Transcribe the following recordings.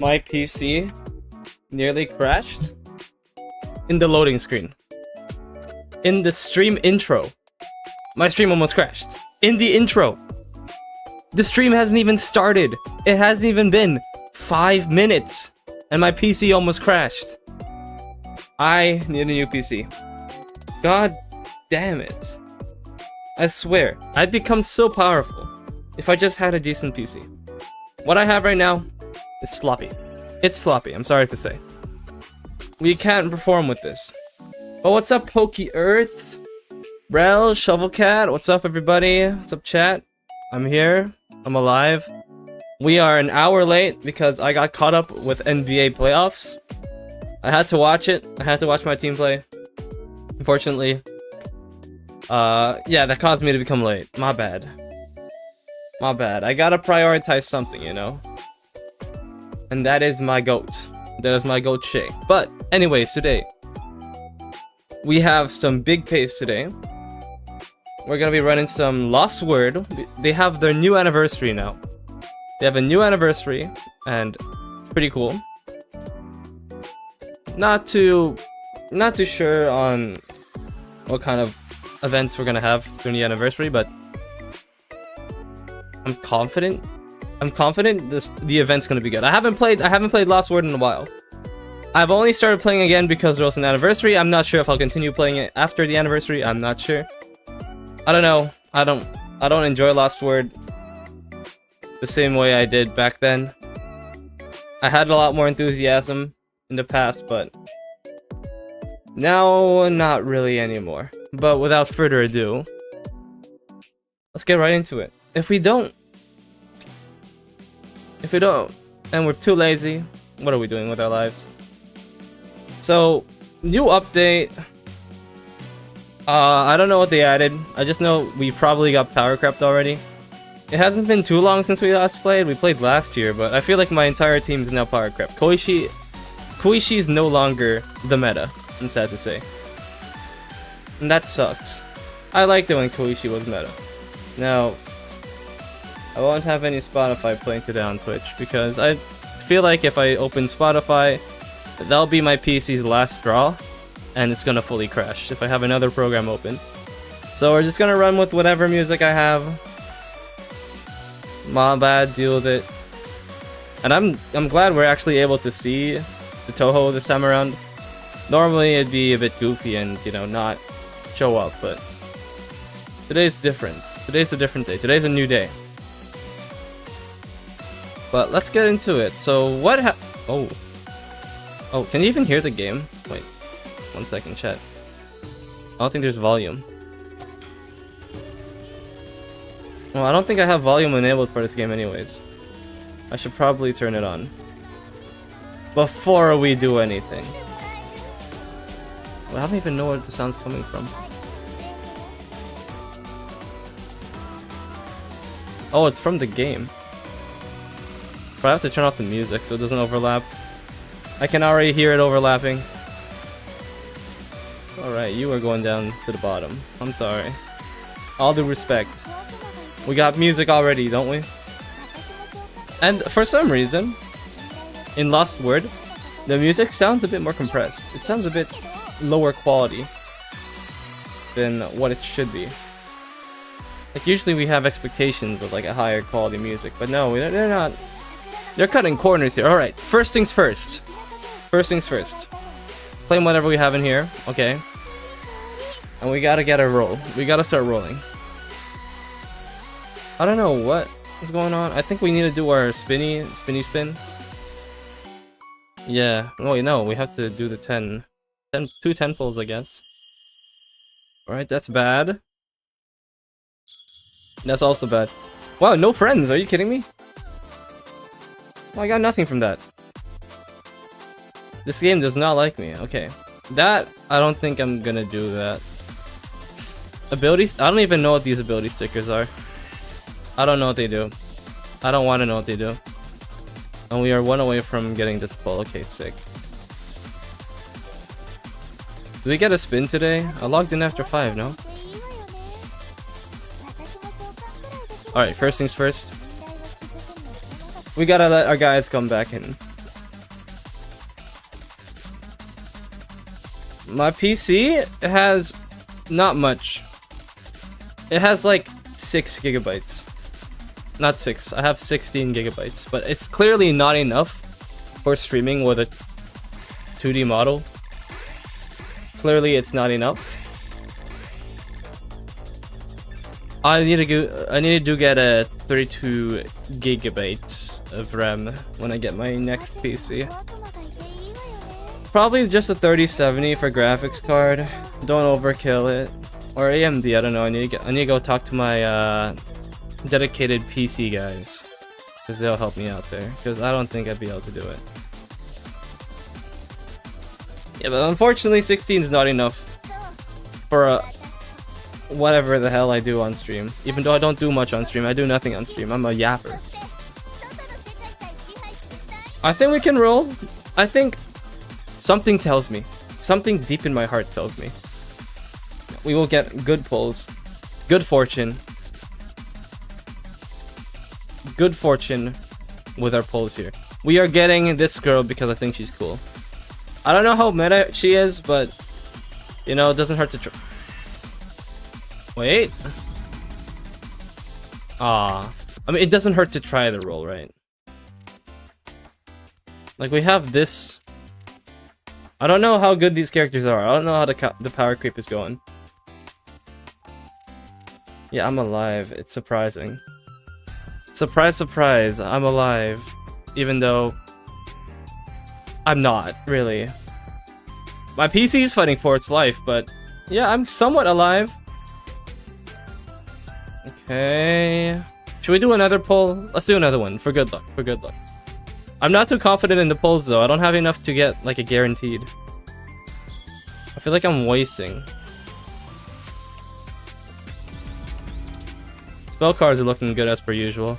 My PC nearly crashed in the loading screen. In the stream intro, my stream almost crashed. In the intro, the stream hasn't even started. It hasn't even been 5 minutes, and my PC almost crashed. I need a new PC. God damn it. I swear, I'd become so powerful if I just had a decent PC. What I have right now is sloppy. It's sloppy, I'm sorry to say. We can't perform with this. But what's up, Pokey Earth? Rel, Shovelcat, what's up everybody? What's up chat? I'm here. I'm alive. We are an hour late because I got caught up with NBA playoffs. I had to watch it. I had to watch my team play. Unfortunately. Yeah, that caused me to become late. My bad. My bad. I gotta prioritize something, you know? And that is my goat. That is my goat Shay. But anyways, today we have some big pace today. We're gonna be running some LostWord. They have their new anniversary now. They have a new anniversary, and it's pretty cool. Not too sure on what kind of events we're gonna have during the anniversary, but I'm confident. The event's gonna be good. I haven't played LostWord in a while. I've only started playing again because there was an anniversary. I'm not sure if I'll continue playing it after the anniversary. I'm not sure. I don't know. I don't enjoy LostWord the same way I did back then. I had a lot more enthusiasm in the past, but now not really anymore. But without further ado, let's get right into it. If we don't, and we're too lazy, what are we doing with our lives? So, new update. I don't know what they added. I just know we probably got power crept already. It hasn't been too long since we last played. We played last year, but I feel like my entire team is now power crept. Koishi is no longer the meta, I'm sad to say. And that sucks. I liked it when Koishi was meta. Now, I won't have any Spotify playing today on Twitch because I feel like if I open Spotify, that'll be my PC's last straw, and it's gonna fully crash if I have another program open. So we're just gonna run with whatever music I have. My bad, deal with it. And I'm glad we're actually able to see the Touhou this time around. Normally it'd be a bit goofy and, you know, not show up, but today's different. Today's a different day. Today's a new day. But let's get into it. So what Oh, can you even hear the game? Wait, 1 second, chat. I don't think there's volume. Well, I don't think I have volume enabled for this game anyways. I should probably turn it on before we do anything. Well, I don't even know where the sound's coming from. Oh, it's from the game. But I have to turn off the music so it doesn't overlap. I can already hear it overlapping. Alright, you are going down to the bottom. I'm sorry. All due respect. We got music already, don't we? And for some reason, in LostWord, the music sounds a bit more compressed. It sounds a bit lower quality than what it should be. Like usually we have expectations of like a higher quality music, but no, they're not. They're cutting corners here. Alright, first things first. First things first. Playing whatever we have in here, okay. And we gotta get a roll. We gotta start rolling. I don't know what is going on. I think we need to do our spinny spin. Yeah. Oh wait, no, we have to do the 2 10-pulls, I guess. Alright, that's bad. That's also bad. Wow, no friends, are you kidding me? Well, I got nothing from that. This game does not like me. Okay. That, I don't think I'm gonna do that. Abilities? I don't even know what these ability stickers are. I don't know what they do. I don't want to know what they do. And we are 1 away from getting this pull. Okay, sick. Do we get a spin today? I logged in after 5, no? Alright, first things first. We gotta let our guys come back in. My PC has not much. It has like 6 gigabytes. Not 6, I have 16 gigabytes, but it's clearly not enough for streaming with a 2D model. Clearly it's not enough. I need to get a 32 gigabytes of RAM when I get my next PC. Probably just a 3070 for graphics card. Don't overkill it. Or AMD, I don't know. I need to go talk to my dedicated PC guys, because they'll help me out there, because I don't think I'd be able to do it. Yeah, but unfortunately 16 is not enough for whatever the hell I do on stream. Even though I don't do much on stream, I do nothing on stream. I'm a yapper. I think we can roll. I think something tells me, something deep in my heart tells me, we will get good pulls, good fortune. Good fortune with our pulls here. We are getting this girl because I think she's cool. I don't know how meta she is, but you know, it doesn't hurt to try. Wait. I mean, it doesn't hurt to try the roll, right? Like, we have this. I don't know how good these characters are. I don't know how the power creep is going. Yeah, I'm alive. It's surprising. Surprise, surprise, I'm alive. Even though I'm not, really. My PC is fighting for its life, but yeah, I'm somewhat alive. Okay. Should we do another pull? Let's do another one, for good luck, for good luck. I'm not too confident in the pulls, though. I don't have enough to get, like, a guaranteed. I feel like I'm wasting. Spell cards are looking good as per usual.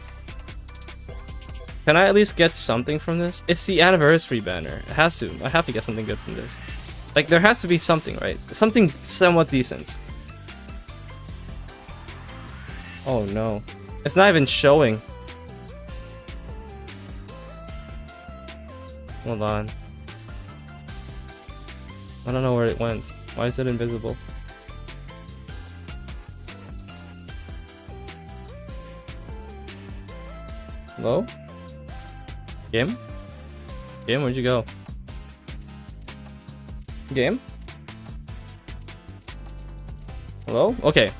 Can I at least get something from this? It's the anniversary banner. It has to. I have to get something good from this. Like, there has to be something, right? Something somewhat decent. Oh no. It's not even showing. Hold on. I don't know where it went. Why is it invisible? Hello? Game? Game, where'd you go? Game? Hello? Okay.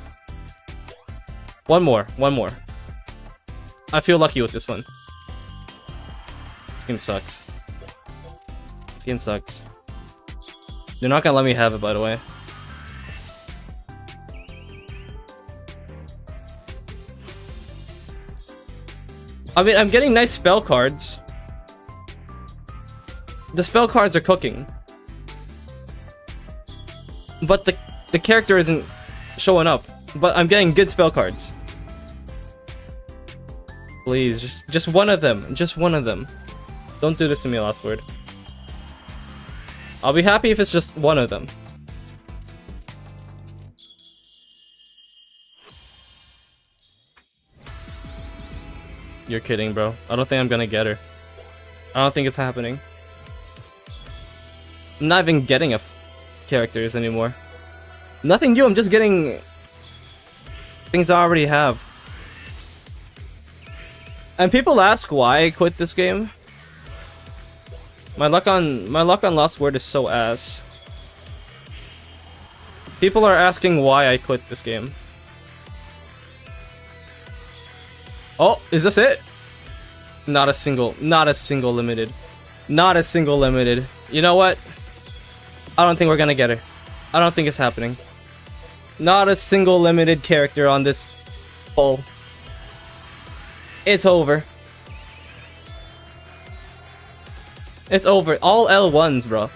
One more. I feel lucky with this one. This game sucks. This game sucks. They're not gonna let me have it, by the way. I mean, I'm getting nice spell cards. The spell cards are cooking. But the character isn't showing up. But I'm getting good spell cards. Please, just one of them. Just one of them. Don't do this to me, LostWord. I'll be happy if it's just one of them. You're kidding, bro. I don't think I'm gonna get her. I don't think it's happening. I'm not even getting characters anymore. Nothing new, I'm just getting things I already have. And people ask why I quit this game. My luck on LostWord is so ass. People are asking why I quit this game. Oh, is this it? Not a single limited. Not a single limited. You know what? I don't think we're gonna get her. I don't think it's happening. Not a single limited character on this poll. It's over. It's over. All L1s, bro.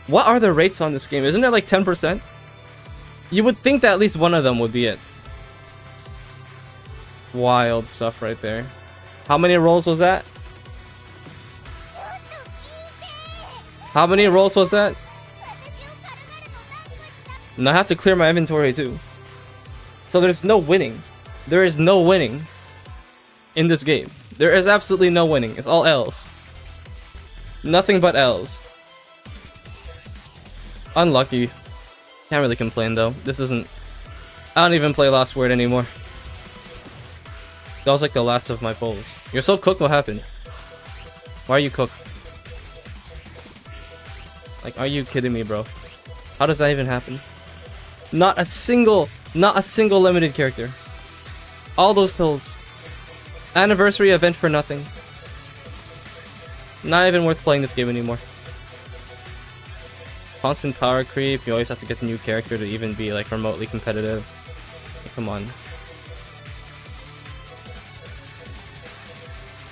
What are the rates on this game? Isn't it like 10%? You would think that at least one of them would be it. Wild stuff right there. How many rolls was that? How many rolls was that? And I have to clear my inventory too. So there's no winning. There is no winning in this game. There is absolutely no winning. It's all L's. Nothing but L's. Unlucky. Can't really complain though. This isn't... I don't even play LostWord anymore. That was like the last of my polls. You're so cooked, what happened? Why are you cooked? Like, are you kidding me, bro? How does that even happen? Not a single limited character. All those pills. Anniversary event for nothing. Not even worth playing this game anymore. Constant power creep. You always have to get a new character to even be like remotely competitive. Like, come on.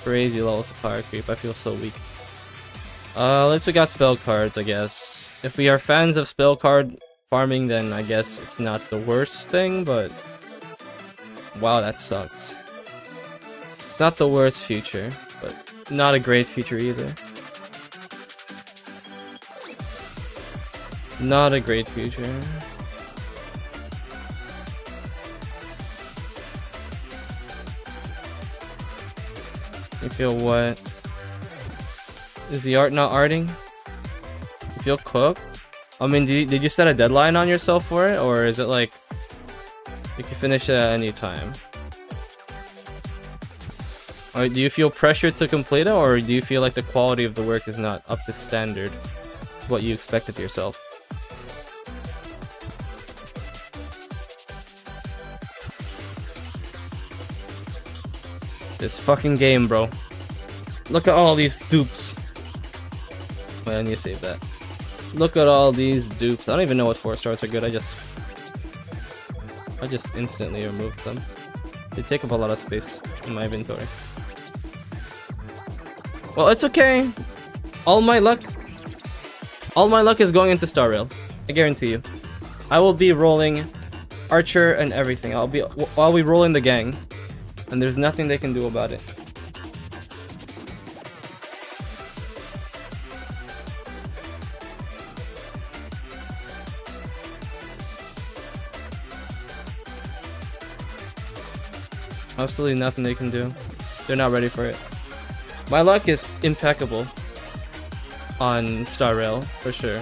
Crazy levels of power creep. I feel so weak. At least we got spell cards, I guess. If we are fans of spell card farming, then I guess it's not the worst thing, but... Wow, that sucks. It's not the worst future, but not a great future either. Not a great future. You feel what? Is the art not arting? You feel cooked? I mean, did you set a deadline on yourself for it? Or is it like you can finish it at any time? Or do you feel pressured to complete it? Or do you feel like the quality of the work is not up to standard? What you expect of yourself? This fucking game, bro. Look at all these dupes. Wait, I need to save that. Look at all these dupes. I don't even know what 4 stars are good. I just instantly removed them. They take up a lot of space in my inventory. Well, it's okay. All my luck is going into Star Rail. I guarantee you. I will be rolling Archer and everything. I'll be rolling the gang. And there's nothing they can do about it. Absolutely nothing they can do. They're not ready for it. My luck is impeccable on Star Rail, for sure.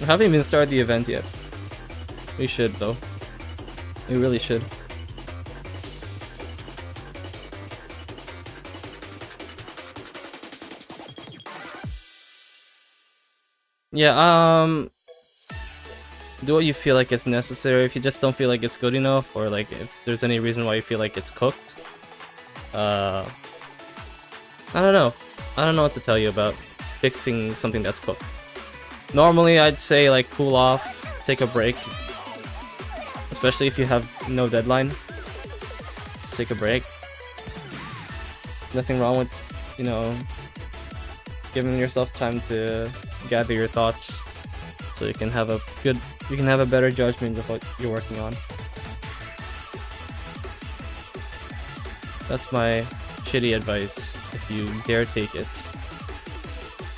I haven't even started the event yet. We should, though. We really should. Yeah, do what you feel like it's necessary. If you just don't feel like it's good enough, or like if there's any reason why you feel like it's cooked, I don't know. I don't know what to tell you about fixing something that's cooked. Normally, I'd say like cool off, take a break, especially if you have no deadline. Just take a break. Nothing wrong with, you know, giving yourself time to gather your thoughts, so you can have a better judgment of what you're working on. That's my shitty advice, if you dare take it.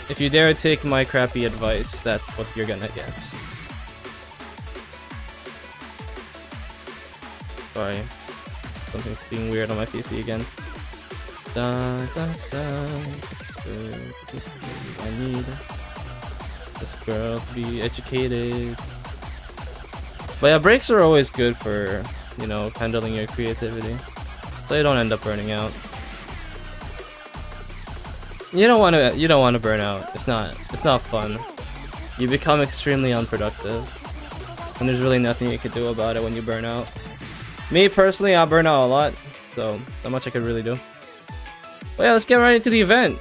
If you dare take my crappy advice, that's what you're gonna get. Sorry. Something's being weird on my PC again. I need this girl to be educated. But yeah, breaks are always good for, you know, handling your creativity, so you don't end up burning out. You don't want to burn out. It's not fun. You become extremely unproductive, and there's really nothing you can do about it when you burn out. Me personally, I burn out a lot, so not much I could really do. But yeah, let's get right into the event.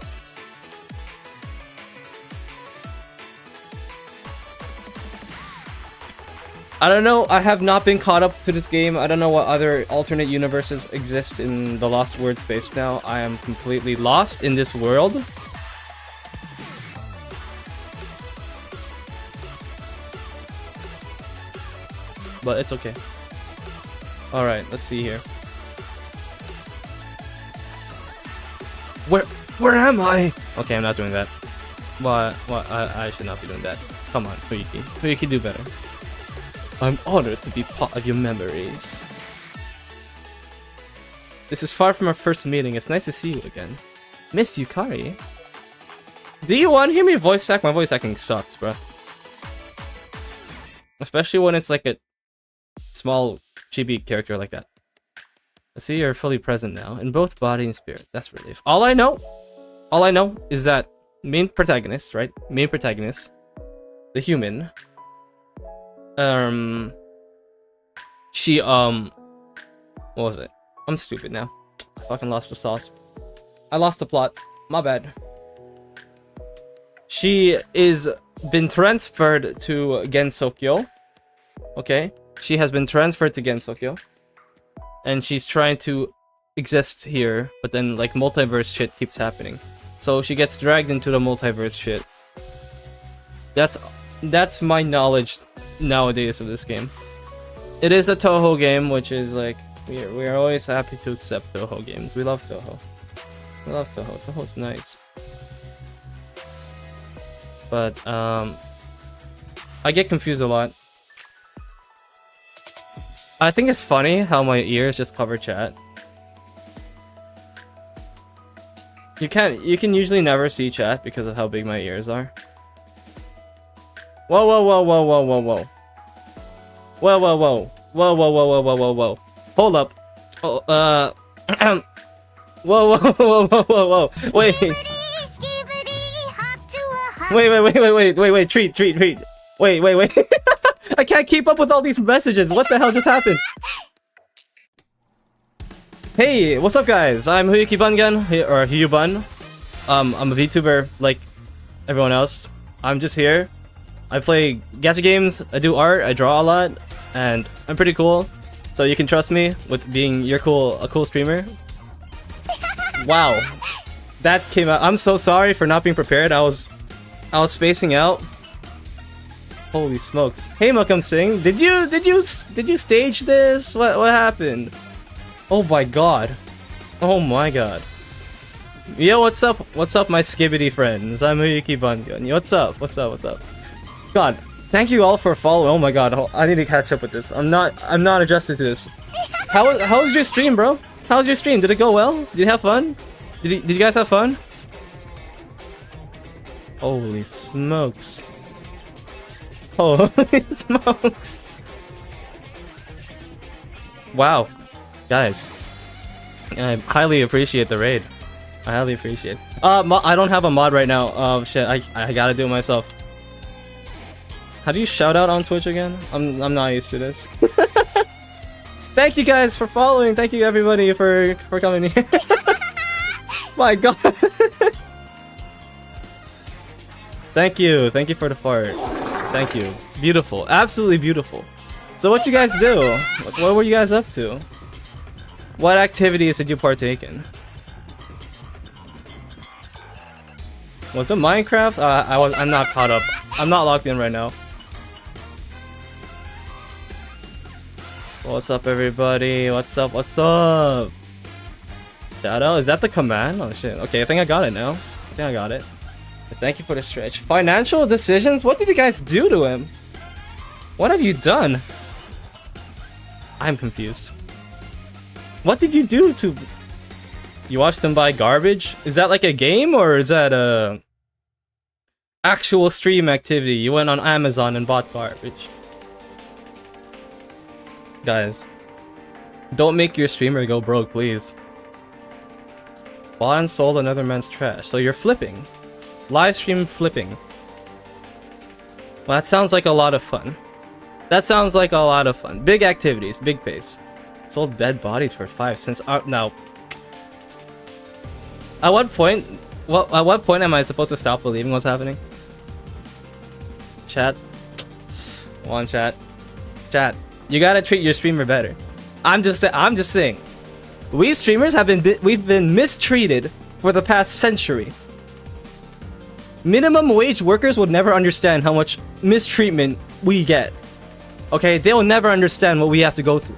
I don't know, I have not been caught up to this game. I don't know what other alternate universes exist in the LostWord space now. I am completely lost in this world. But it's okay. Alright, let's see here. Where am I? Okay, I'm not doing that. What? I should not be doing that. Come on, Fuyuki. Fuyuki, do better. I'm honored to be part of your memories. This is far from our first meeting. It's nice to see you again. Miss Yukari? Do you want to hear me voice act? My voice acting sucks, bro. Especially when it's like a small chibi character like that. I see you're fully present now, in both body and spirit. That's relief. All I know is that main protagonist, right? Main protagonist, the human. She what was it? I'm stupid now. Fucking lost the sauce. I lost the plot. My bad. She is been transferred to Gensokyo. Okay? She has been transferred to Gensokyo. And she's trying to exist here, but then like multiverse shit keeps happening. So she gets dragged into the multiverse shit. That's my knowledge nowadays of this game. It is a Touhou game, which is like we are always happy to accept Touhou games. We love Touhou. We love Touhou. Touhou's nice. But I get confused a lot. I think it's funny how my ears just cover chat. You can usually never see chat because of how big my ears are. Whoa, whoa, whoa, whoa, whoa, whoa, whoa. Whoa, whoa, whoa. Whoa, whoa, whoa, whoa, whoa, whoa, whoa. Hold up. Oh, whoa, whoa, whoa, whoa, whoa, whoa. Wait. Wait, treat. Wait. I can't keep up with all these messages. What the hell just happened? Hey, what's up, guys? I'm Huyuki Bungan, or Huyubun. I'm a VTuber like everyone else. I'm just here. I play gacha games, I do art, I draw a lot, and I'm pretty cool. So you can trust me with being a cool streamer. Wow. That came out. I'm so sorry for not being prepared. I was spacing out. Holy smokes. Hey Makam Singh, did you stage this? What happened? Oh my god. Oh my god. Yo, what's up? What's up, my skibbity friends? I'm Uyuki Bungun. What's up? God, thank you all for following. Oh my god, I need to catch up with this. I'm not adjusted to this. How was your stream, bro? How was your stream? Did it go well? Did you have fun? Did you guys have fun? Holy smokes. Holy smokes. Wow. Guys, I highly appreciate the raid. I highly appreciate it. I don't have a mod right now. Oh shit, I gotta do it myself. How do you shout out on Twitch again? I'm not used to this. Thank you guys for following. Thank you everybody for coming here. My god. Thank you for the fart. Thank you. Beautiful. Absolutely beautiful. So what you guys do? What were you guys up to? What activities did you partake in? Was it Minecraft? I'm not caught up. I'm not logged in right now. What's up, everybody? What's up? Shout out? Is that the command? Oh shit. Okay, I think I got it now. But thank you for the stretch. Financial decisions? What did you guys do to him? What have you done? I'm confused. What did you do to... You watched him buy garbage? Is that like a game, or is that a... actual stream activity? You went on Amazon and bought garbage. Guys, don't make your streamer go broke, please. Bought and sold another man's trash. So you're flipping. Live stream flipping. Well, that sounds like a lot of fun. Big activities, big pace. Sold dead bodies for 5 cents. Now, at what point am I supposed to stop believing what's happening? Chat. Chat. You gotta treat your streamer better. I'm just saying. We streamers we've been mistreated for the past century. Minimum wage workers would never understand how much mistreatment we get. Okay, they will never understand what we have to go through.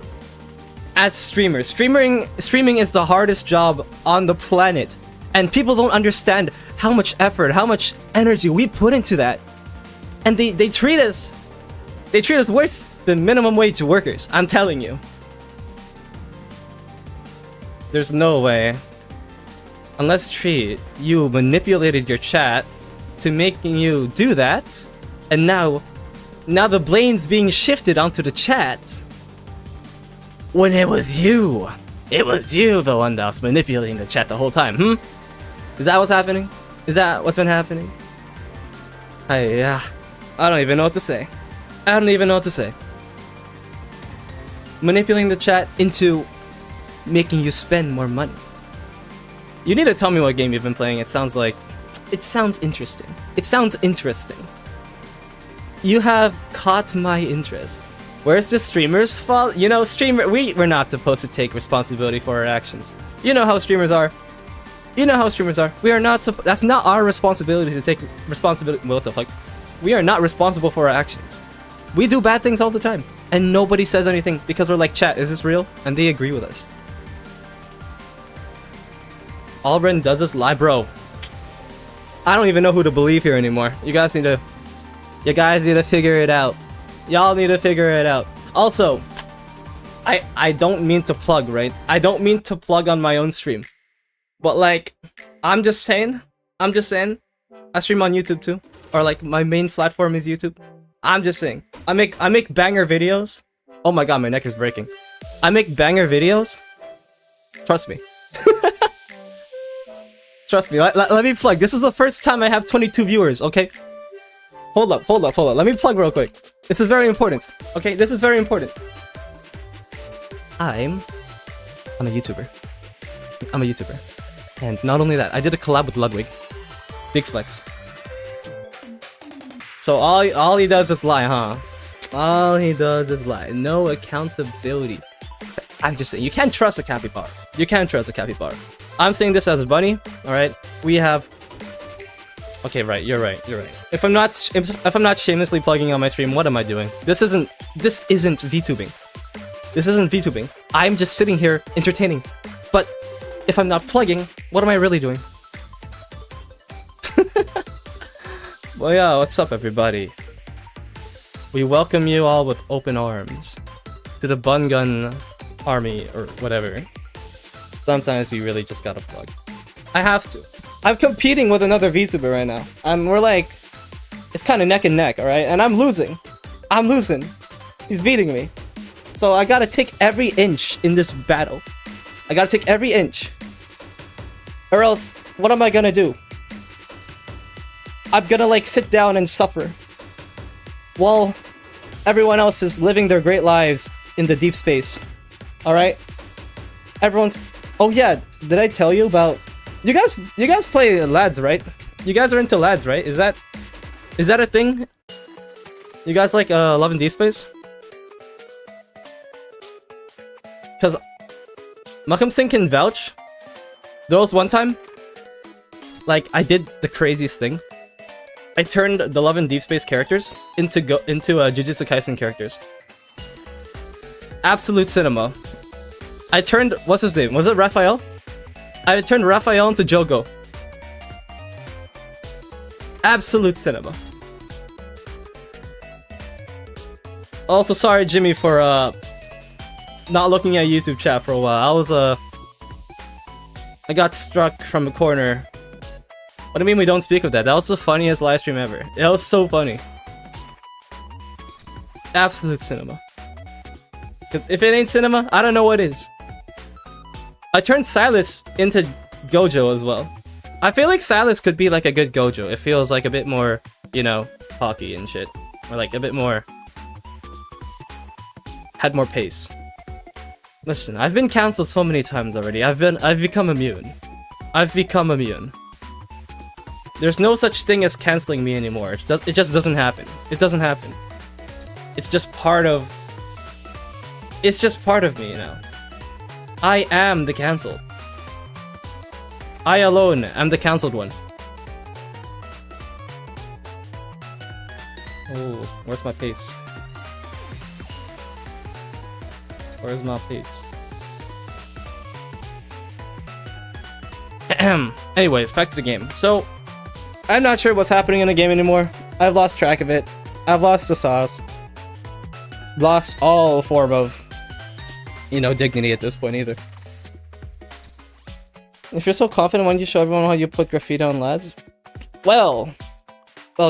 As streamers, streaming is the hardest job on the planet, and people don't understand how much effort, how much energy we put into that. And they treat us worse than minimum wage workers. I'm telling you. There's no way. Unless, Tree, you manipulated your chat to making you do that, and now the blame's being shifted onto the chat. When it was you. It was you, the one that was manipulating the chat the whole time, Is that what's happening? Is that what's been happening? I don't even know what to say. I don't even know what to say. Manipulating the chat into making you spend more money. You need to tell me what game you've been playing. It sounds interesting. It sounds interesting. You have caught my interest. Where's the streamer's fault? You know, we're not supposed to take responsibility for our actions. You know how streamers are. You know how streamers are. We are not. That's not our responsibility to take responsibility. What the fuck? We are not responsible for our actions. We do bad things all the time, and nobody says anything because we're like, chat, is this real? And they agree with us. Alren does this lie, bro. I don't even know who to believe here anymore. You guys need to figure it out. Y'all need to figure it out. Also, I don't mean to plug, right? I don't mean to plug on my own stream. But like, I'm just saying, I stream on YouTube too. Or like, my main platform is YouTube. I'm just saying, I make banger videos. Oh my god, my neck is breaking. I make banger videos. Trust me. Trust me, let me plug. This is the first time I have 22 viewers, okay? Hold up. Let me plug real quick. This is very important, okay? This is very important. I'm a YouTuber. And not only that, I did a collab with Ludwig. Big flex. So all he does is lie, huh? All he does is lie. No accountability. I'm just saying, you can't trust a capybara. You can't trust a capybara. I'm saying this as a bunny, alright? We have... Okay, right, you're right. If I'm not shamelessly plugging on my stream, what am I doing? This isn't VTubing. This isn't VTubing. I'm just sitting here entertaining. But if I'm not plugging, what am I really doing? Well, yeah, what's up, everybody? We welcome you all with open arms to the Bun Gun Army, or whatever. Sometimes you really just gotta plug. I have to. I'm competing with another VTuber right now, and we're like, it's kind of neck and neck, alright? And I'm losing. He's beating me. So I gotta take every inch in this battle. I gotta take every inch. Or else, what am I gonna do? I'm gonna like sit down and suffer while everyone else is living their great lives in the deep space. Alright? Everyone's... Oh yeah, did I tell you about... You guys play lads, right? You guys are into lads, right? Is that a thing? You guys like Love and Deep Space? Cause Malcolm Singh can vouch. There was one time, like, I did the craziest thing. I turned the Love and Deep Space characters into Jujutsu Kaisen characters. Absolute cinema. I turned... What's his name? Was it Raphael? I turned Raphael into Jogo. Absolute cinema. Also, sorry, Jimmy, for not looking at YouTube chat for a while. I got struck from a corner. What do you mean we don't speak of that? That was the funniest live stream ever. It was so funny. Absolute cinema. 'Cause if it ain't cinema, I don't know what is. I turned Silas into Gojo as well. I feel like Silas could be like a good Gojo. It feels like a bit more, you know, hockey and shit. Or like a bit more... had more pace. Listen, I've been cancelled so many times already. I've become immune. There's no such thing as canceling me anymore. It just doesn't happen. It doesn't happen. It's just part of... It's just part of me, you know. I am the cancelled. I alone am the cancelled one. Oh, where's my pace? Where's my pace? Anyways, back to the game. So, I'm not sure what's happening in the game anymore. I've lost track of it. I've lost the sauce. Lost all form of, you know, dignity at this point either. If you're so confident, why don't you show everyone how you put graffiti on lads? Well,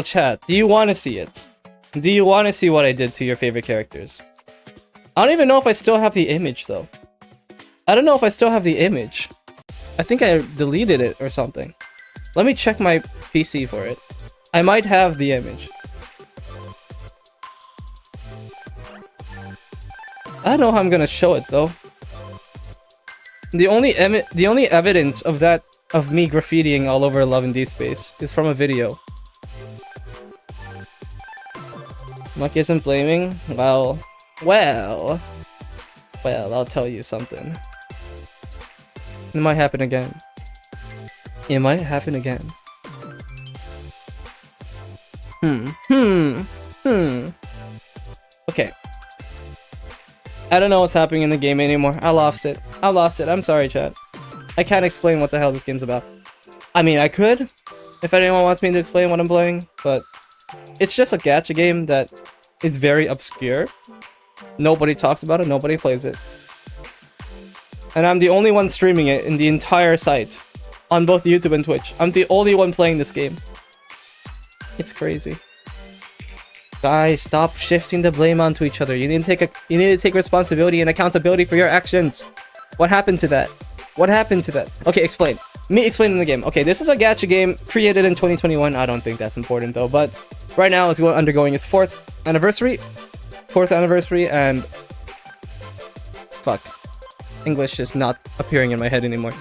chat, do you want to see it? Do you want to see what I did to your favorite characters? I don't even know if I still have the image, though. I don't know if I still have the image. I think I deleted it or something. Let me check my PC for it. I might have the image. I don't know how I'm gonna show it, though. The only evidence of that, of me graffitiing all over Love and D Space, is from a video. Monkey isn't blaming? Well, I'll tell you something. It might happen again. It might happen again. Okay. I don't know what's happening in the game anymore. I lost it. I'm sorry, chat. I can't explain what the hell this game's about. I mean, I could, if anyone wants me to explain what I'm playing, but it's just a gacha game that is very obscure. Nobody talks about it, nobody plays it. And I'm the only one streaming it in the entire site. On both YouTube and Twitch. I'm the only one playing this game. It's crazy. Guys, stop shifting the blame onto each other. You need to take responsibility and accountability for your actions. What happened to that? What happened to that? Okay, explain. Me explaining the game. Okay, this is a gacha game created in 2021. I don't think that's important though, but right now it's undergoing its 4th anniversary. 4th anniversary, and fuck. English is not appearing in my head anymore.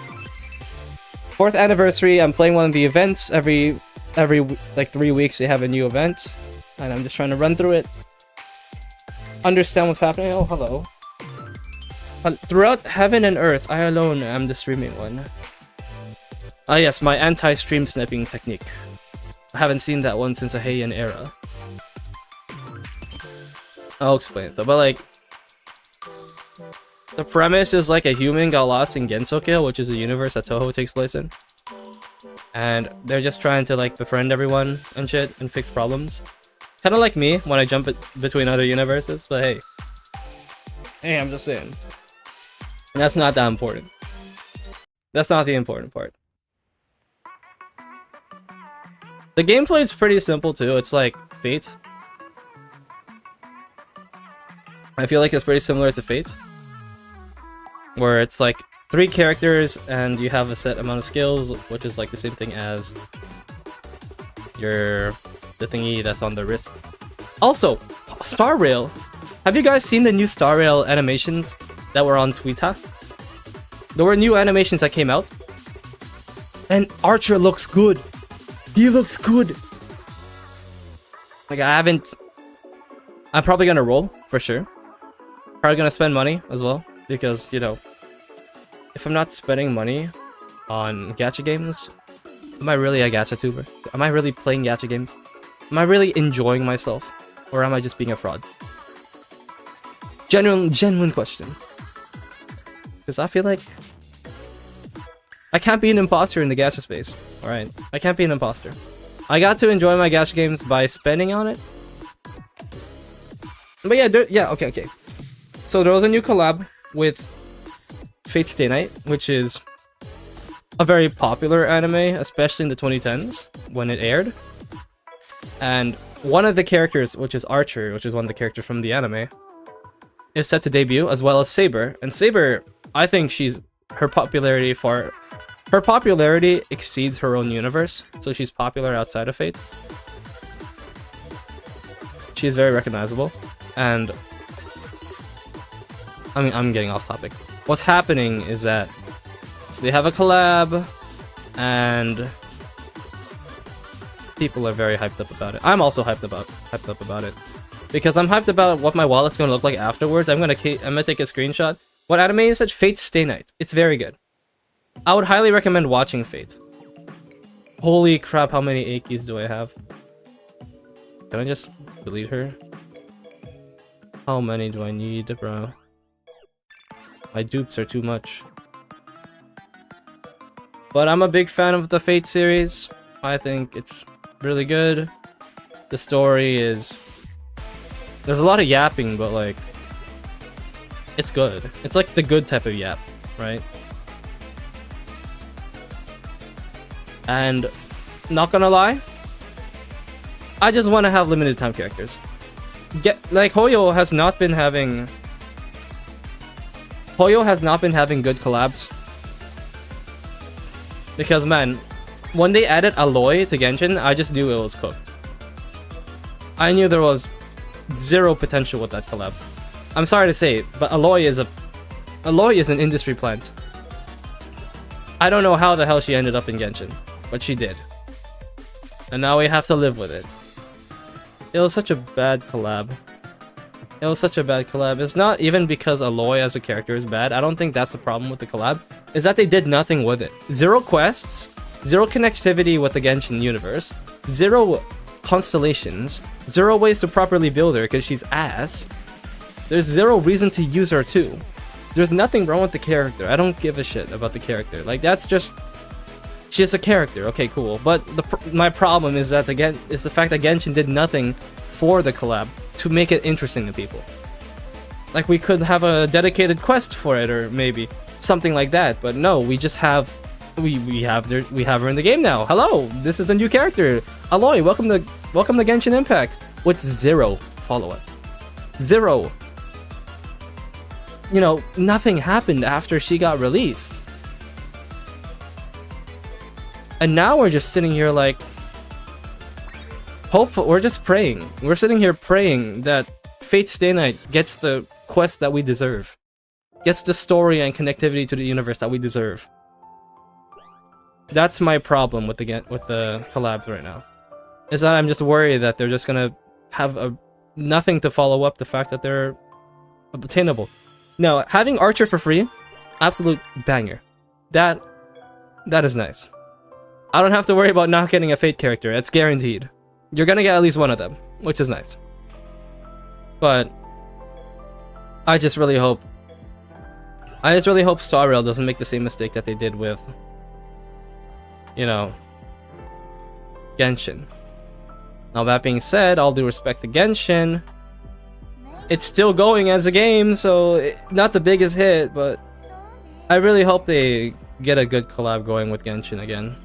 4th anniversary, I'm playing one of the events. Every like 3 weeks they have a new event. And I'm just trying to run through it. Understand what's happening. Oh, hello. Throughout heaven and earth, I alone am the streaming one. Ah yes, my anti-stream sniping technique. I haven't seen that one since a Heian era. I'll explain it though, but like... The premise is like a human got lost in Gensokyo, which is a universe that Touhou takes place in. And they're just trying to like befriend everyone and shit and fix problems. Kind of like me when I jump between other universes, but hey. Hey, I'm just saying. And that's not that important. That's not the important part. The gameplay is pretty simple too. It's like Fate. I feel like it's pretty similar to Fate. Where it's like 3 characters and you have a set amount of skills, which is like the same thing as the thingy that's on the wrist. Also, Star Rail. Have you guys seen the new Star Rail animations that were on Twitter? There were new animations that came out. And Archer looks good. He looks good. Like I'm probably gonna roll, for sure. Probably gonna spend money as well. Because, you know, if I'm not spending money on gacha games, am I really a gacha tuber? Am I really playing gacha games? Am I really enjoying myself? Or am I just being a fraud? Genuine question. Because I feel like I can't be an imposter in the gacha space. Alright, I can't be an imposter. I got to enjoy my gacha games by spending on it. But yeah, okay. So there was a new collab with Fate Stay Night, which is a very popular anime, especially in the 2010s when it aired. And one of the characters, which is Archer, which is one of the characters from the anime, is set to debut, as well as Saber. And Saber, I think her popularity exceeds her own universe, so she's popular outside of Fate. She's very recognizable, and I'm getting off topic. What's happening is that they have a collab, and people are very hyped up about it. I'm also hyped up about it because I'm hyped about what my wallet's gonna look like afterwards. I'm gonna take a screenshot. What anime is it? Fate Stay Night. It's very good. I would highly recommend watching Fate. Holy crap! How many Akis do I have? Can I just delete her? How many do I need, bro? My dupes are too much. But I'm a big fan of the Fate series. I think it's really good. The story is... There's a lot of yapping, but like... It's good. It's like the good type of yap, right? And not gonna lie, I just want to have limited time characters. Hoyo has not been having good collabs. Because man, when they added Aloy to Genshin, I just knew it was cooked. I knew there was zero potential with that collab. I'm sorry to say it, but Aloy is an industry plant. I don't know how the hell she ended up in Genshin, but she did. And now we have to live with it. It was such a bad collab. It was such a bad collab. It's not even because Aloy as a character is bad. I don't think that's the problem with the collab. Is that they did nothing with it. Zero quests, zero connectivity with the Genshin universe, zero constellations, zero ways to properly build her because she's ass. There's zero reason to use her too. There's nothing wrong with the character. I don't give a shit about the character. Like, that's just... She's a character. Okay, cool. But my problem is that, again, is the fact that Genshin did nothing for the collab to make it interesting to people. Like, we could have a dedicated quest for it, or maybe something like that. But no, we just have... We have her in the game now. Hello, this is a new character. Aloy, welcome to Genshin Impact. With zero follow-up. Zero. You know, nothing happened after she got released. And now we're just sitting here like... Hopeful, we're just praying. We're sitting here praying that Fate Stay Night gets the quest that we deserve. Gets the story and connectivity to the universe that we deserve. That's my problem with the collabs right now. Is that I'm just worried that they're just gonna have nothing to follow up the fact that they're obtainable. No, having Archer for free, absolute banger. That is nice. I don't have to worry about not getting a Fate character. It's guaranteed. You're gonna get at least one of them, which is nice. But I just really hope Star Rail doesn't make the same mistake that they did with, you know, Genshin. Now that being said, all due respect to Genshin, it's still going as a game, so not the biggest hit, but I really hope they get a good collab going with Genshin again.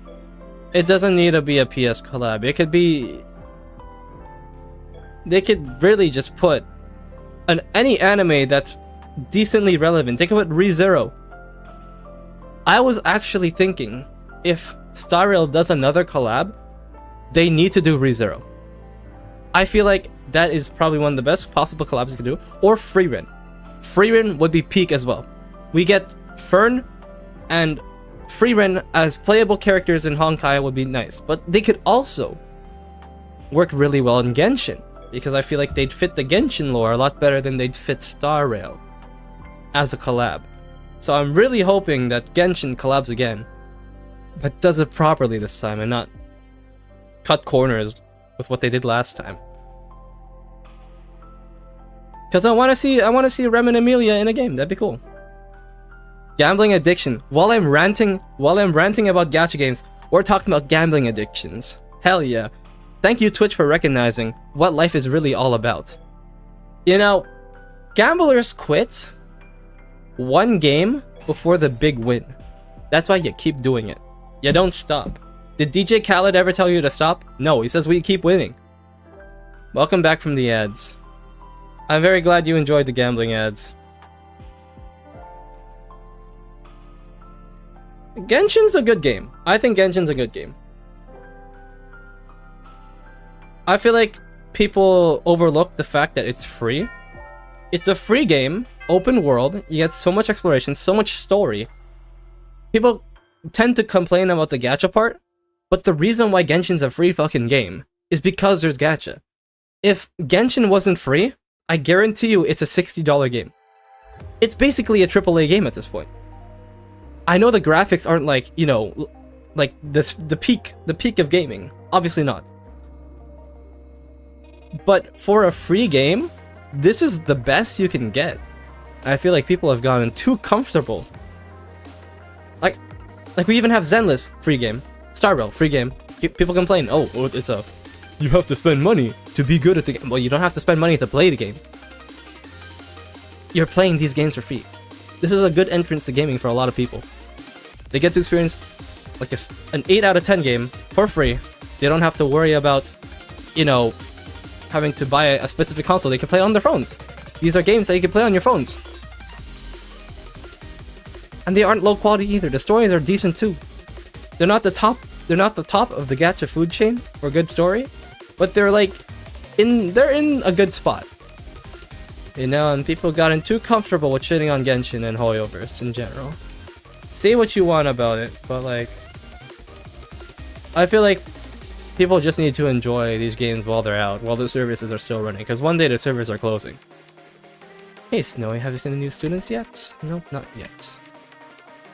It doesn't need to be a PS collab. It could be... They could really just put any anime that's decently relevant. They could put ReZero. I was actually thinking, if Star Rail does another collab, they need to do ReZero. I feel like that is probably one of the best possible collabs you could do. Or Freerin. Freerin would be peak as well. We get Fern and Freerin as playable characters in Honkai would be nice. But they could also work really well in Genshin, because I feel like they'd fit the Genshin lore a lot better than they'd fit Star Rail as a collab. So I'm really hoping that Genshin collabs again, but does it properly this time and not cut corners with what they did last time. Because I want to see Rem and Amelia in a game. That'd be cool. Gambling addiction. While I'm ranting about gacha games, we're talking about gambling addictions. Hell yeah. Thank you, Twitch, for recognizing what life is really all about. You know, gamblers quit one game before the big win. That's why you keep doing it. You don't stop. Did DJ Khaled ever tell you to stop? No, he says we keep winning. Welcome back from the ads. I'm very glad you enjoyed the gambling ads. Genshin's a good game. I think Genshin's a good game. I feel like people overlook the fact that it's free. It's a free game, open world, you get so much exploration, so much story. People tend to complain about the gacha part, but the reason why Genshin's a free fucking game is because there's gacha. If Genshin wasn't free, I guarantee you it's a $60 game. It's basically a AAA game at this point. I know the graphics aren't like, you know, like the peak of gaming. Obviously not. But for a free game, this is the best you can get. I feel like people have gotten too comfortable. Like we even have Zenless, free game. Star Rail, free game. People complain, oh, it's a... You have to spend money to be good at the game. Well, you don't have to spend money to play the game. You're playing these games for free. This is a good entrance to gaming for a lot of people. They get to experience like an 8 out of 10 game for free. They don't have to worry about, you know, having to buy a specific console. They can play on their phones. These are games that you can play on your phones. And they aren't low quality either. The stories are decent too. They're not the top of the gacha food chain for good story, but they're like they're in a good spot. You know, and people gotten too comfortable with shitting on Genshin and Hoyoverse in general. Say what you want about it, but like, I feel like people just need to enjoy these games while they're out, while the services are still running, because one day the servers are closing. Hey Snowy, have you seen the new students yet? Nope, not yet.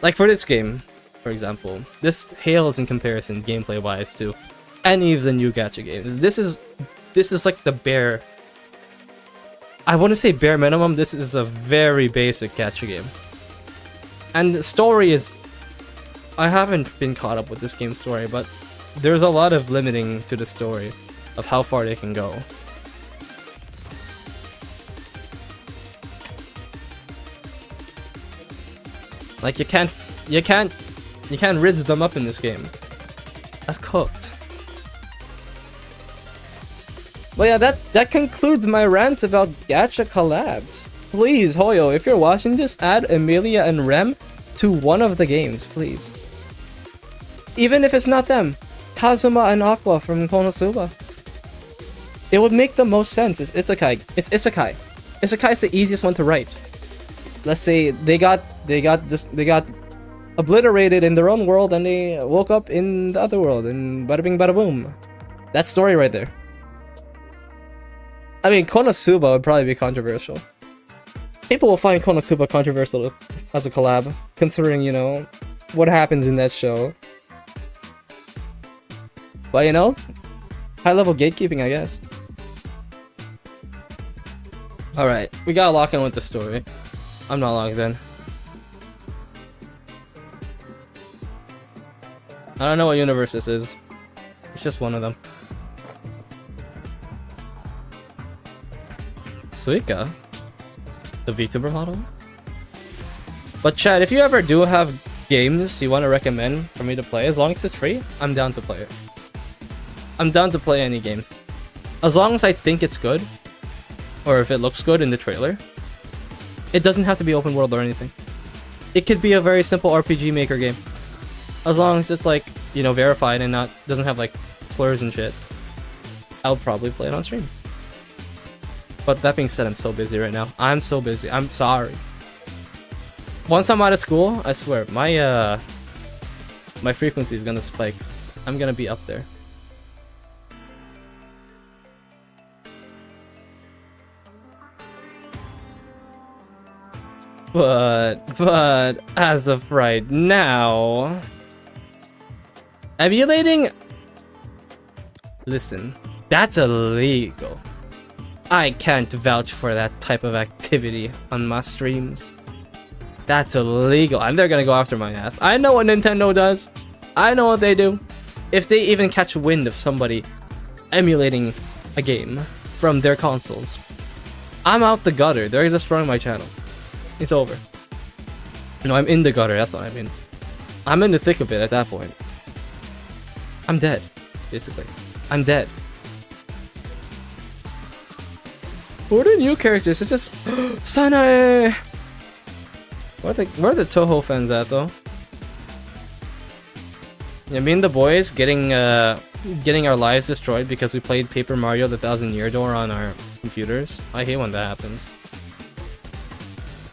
Like for this game, for example, this hails in comparison gameplay wise to any of the new gacha games. This is like the bare, I want to say bare minimum. This is a very basic gacha game. And the story is, I haven't been caught up with this game's story, but there's a lot of limiting to the story of how far they can go. Like you can't rizz them up in this game. That's cooked. But yeah, that concludes my rant about gacha collabs. Please, Hoyo, if you're watching this, add Emilia and Rem to one of the games, please. Even if it's not them, Kazuma and Aqua from Konosuba. It would make the most sense. It's isekai. It's isekai. Isekai is the easiest one to write. Let's say they got obliterated in their own world and they woke up in the other world, and bada bing bada boom. That story right there. I mean, Konosuba would probably be controversial. People will find Konosuba controversial as a collab, considering, you know, what happens in that show. But, you know, high-level gatekeeping, I guess. Alright, we gotta lock in with the story. I'm not locked in. I don't know what universe this is. It's just one of them. Suika? The VTuber model? But Chad, if you ever do have games you want to recommend for me to play, as long as it's free, I'm down to play it. I'm down to play any game. As long as I think it's good, or if it looks good in the trailer. It doesn't have to be open world or anything. It could be a very simple RPG Maker game. As long as it's like, you know, verified and doesn't have like slurs and shit. I'll probably play it on stream. But that being said, I'm so busy right now. I'm so busy. I'm sorry. Once I'm out of school, I swear, my frequency is gonna spike. I'm gonna be up there. But as of right now, emulating. Listen, that's illegal. I can't vouch for that type of activity on my streams. That's illegal, and they're gonna go after my ass. I know what Nintendo does. I know what they do. If they even catch wind of somebody emulating a game from their consoles, I'm out the gutter. They're destroying my channel. It's over. No, I'm in the gutter, that's what I mean. I'm in the thick of it at that point. I'm dead, basically. I'm dead. Who are the new characters? It's just Sanae! Where are the Touhou fans at though? Yeah, me and the boys getting our lives destroyed because we played Paper Mario: The Thousand Year Door on our computers. I hate when that happens.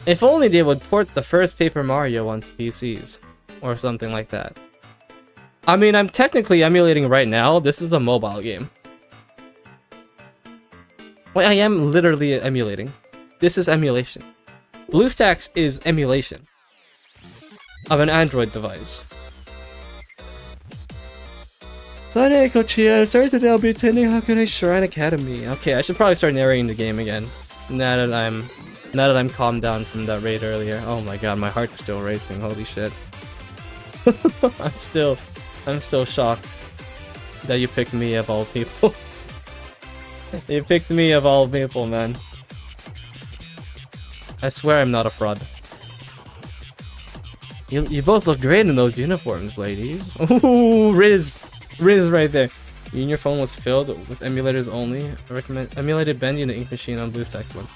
If only they would port the first Paper Mario onto PCs or something like that. I mean, I'm technically emulating right now. This is a mobile game. Well, I am literally emulating. This is emulation. BlueStacks is emulation of an Android device. Sunday, Kochia, sorry today I'll be attending Hakurai Shrine Academy. Okay, I should probably start narrating the game again. Now that I'm calmed down from that raid earlier. Oh my god, my heart's still racing, holy shit. I'm still shocked that you picked me of all people. You picked me of all people, man. I swear I'm not a fraud. You both look great in those uniforms, ladies. Ooh, Riz right there. You and your phone was filled with emulators only. I recommend emulated Bendy in the ink machine on BlueStacks once.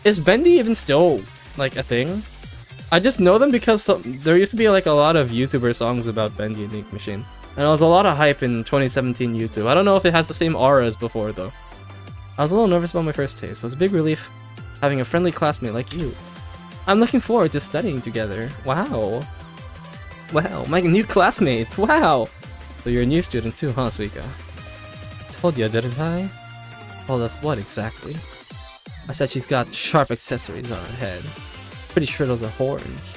Is Bendy even still like a thing? I just know them because there used to be like a lot of YouTuber songs about Bendy and the ink machine, and there was a lot of hype in 2017 YouTube. I don't know if it has the same aura as before though. I was a little nervous about my first taste, so it's a big relief having a friendly classmate like you. I'm looking forward to studying together. Wow. Wow, my new classmates. Wow. So you're a new student too, huh, Suika? Told you, didn't I? Told us what exactly? I said she's got sharp accessories on her head. Pretty sure those are horns.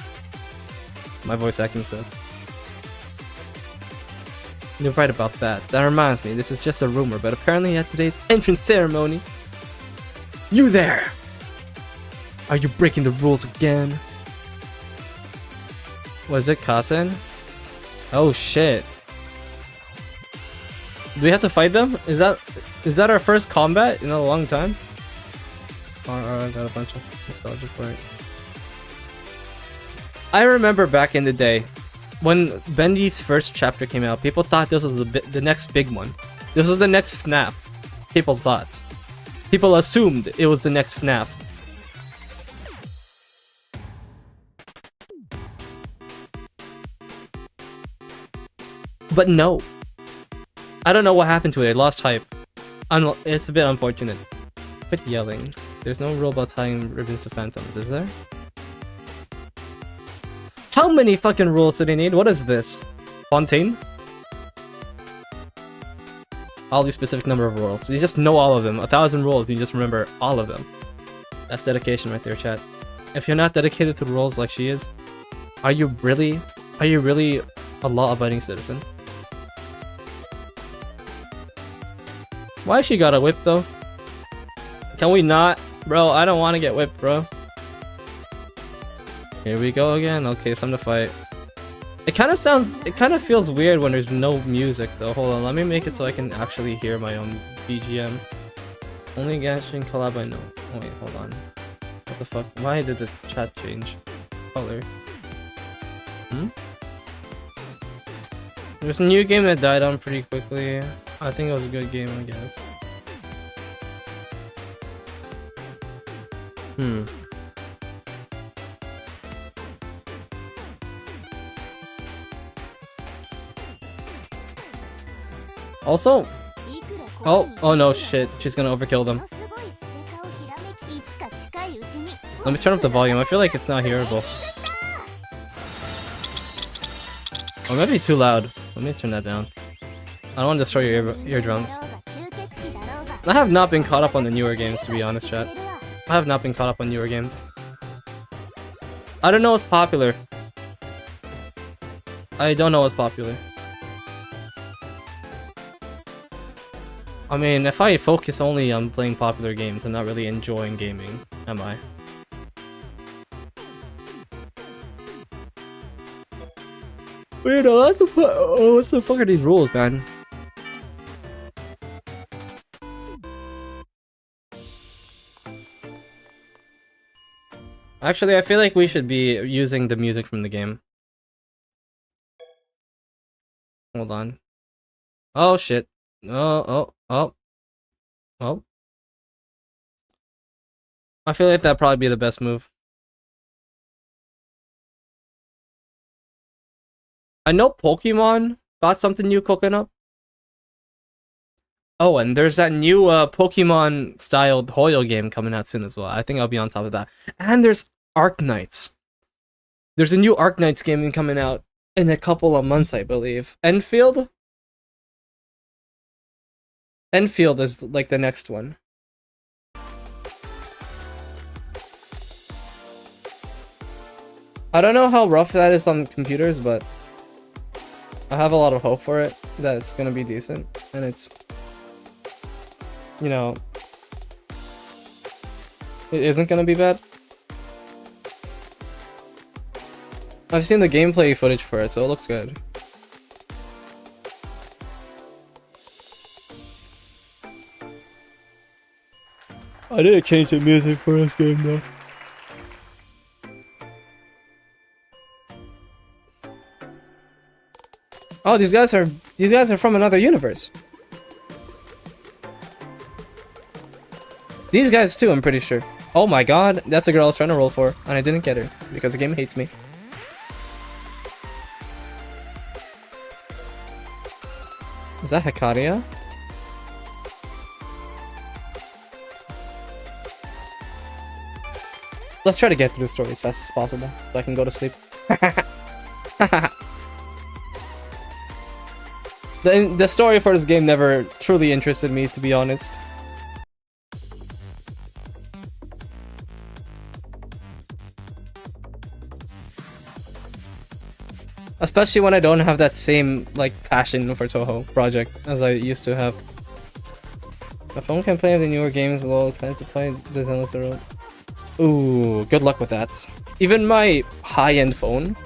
My voice acting sucks. You're right about that. That reminds me, this is just a rumor, but apparently at today's entrance ceremony... You there! Are you breaking the rules again? Was it Kasen? Oh shit. Do we have to fight them? Is that our first combat in a long time? I got a bunch of nostalgia for it. I remember back in the day when Bendy's first chapter came out, people thought this was the next big one. This was the next FNAF. People thought. People assumed it was the next FNAF. But no. I don't know what happened to it. It lost hype. It's a bit unfortunate. Quit yelling. There's no rule about tying ribbons to phantoms, is there? How many fucking rules do they need? What is this? Fontaine? All these specific number of rules. So you just know all of them. 1,000 rules, you just remember all of them. That's dedication right there, chat. If you're not dedicated to the rules like she is, are you really a law-abiding citizen? Why she got a whip though? Can we not? Bro, I don't want to get whipped, bro. Here we go again. Okay, it's time to fight. It kind of feels weird when there's no music though. Hold on, let me make it so I can actually hear my own BGM. Only Genshin collab I know. Oh, wait, hold on. What the fuck? Why did the chat change color? There's a new game that died on pretty quickly. I think it was a good game, I guess. Also, oh no, shit, she's gonna overkill them. Let me turn up the volume. I feel like it's not hearable. Or maybe too loud. Let me turn that down. I don't want to destroy your eardrums. I have not been caught up on the newer games, to be honest, chat. I have not been caught up on newer games. I don't know what's popular. I don't know what's popular. I mean, if I focus only on playing popular games, I'm not really enjoying gaming, am I? Wait, what the fuck are these rules, man? Actually, I feel like we should be using the music from the game. Hold on. Oh shit. Oh. I feel like that'd probably be the best move. I know Pokemon got something new cooking up. Oh, and there's that new Pokemon styled Hoyo game coming out soon as well. I think I'll be on top of that. And there's Arknights. There's a new Arknights game coming out in a couple of months, I believe. Enfield? Enfield is like the next one. I don't know how rough that is on computers, but I have a lot of hope for it, that it's gonna be decent, and it's, you know, it isn't gonna be bad. I've seen the gameplay footage for it, so it looks good. I didn't change the music for this game though. Oh, these guys are from another universe. These guys too, I'm pretty sure. Oh my god, that's the girl I was trying to roll for, and I didn't get her because the game hates me. Is that Hikaria? Let's try to get through the story as fast as possible so I can go to sleep. The story for this game never truly interested me, to be honest. Especially when I don't have that same, like, passion for Touhou project as I used to have. My phone can play the newer games, a little excited to play the Zenless Road. Ooh, good luck with that. Even my high-end phone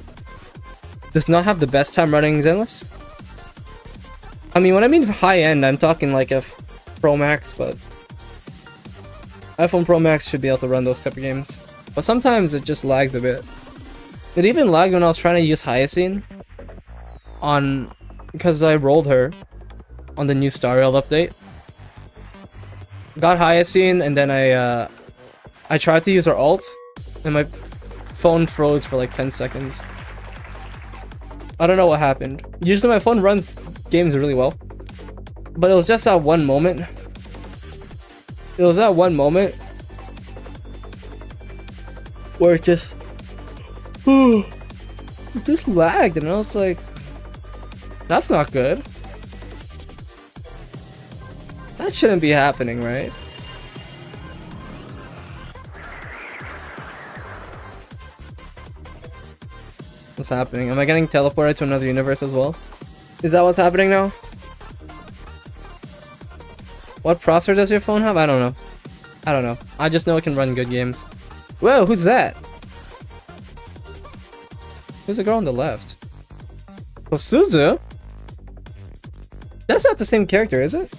does not have the best time running Zenless. I mean, when I mean high-end, I'm talking like a Pro Max, but iPhone Pro Max should be able to run those type of games. But sometimes it just lags a bit. It even lagged when I was trying to use Hyacinth on, because I rolled her on the new Star Rail update. Got Hyacinth and then I tried to use her ult and my phone froze for like 10 seconds. I don't know what happened. Usually my phone runs games really well, but it was just that one moment. It was that one moment where it just lagged, and I was like, that's not good. That shouldn't be happening, right? What's happening? Am I getting teleported to another universe as well? Is that what's happening now? What processor does your phone have? I don't know. I don't know. I just know it can run good games. Whoa, who's that? Who's the girl on the left? Oh, Suzu? That's not the same character, is it?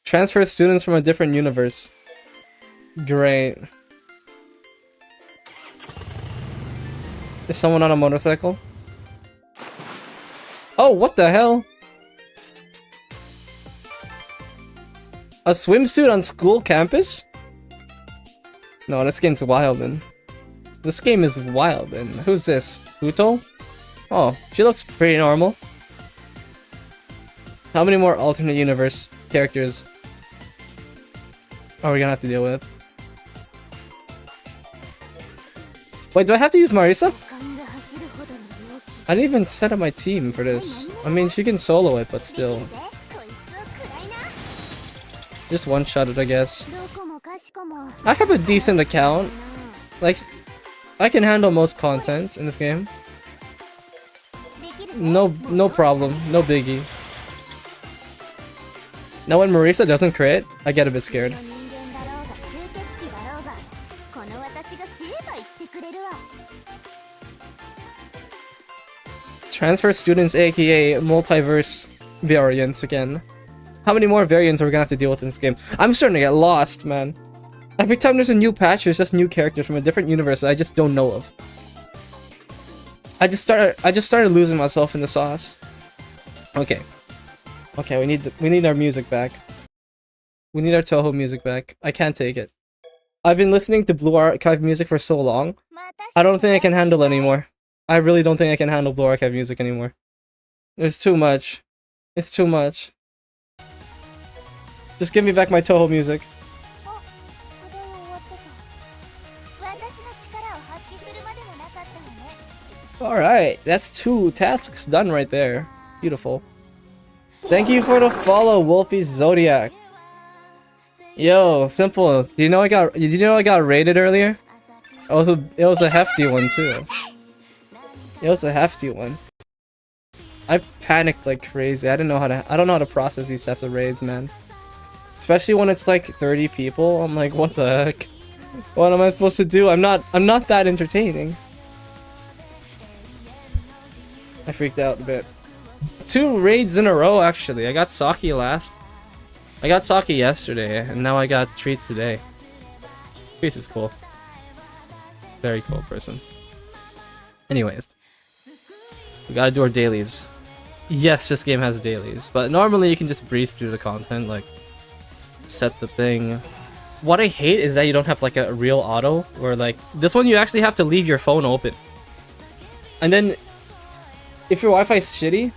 Transfer students from a different universe. Great. Is someone on a motorcycle? Oh, what the hell? A swimsuit on school campus? No, this game's wild, then. This game is wild, then. Who's this? Uto? Oh, she looks pretty normal. How many more alternate universe characters are we gonna have to deal with? Wait, do I have to use Marisa? I didn't even set up my team for this. I mean, she can solo it, but still. Just one-shot it, I guess. I have a decent account. Like, I can handle most content in this game. No problem. No biggie. Now when Marisa doesn't crit, I get a bit scared. Transfer students, aka multiverse variants again. How many more variants are we gonna have to deal with in this game? I'm starting to get lost, man. Every time there's a new patch, there's just new characters from a different universe that I just don't know of. I just started losing myself in the sauce. Okay. Okay, we need our music back. We need our Touhou music back. I can't take it. I've been listening to Blue Archive music for so long. I don't think I can handle it anymore. I really don't think I can handle Blue Archive music anymore. There's too much. It's too much. Just give me back my Touhou music. Alright, that's 2 tasks done right there. Beautiful. Thank you for the follow, Wolfie Zodiac. Yo, simple. Do you know I got rated earlier? It was a hefty one too. It was a hefty one. I panicked like crazy. I don't know how to process these types of raids, man. Especially when it's like 30 people. I'm like, what the heck? What am I supposed to do? I'm not that entertaining. I freaked out a bit. 2 raids in a row, actually. I got Saki last. I got Saki yesterday, and now I got treats today. Chris is cool. Very cool person. Anyways, we gotta do our dailies. Yes, this game has dailies, but normally you can just breeze through the content, like set the thing. What I hate is that you don't have like a real auto, or like this one you actually have to leave your phone open. And then if your Wi-Fi is shitty,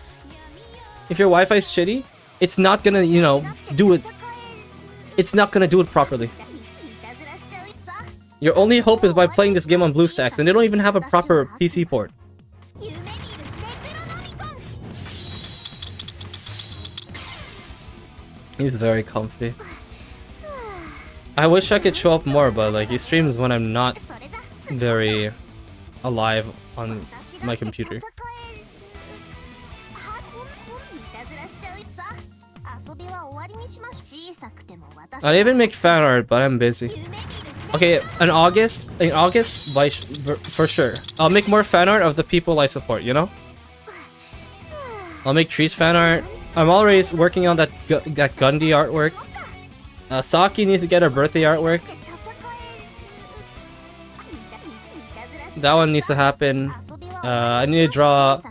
it's not gonna, you know, do it. It's not gonna do it properly. Your only hope is by playing this game on BlueStacks, and they don't even have a proper PC port. He's very comfy. I wish I could show up more, but like he streams when I'm not very alive on my computer. I even make fan art, but I'm busy. Okay, in August, for sure. I'll make more fan art of the people I support, you know? I'll make Trees fan art. I'm already working on that Gundy artwork. Saki needs to get her birthday artwork. That one needs to happen. I need to draw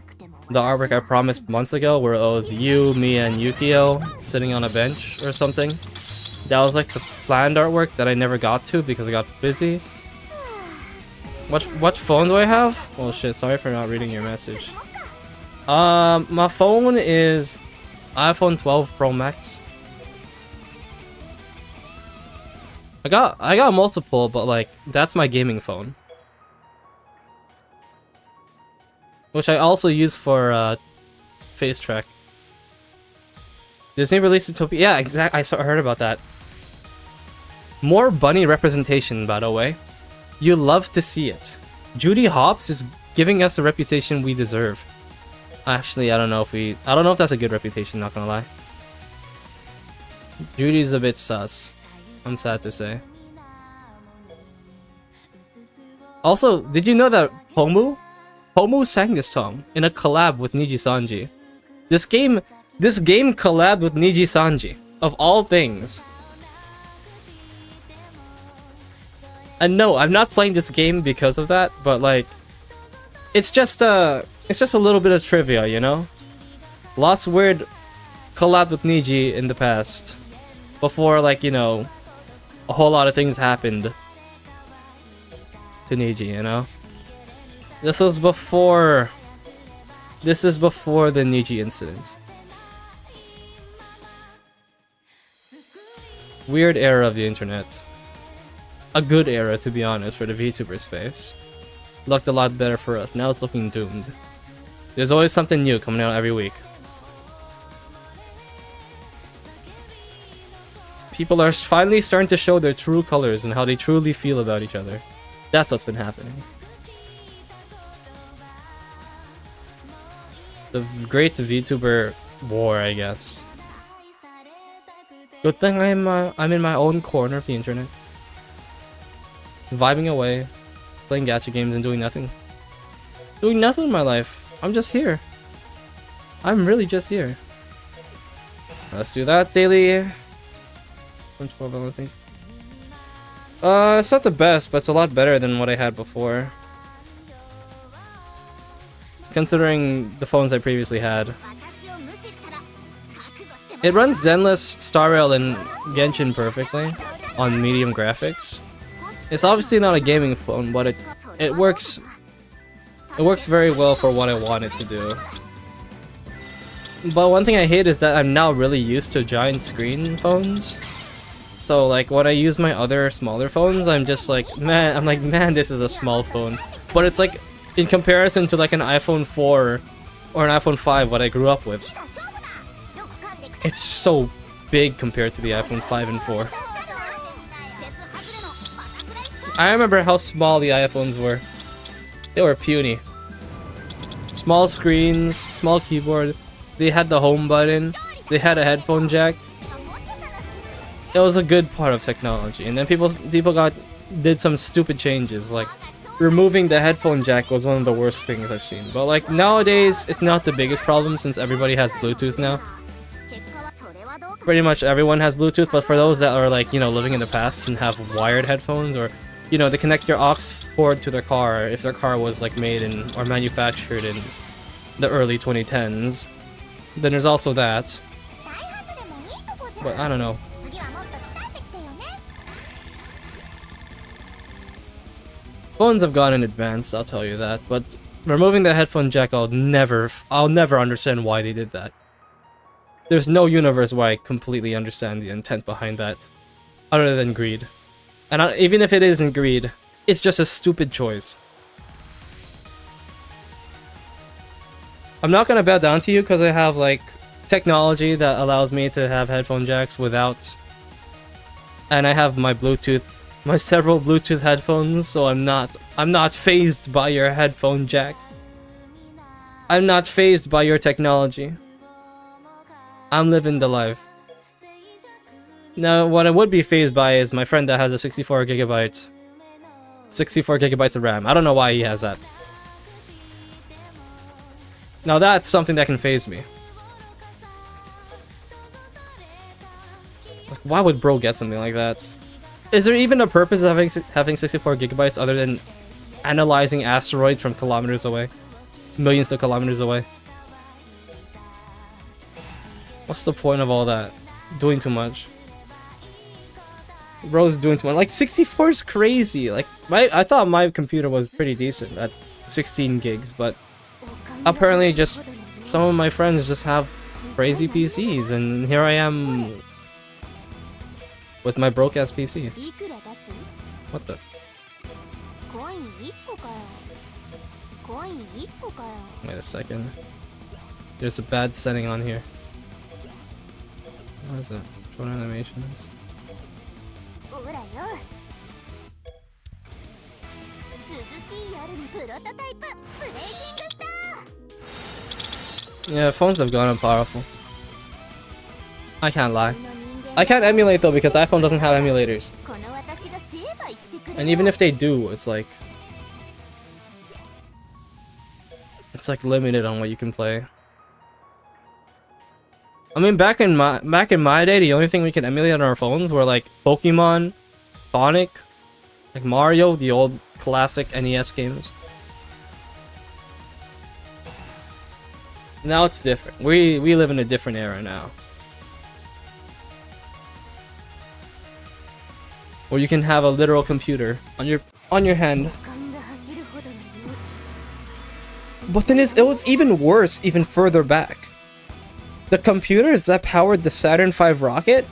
the artwork I promised months ago, where it was you, me, and Yukio sitting on a bench or something. That was like the planned artwork that I never got to because I got busy. What phone do I have? Oh shit, sorry for not reading your message. My phone is iPhone 12 Pro Max. I got multiple, but like that's my gaming phone, which I also use for face track. Disney released Utopia. Yeah, exactly. I heard about that. More bunny representation, by the way. You love to see it. Judy Hopps is giving us the reputation we deserve. Actually, I don't know if that's a good reputation, not gonna lie. Judy's a bit sus, I'm sad to say. Also, did you know that Pomu sang this song in a collab with Niji Sanji? This game collabed with Niji Sanji, of all things. And no, I'm not playing this game because of that, but like, it's just a little bit of trivia, you know? LostWord collabed with Niji in the past, before like, you know, a whole lot of things happened to Niji, you know? This is before the Niji incident. Weird era of the internet. A good era, to be honest, for the VTuber space. Looked a lot better for us. Now it's looking doomed. There's always something new coming out every week. People are finally starting to show their true colors and how they truly feel about each other. That's what's been happening. The great VTuber war, I guess. Good thing I'm in my own corner of the internet. Vibing away, playing gacha games and doing nothing. Doing nothing in my life. I'm just here. I'm really just here. Let's do that daily. 112, I don't think. It's not the best, but it's a lot better than what I had before. Considering the phones I previously had. It runs Zenless, Star Rail, and Genshin perfectly on medium graphics. It's obviously not a gaming phone, but it works. It works very well for what I want it to do. But one thing I hate is that I'm now really used to giant screen phones. So like when I use my other smaller phones, I'm just like, man, this is a small phone. But it's like in comparison to like an iPhone 4 or an iPhone 5, what I grew up with. It's so big compared to the iPhone 5 and 4. I remember how small the iPhones were. They were puny. Small screens, small keyboard. They had the home button. They had a headphone jack. It was a good part of technology. And then people did some stupid changes, like removing the headphone jack was one of the worst things I've seen. But like nowadays, it's not the biggest problem since everybody has Bluetooth now. pretty much everyone has Bluetooth, but for those that are like, you know, living in the past and have wired headphones, or, you know, they connect your aux cord to their car if their car was like made in or manufactured in the early 2010s. Then there's also that. But I don't know. Phones have gone in advanced, I'll tell you that, but removing the headphone jack, I'll never understand why they did that. There's no universe where I completely understand the intent behind that, other than greed. And even if it isn't greed, it's just a stupid choice. I'm not gonna bow down to you because I have like technology that allows me to have headphone jacks without, and I have my Bluetooth, my several Bluetooth headphones, so I'm not fazed by your headphone jack. I'm not fazed by your technology. I'm living the life. Now, what I would be fazed by is my friend that has a 64 gigabytes of RAM. I don't know why he has that. Now that's something that can faze me. Like, why would bro get something like that? Is there even a purpose of having 64 gigabytes other than analyzing asteroids from kilometers away? Millions of kilometers away? What's the point of all that? Doing too much. Bro's doing too much. Like, 64 is crazy. Like, I thought my computer was pretty decent at 16 gigs, but apparently just some of my friends just have crazy PCs, and here I am with my broke-ass PC. What the? Wait a second. There's a bad setting on here. What is it? Short animations. Yeah, phones have gone powerful. I can't lie. I can't emulate though because iPhone doesn't have emulators. And even if they do, it's like limited on what you can play. I mean, back in my day, the only thing we could emulate on our phones were like Pokemon, Sonic, like Mario, the old classic NES games. Now it's different. We live in a different era now, where you can have a literal computer on your hand. But then it was even worse, even further back. The computers that powered the Saturn V rocket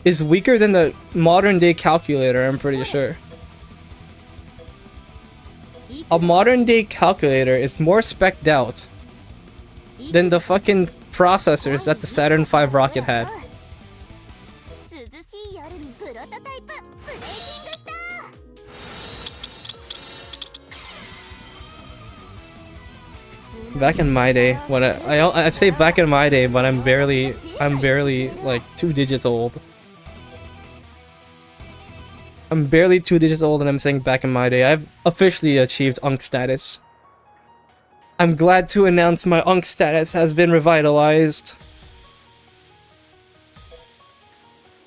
is weaker than the modern day calculator, I'm pretty sure. A modern day calculator is more spec'd out than the fucking processors that the Saturn V rocket had. Back in my day, when I say back in my day, but I'm barely like 2 digits old. I'm barely 2 digits old, and I'm saying back in my day. I've officially achieved UNC status. I'm glad to announce my UNC status has been revitalized.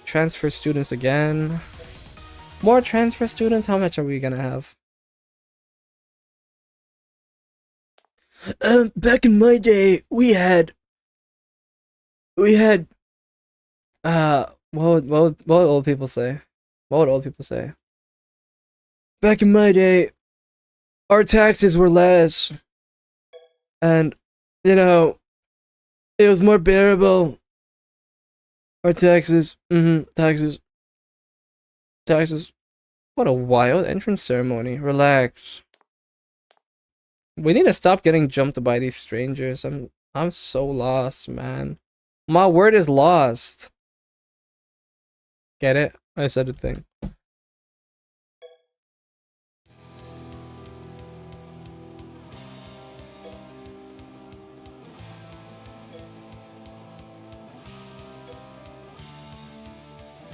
Transfer students again. More transfer students? How much are we gonna have? Back in my day, we had what would old people say? What would old people say? Back in my day, our taxes were less, and you know, it was more bearable. Our taxes, taxes. What a wild entrance ceremony. Relax. We need to stop getting jumped by these strangers. I'm so lost, man. My word is lost. Get it? I said a thing.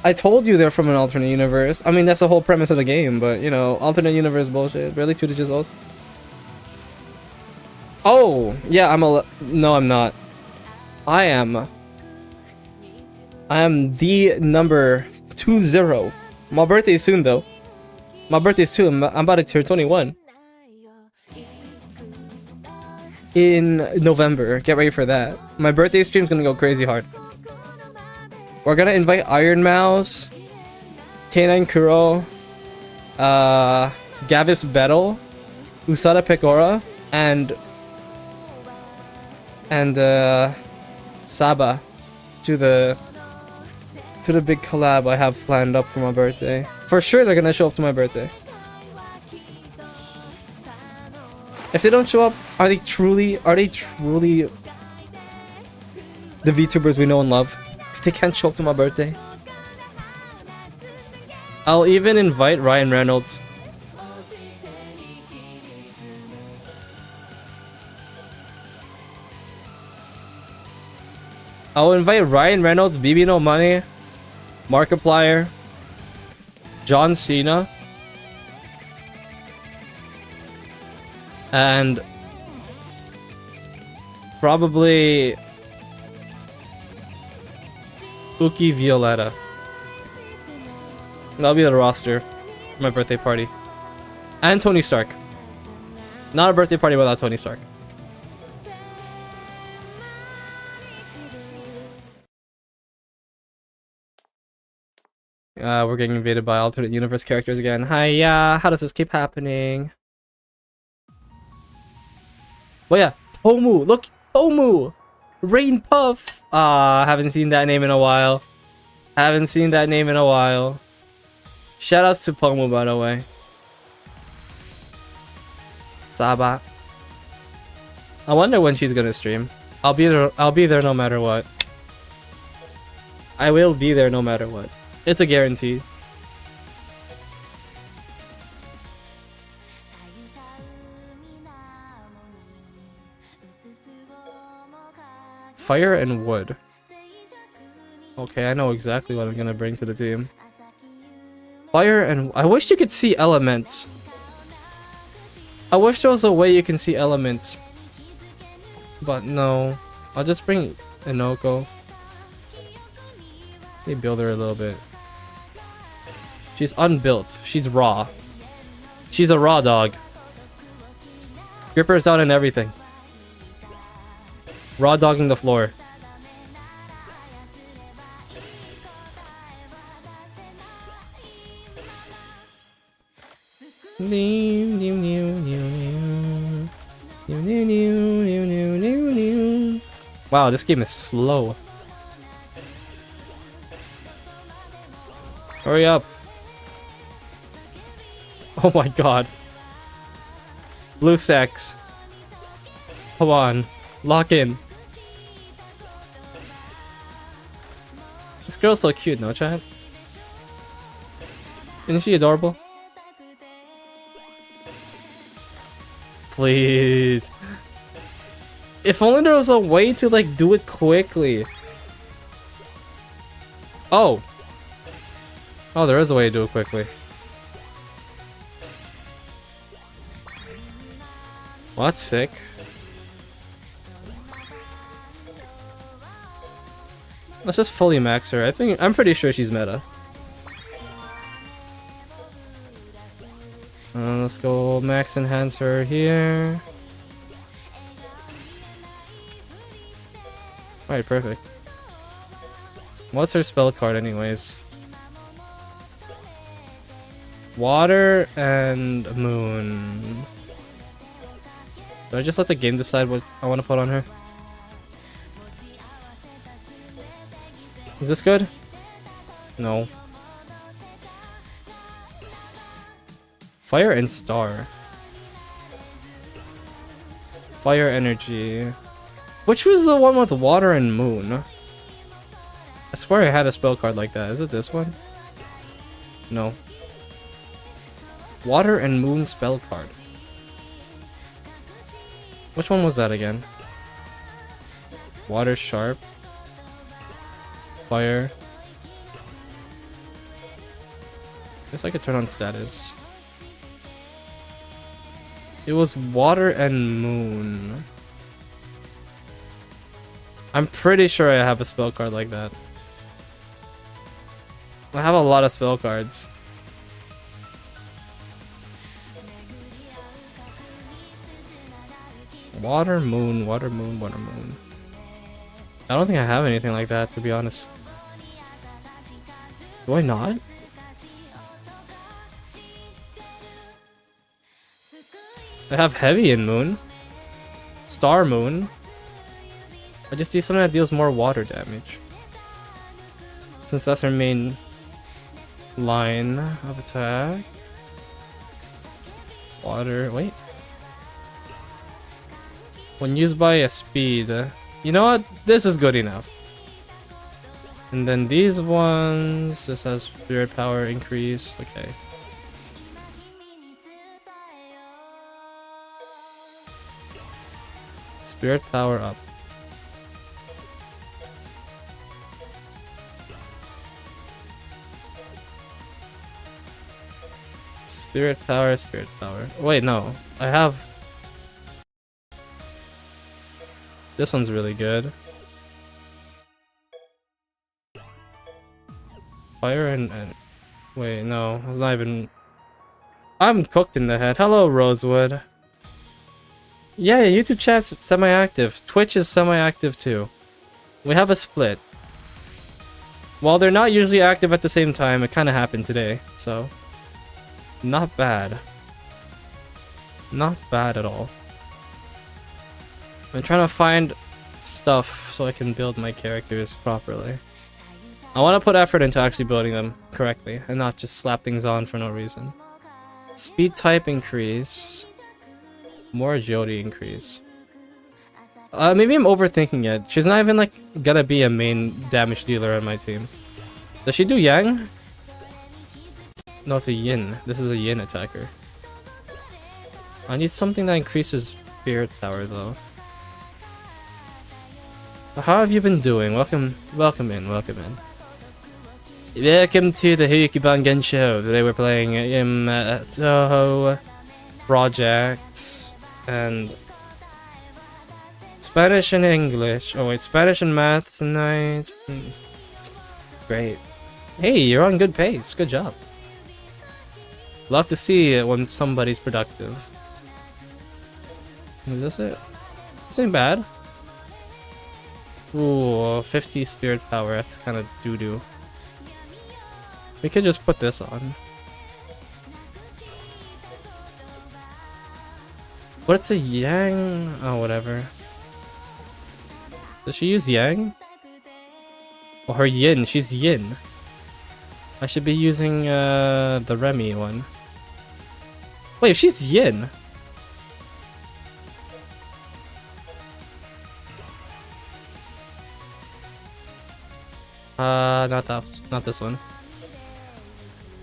I told you they're from an alternate universe. I mean, that's the whole premise of the game, but you know, alternate universe bullshit. Barely 2 digits old. Oh, yeah, no, I'm not. I am. I am the number 20. My birthday is soon though. My birthday is too. I'm about to turn 21 in November. Get ready for that. My birthday stream's gonna go crazy hard. We're gonna invite Iron Mouse, K9 Kuro, Gavis Battle, Usada Pecora, and Saba to the big collab I have planned up for my birthday. For sure they're gonna show up to my birthday. If they don't show up, are they truly the VTubers we know and love? If they can't show up to my birthday. I'll even invite Ryan Reynolds. I'll invite Ryan Reynolds, BB No Money, Markiplier, John Cena, and probably Uki Violetta. That'll be the roster for my birthday party. And Tony Stark. Not a birthday party without Tony Stark. We're getting invaded by alternate universe characters again. Hiya, how does this keep happening? But yeah, Tomu, look, Tomu! Rain Puff! Haven't seen that name in a while. Haven't seen that name in a while. Shoutouts to Pomu, by the way. Saba. I wonder when she's gonna stream. I'll be there no matter what. I will be there no matter what. It's a guarantee. Fire and wood. Okay, I know exactly what I'm gonna bring to the team. Fire and... I wish you could see elements. I wish there was a way you can see elements. But no. I'll just bring Inoko. Let me build her a little bit. She's unbuilt. She's raw. She's a raw dog. Grippers down and everything. Raw dogging the floor. Wow, this game is slow. Hurry up. Oh my god. Blue stacks. Come on. Lock in. This girl's so cute, no chat? Isn't she adorable? Please. If only there was a way to like do it quickly. Oh. Oh, there is a way to do it quickly. Well, that's sick. Let's just fully max her. I'm pretty sure she's meta. Let's go max enhance her here. Alright, perfect. What's her spell card anyways? Water and moon. Do I just let the game decide what I want to put on her? Is this good? No. Fire and star. Fire energy. Which was the one with water and moon? I swear I had a spell card like that. Is it this one? No. Water and moon spell card. Which one was that again? Water sharp. Fire. Guess I could turn on status. It was water and moon. I'm pretty sure I have a spell card like that. I have a lot of spell cards. Water moon, water moon, water moon. I don't think I have anything like that, to be honest. Do I not? I have heavy in moon. Star moon. I just need something that deals more water damage. Since that's her main line of attack. Water, wait. When used by a speed. You know what? This is good enough. And then these ones, this has spirit power increase. Okay. Spirit power up. Spirit power, spirit power. Wait, no. I have... This one's really good. Fire and... Wait, no. It's not even... I'm cooked in the head. Hello, Rosewood. Yeah, YouTube chat's semi-active. Twitch is semi-active too. We have a split. While they're not usually active at the same time, it kind of happened today, so... Not bad. Not bad at all. I'm trying to find stuff so I can build my characters properly. I want to put effort into actually building them correctly, and not just slap things on for no reason. Speed type increase. More agility increase. Maybe I'm overthinking it. She's not even like gonna be a main damage dealer on my team. Does she do Yang? No, it's a Yin. This is a Yin attacker. I need something that increases spirit power though. How have you been doing? Welcome in, welcome in. Welcome to the Hyukibangen show. Today we're playing Touhou projects and Spanish and English. Oh wait, Spanish and math tonight. Great. Hey, you're on good pace. Good job. Love to see it when somebody's productive. Is this it? This ain't bad. Ooh, 50 spirit power. That's kind of doo-doo. We could just put this on. But it's a Yang. Oh, whatever. Does she use Yang? Oh, her Yin. She's Yin. I should be using the Remy one. Wait, if she's Yin. Not that. Not this one.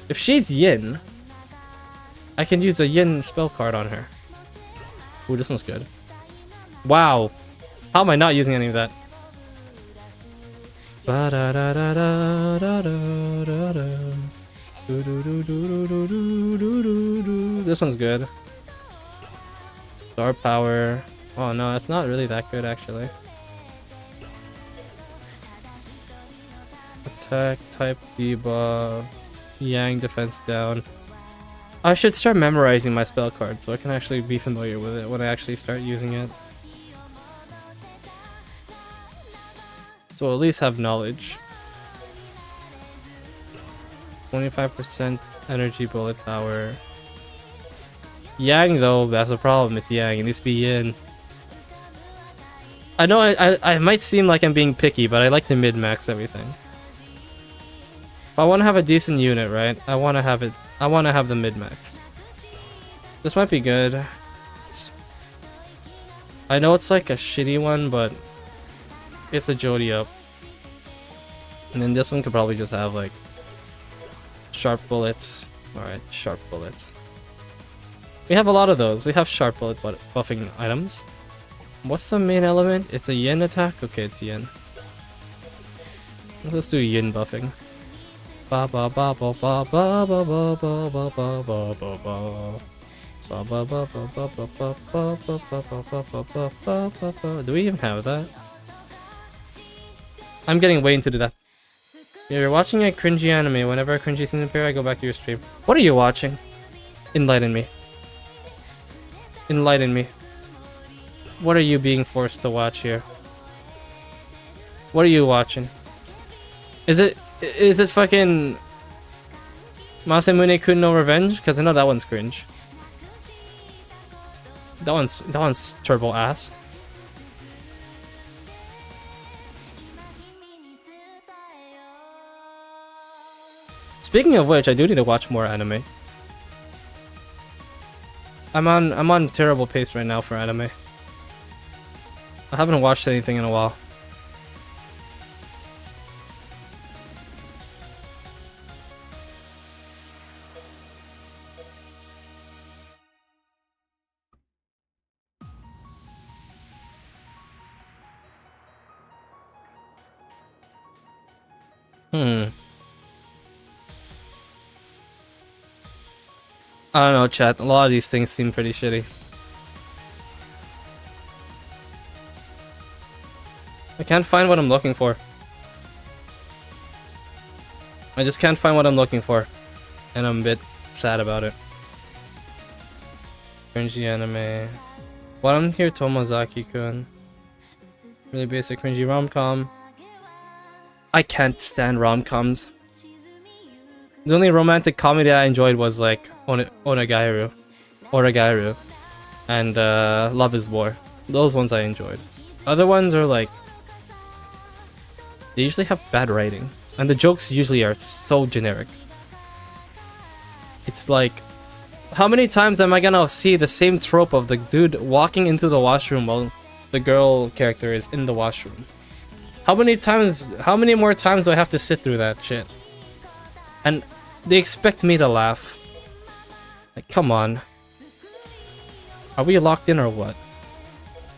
If she's Yin, I can use a Yin spell card on her. Ooh, this one's good. Wow. How am I not using any of that? This one's good. Star power. Oh no, it's not really that good actually. Attack type debuff. Yang defense down. I should start memorizing my spell card so I can actually be familiar with it when I actually start using it. So at least have knowledge. 25% energy bullet power. Yang though, that's a problem. It's Yang. It needs to be Yin. I know I might seem like I'm being picky, but I like to mid-max everything. If I want to have a decent unit, right? I want to have it. I want to have the mid-maxed. This might be good. I know it's like a shitty one, but it's agility up. And then this one could probably just have like sharp bullets. Alright, sharp bullets. We have a lot of those. We have sharp bullet buffing items. What's the main element? It's a Yin attack? Okay, it's Yin. Let's do Yin buffing. Ba ba ba ba ba ba ba ba ba ba ba ba ba ba. Ba ba ba ba ba ba ba ba ba ba ba ba ba ba. Do we even have that? I'm getting way into the You're watching a cringy anime. Whenever a cringy scene appears, I go back to your stream. What are you watching? Enlighten me. Enlighten me. What are you being forced to watch here? What are you watching? Is it fucking Masamune-kun no Revenge? Because I know that one's cringe. That one's turbo ass. Speaking of which, I do need to watch more anime. I'm on terrible pace right now for anime. I haven't watched anything in a while. I don't know, chat. A lot of these things seem pretty shitty. I can't find what I'm looking for. I just can't find what I'm looking for. And I'm a bit sad about it. Cringy anime. Bottom tier Tomozaki-kun. Really basic cringy rom-com. I can't stand rom-coms. The only romantic comedy I enjoyed was like Onagairu, and Love is War. Those ones I enjoyed. Other ones are like, they usually have bad writing, and the jokes usually are so generic. It's like, how many times am I gonna see the same trope of the dude walking into the washroom while the girl character is in the washroom? How many more times do I have to sit through that shit? And they expect me to laugh. Like, come on. Are we locked in or what?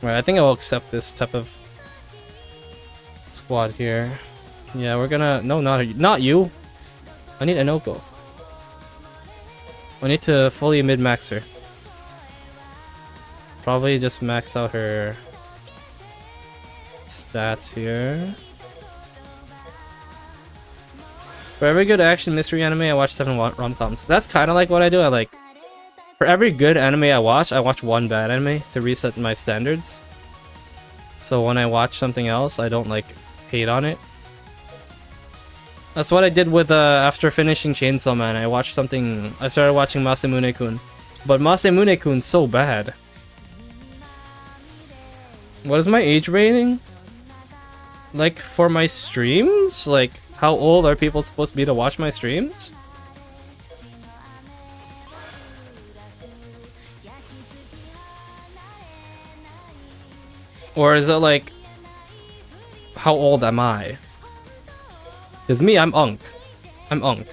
Right, I think I will accept this type of squad here. Yeah, we're gonna... No, not you. I need Enoko. I need to fully mid-max her. Probably just max out her stats here. For every good action mystery anime, I watch 7 rom-coms. That's kind of like what I do. For every good anime I watch 1 bad anime to reset my standards. So when I watch something else, I don't like hate on it. That's what I did with after finishing Chainsaw Man. I started watching Masamune-kun, but Masamune-kun's so bad. What is my age rating? Like for my streams, like. How old are people supposed to be to watch my streams? Or is it like, how old am I? Because me, I'm Unk. I'm Unk.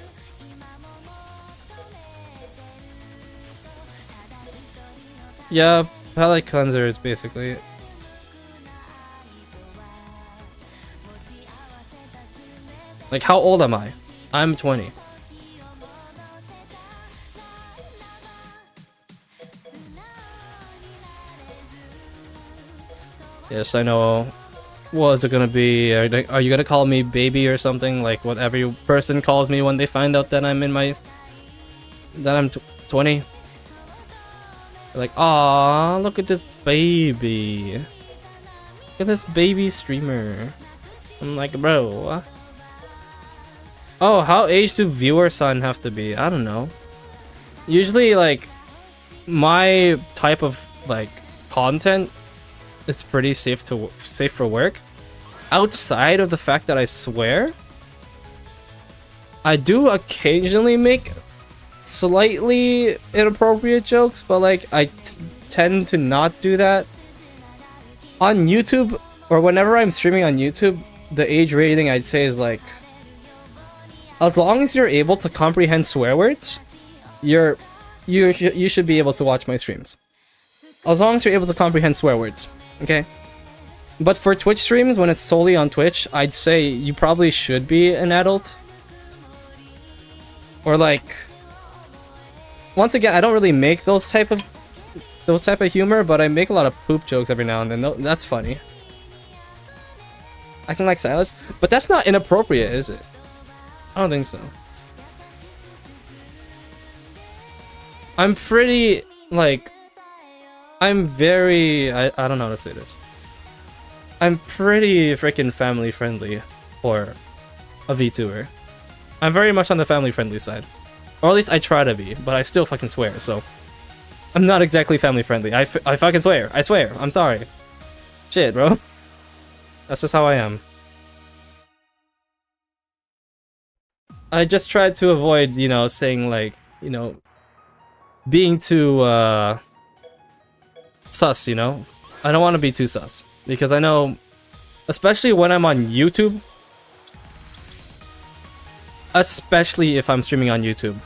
Yeah, palate cleanser is basically it. Like, how old am I? I'm 20. Yes, I know. What is it gonna be? Are you gonna call me baby or something? Like what every person calls me when they find out that I'm in my... that I'm 20? They're like, "Aw, look at this baby. Look at this baby streamer." I'm like, bro. Oh, how aged do viewer son have to be? I don't know. Usually, like, my type of like content is pretty safe for work. Outside of the fact that I swear, I do occasionally make slightly inappropriate jokes, but like I tend to not do that. On YouTube, or whenever I'm streaming on YouTube, the age rating I'd say is like, as long as you're able to comprehend swear words, you should be able to watch my streams. As long as you're able to comprehend swear words, okay? But for Twitch streams, when it's solely on Twitch, I'd say you probably should be an adult. Or like, once again, I don't really make those type of humor, but I make a lot of poop jokes every now and then. That's funny. Acting like Silas, but that's not inappropriate, is it? I don't think so. I'm pretty, like, I'm very, I don't know how to say this. I'm pretty freaking family friendly for a VTuber. I'm very much on the family friendly side. Or at least I try to be, but I still fucking swear, so. I'm not exactly family friendly. I fucking swear. I swear. I'm sorry. Shit, bro. That's just how I am. I just tried to avoid, you know, saying like, you know, being too, sus, you know? I don't want to be too sus. Because I know, especially when I'm on YouTube, especially if I'm streaming on YouTube,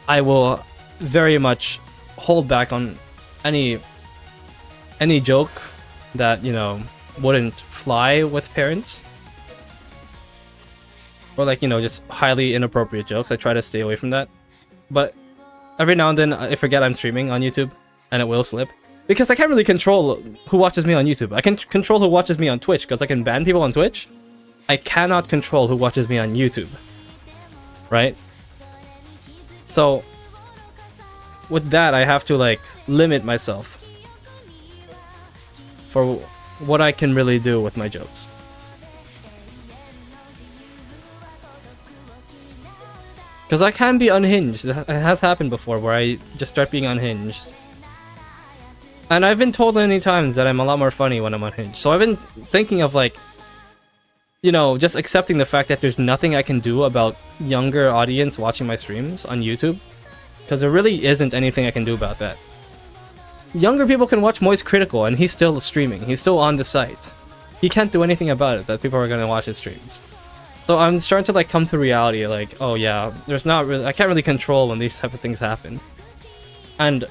I will very much hold back on any joke that, you know, wouldn't fly with parents. Or like, you know, just highly inappropriate jokes. I try to stay away from that. But every now and then I forget I'm streaming on YouTube and it will slip. Because I can't really control who watches me on YouTube. I can control who watches me on Twitch because I can ban people on Twitch. I cannot control who watches me on YouTube. Right? So with that, I have to like limit myself for what I can really do with my jokes. Because I can be unhinged. It has happened before where I just start being unhinged. And I've been told many times that I'm a lot more funny when I'm unhinged. So I've been thinking of like, you know, just accepting the fact that there's nothing I can do about younger audience watching my streams on YouTube. Because there really isn't anything I can do about that. Younger people can watch Moist Critical and he's still streaming. He's still on the site. He can't do anything about it that people are going to watch his streams. So I'm starting to like come to reality like, oh yeah, there's not really, I can't really control when these type of things happen. And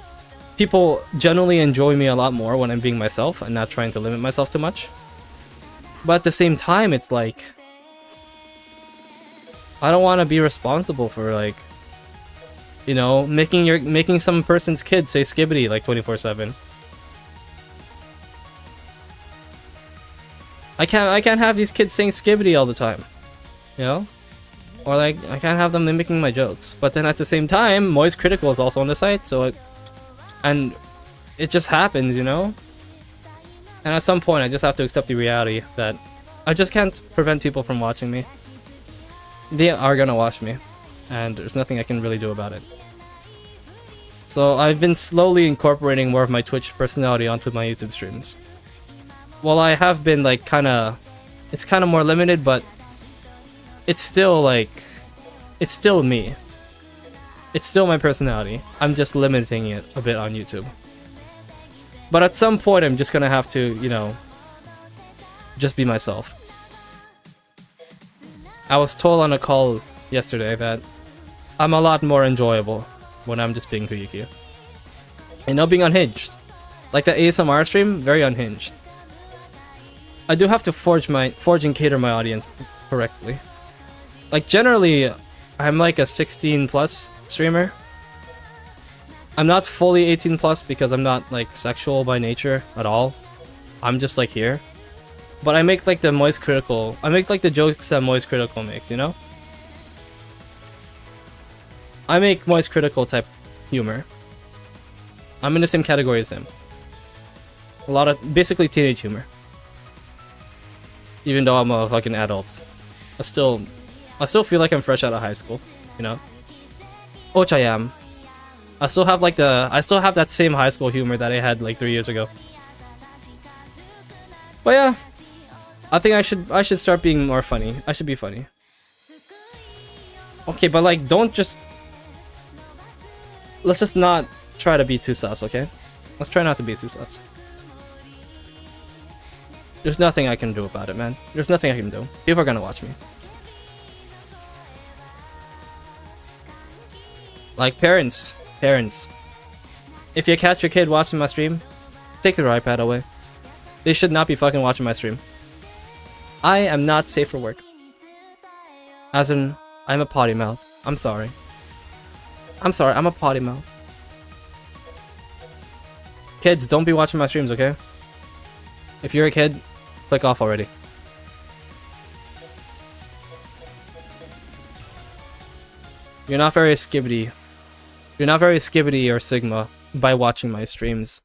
people generally enjoy me a lot more when I'm being myself and not trying to limit myself too much. But at the same time, it's like, I don't want to be responsible for like, you know, making some person's kid say skibbity like 24/7. I can't have these kids saying skibbity all the time. You know? Or like, I can't have them mimicking my jokes. But then at the same time, Moist Critical is also on the site, so and it just happens, you know? And at some point, I just have to accept the reality that I just can't prevent people from watching me. They are gonna watch me, and there's nothing I can really do about it. So I've been slowly incorporating more of my Twitch personality onto my YouTube streams. Well, I have been like it's kinda more limited, but it's still like, it's still me. It's still my personality. I'm just limiting it a bit on YouTube. But at some point, I'm just gonna have to, you know, just be myself. I was told on a call yesterday that I'm a lot more enjoyable when I'm just being Kuyuki. You know, being unhinged. Like the ASMR stream, very unhinged. I do have to forge and cater my audience correctly. Like generally, I'm like a 16 plus streamer. I'm not fully 18 plus because I'm not like sexual by nature at all. I'm just like here. But I make like the Moist Critical, I make like the jokes that Moist Critical makes, you know? I make Moist Critical type humor. I'm in the same category as him. A lot of, basically teenage humor. Even though I'm a fucking adult. I still feel like I'm fresh out of high school, you know? Which I am. I still have that same high school humor that I had like 3 years ago. But yeah, I think I should start being more funny. I should be funny. Okay, but like, let's just not try to be too sus, okay? Let's try not to be too sus. There's nothing I can do about it, man. There's nothing I can do. People are gonna watch me. Like, parents. If you catch your kid watching my stream, take their iPad away. They should not be fucking watching my stream. I am not safe for work. As in, I'm a potty mouth. I'm sorry. I'm a potty mouth. Kids, don't be watching my streams, okay? If you're a kid, click off already. You're not very skibbity. You're not very skibbity or sigma by watching my streams.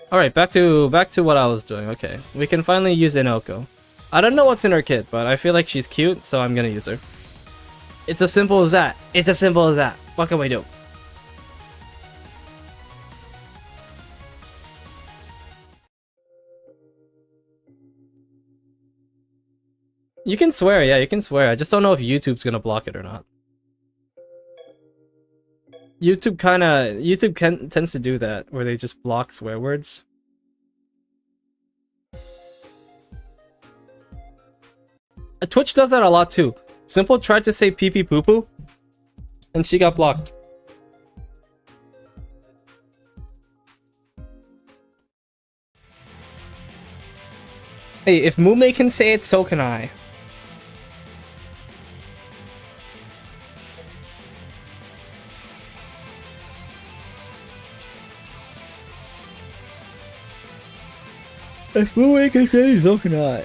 Alright, back to what I was doing. Okay, we can finally use Inoko. I don't know what's in her kit, but I feel like she's cute, so I'm gonna use her. It's as simple as that. It's as simple as that. What can we do? You can swear, yeah, you can swear. I just don't know if YouTube's gonna block it or not. YouTube tends to do that, where they just block swear words. Twitch does that a lot too. Simple tried to say pee pee poo poo, and she got blocked. Hey, if Mume can say it, so can I. If Mume can say it, so can I.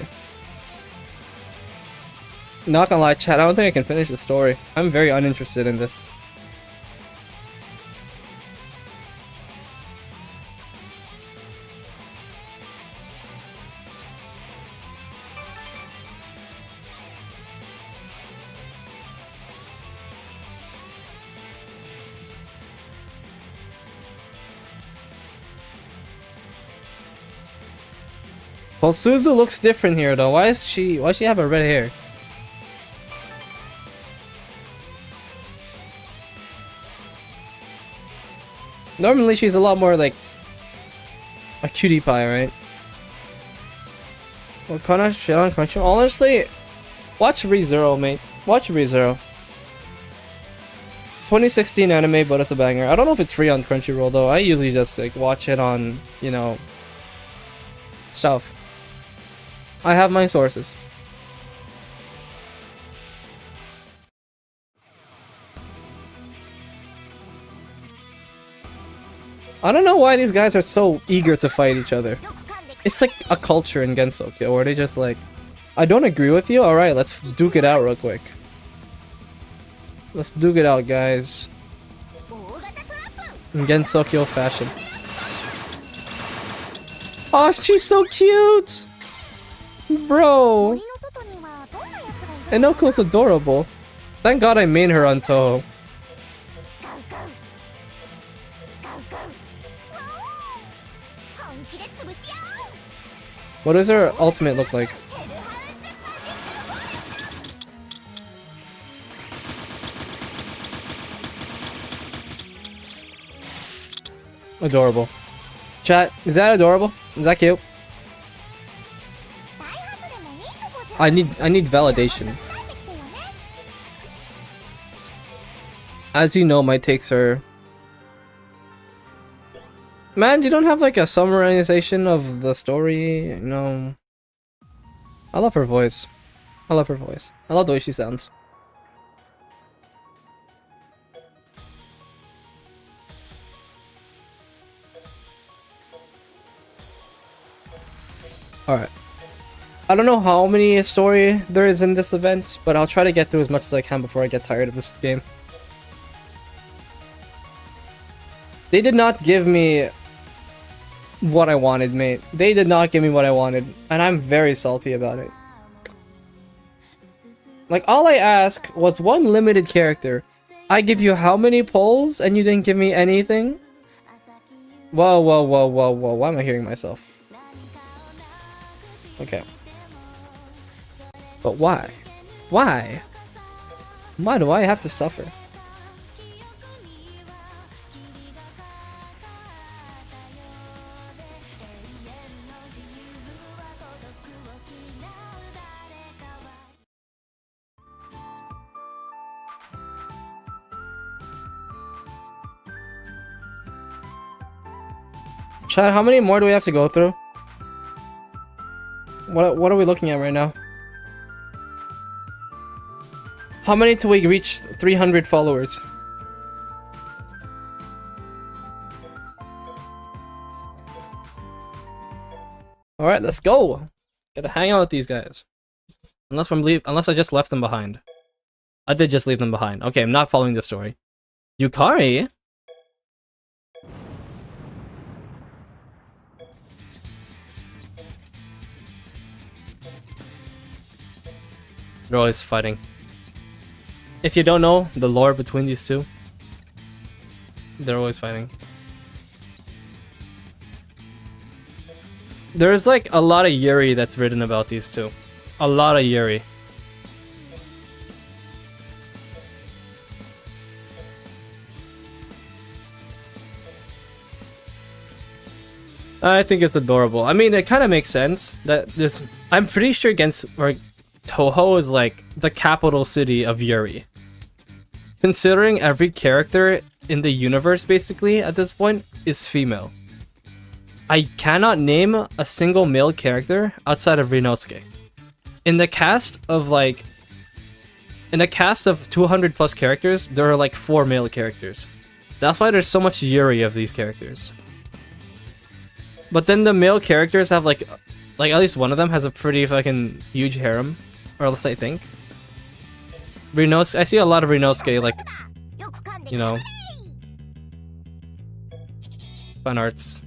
Not gonna lie, chat, I don't think I can finish the story. I'm very uninterested in this. Well, Suzu looks different here though. Why does she have a red hair? Normally she's a lot more like a cutie pie, right? Well, Crunchyroll. Honestly, watch ReZero, mate. Watch ReZero. 2016 anime, but it's a banger. I don't know if it's free on Crunchyroll though. I usually just like watch it on, you know, stuff. I have my sources. I don't know why these guys are so eager to fight each other. It's like a culture in Gensokyo where they just like, I don't agree with you, alright, let's duke it out real quick. Let's duke it out, guys. In Gensokyo fashion. Oh, she's so cute! Bro! Enoko's adorable. Thank God I made her on Touhou. What does her ultimate look like? Adorable. Chat, is that adorable? Is that cute? I need validation. As you know, my takes are... Man, you don't have like a summarization of the story, you know? I love her voice. I love her voice. I love the way she sounds. Alright. I don't know how many story there is in this event, but I'll try to get through as much as I can before I get tired of this game. They did not give me what I wanted, mate. They did not give me what I wanted, and I'm very salty about it. Like, all I asked was one limited character. I give you how many polls, and you didn't give me anything? Whoa, whoa, whoa, whoa, whoa. Why am I hearing myself? Okay. But why? Why? Why do I have to suffer? Chat, how many more do we have to go through? What are we looking at right now? How many till we reach 300 followers? Alright, let's go. Gotta hang out with these guys. Unless I just left them behind. I did just leave them behind. Okay, I'm not following the story. Yukari? They're always fighting. If you don't know the lore between these two, they're always fighting. There's like a lot of Yuri that's written about these two. A lot of Yuri. I think it's adorable. I mean, it kind of makes sense that there's. I'm pretty sure Touhou is like the capital city of Yuri. Considering every character in the universe basically at this point is female. I cannot name a single male character outside of Rinosuke. In the cast of 200 plus characters, there are like 4 male characters. That's why there's so much Yuri of these characters. But then the male characters have like at least one of them has a pretty fucking huge harem. Or else I think. Rinosuke, I see a lot of Rinosuke, like, you know, fun arts.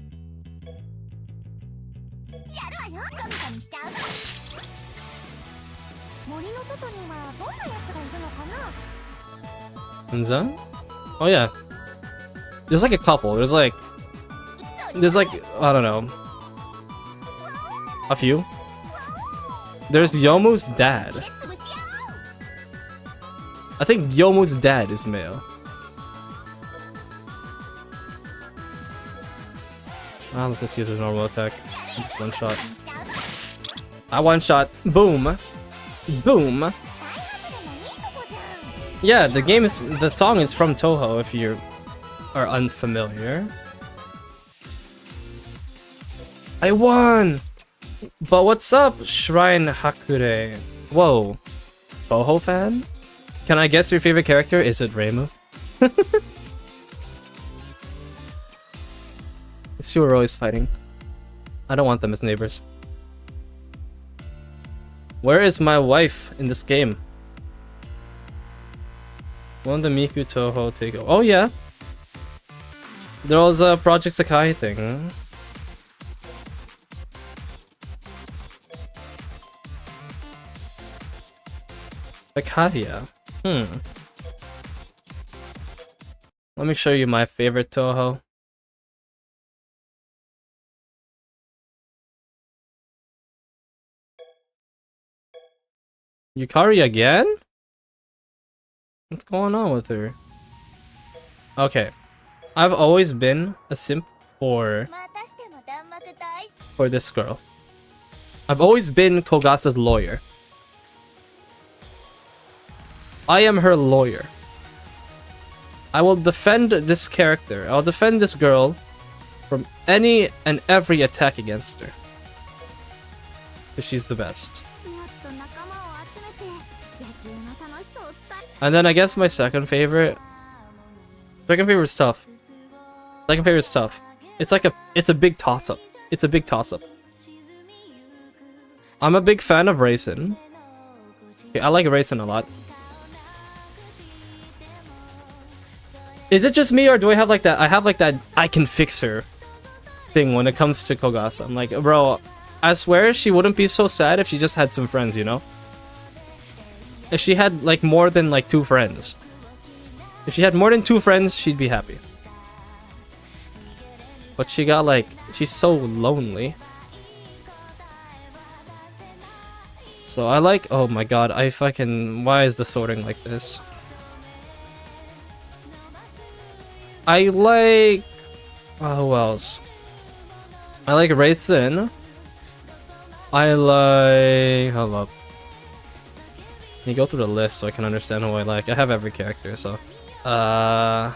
Unza? Oh yeah. There's like a couple. There's like, I don't know, a few. There's Yomu's dad. I think Yomu's dad is male. Let's just use a normal attack. Just one shot. I one shot. Boom. Boom. Yeah, the song is from Touhou if you are unfamiliar. I won! But what's up, Shrine Hakure? Whoa. Touhou fan? Can I guess your favorite character? Is it Reimu? These two are always fighting. I don't want them as neighbors. Where is my wife in this game? Won the Miku Touhou takeover. Oh yeah. There was a Project Sakai thing. Huh? Akadia. Let me show you my favorite Touhou. Yukari again? What's going on with her? Okay. I've always been a simp for this girl. I've always been Kogasa's lawyer. I am her lawyer. I will defend this character. I'll defend this girl from any and every attack against her. Because she's the best. And then I guess my second favorite. Second favorite is tough. Second favorite is tough. It's a big toss up. It's a big toss up. I'm a big fan of Raisin. Okay, I like Raisin a lot. Is it just me or do I have like that? I have like that I can fix her thing when it comes to Kogasa. I'm like, bro, I swear she wouldn't be so sad if she just had some friends, you know? If she had like more than like 2 friends. If she had more than 2 friends, she'd be happy. But she got like, she's so lonely. So I like, oh my god, why is the sorting like this? I like... who else? I like Raisin. I like... hold up. Let me go through the list so I can understand who I like. I have every character, so... I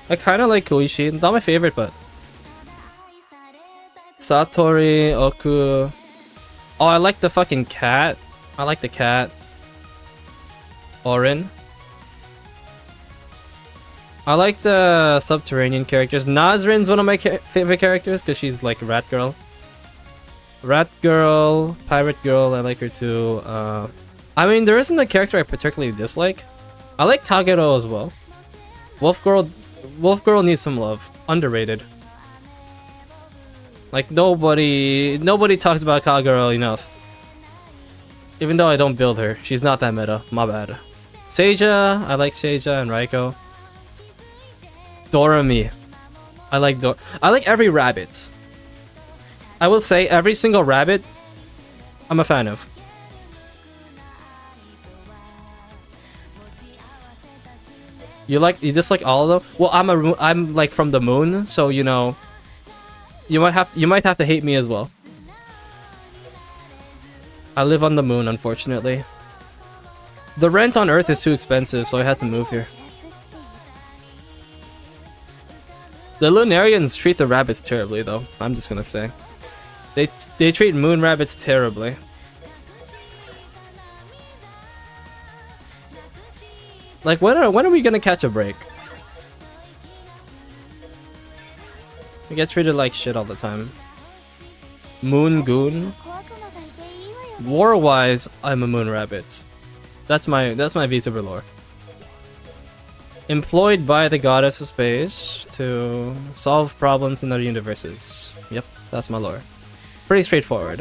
kinda like Koichi. Not my favorite, but... Satori, Oku... Oh, I like the fucking cat. I like the cat. Orin. I like the subterranean characters. Nazrin's one of my favorite characters because she's like Rat Girl. Rat Girl, Pirate Girl, I like her too. I mean, there isn't a character I particularly dislike. I like Kagero as well. Wolf Girl needs some love. Underrated. Like nobody talks about Kagero enough. Even though I don't build her, she's not that meta. My bad. Seiya, I like Seiya and Raiko. Doremi, I like every rabbit. I will say every single rabbit, I'm a fan of. You just like all of them? Well, I'm like from the moon, so you know. You might have to hate me as well. I live on the moon, unfortunately. The rent on Earth is too expensive, so I had to move here. The Lunarians treat the rabbits terribly, though. I'm just gonna say. They treat moon rabbits terribly. Like, when are we gonna catch a break? We get treated like shit all the time. Moon Goon. Lore-wise, I'm a moon rabbit. That's my VTuber lore. Employed by the goddess of space to solve problems in other universes. Yep, that's my lore. Pretty straightforward.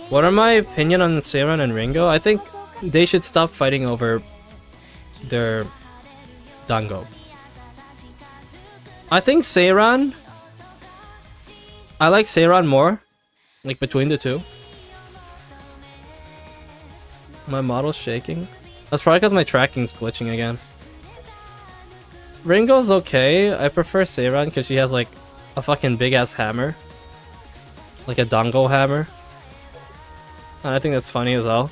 What are my opinion on Seiran and Ringo? I think they should stop fighting over their dango. I think Seiran... I like Seiran more. Like, between the two. My model's shaking. That's probably because my tracking's glitching again. Ringo's okay. I prefer Seiran because she has like a fucking big ass hammer. Like a dango hammer. And I think that's funny as hell.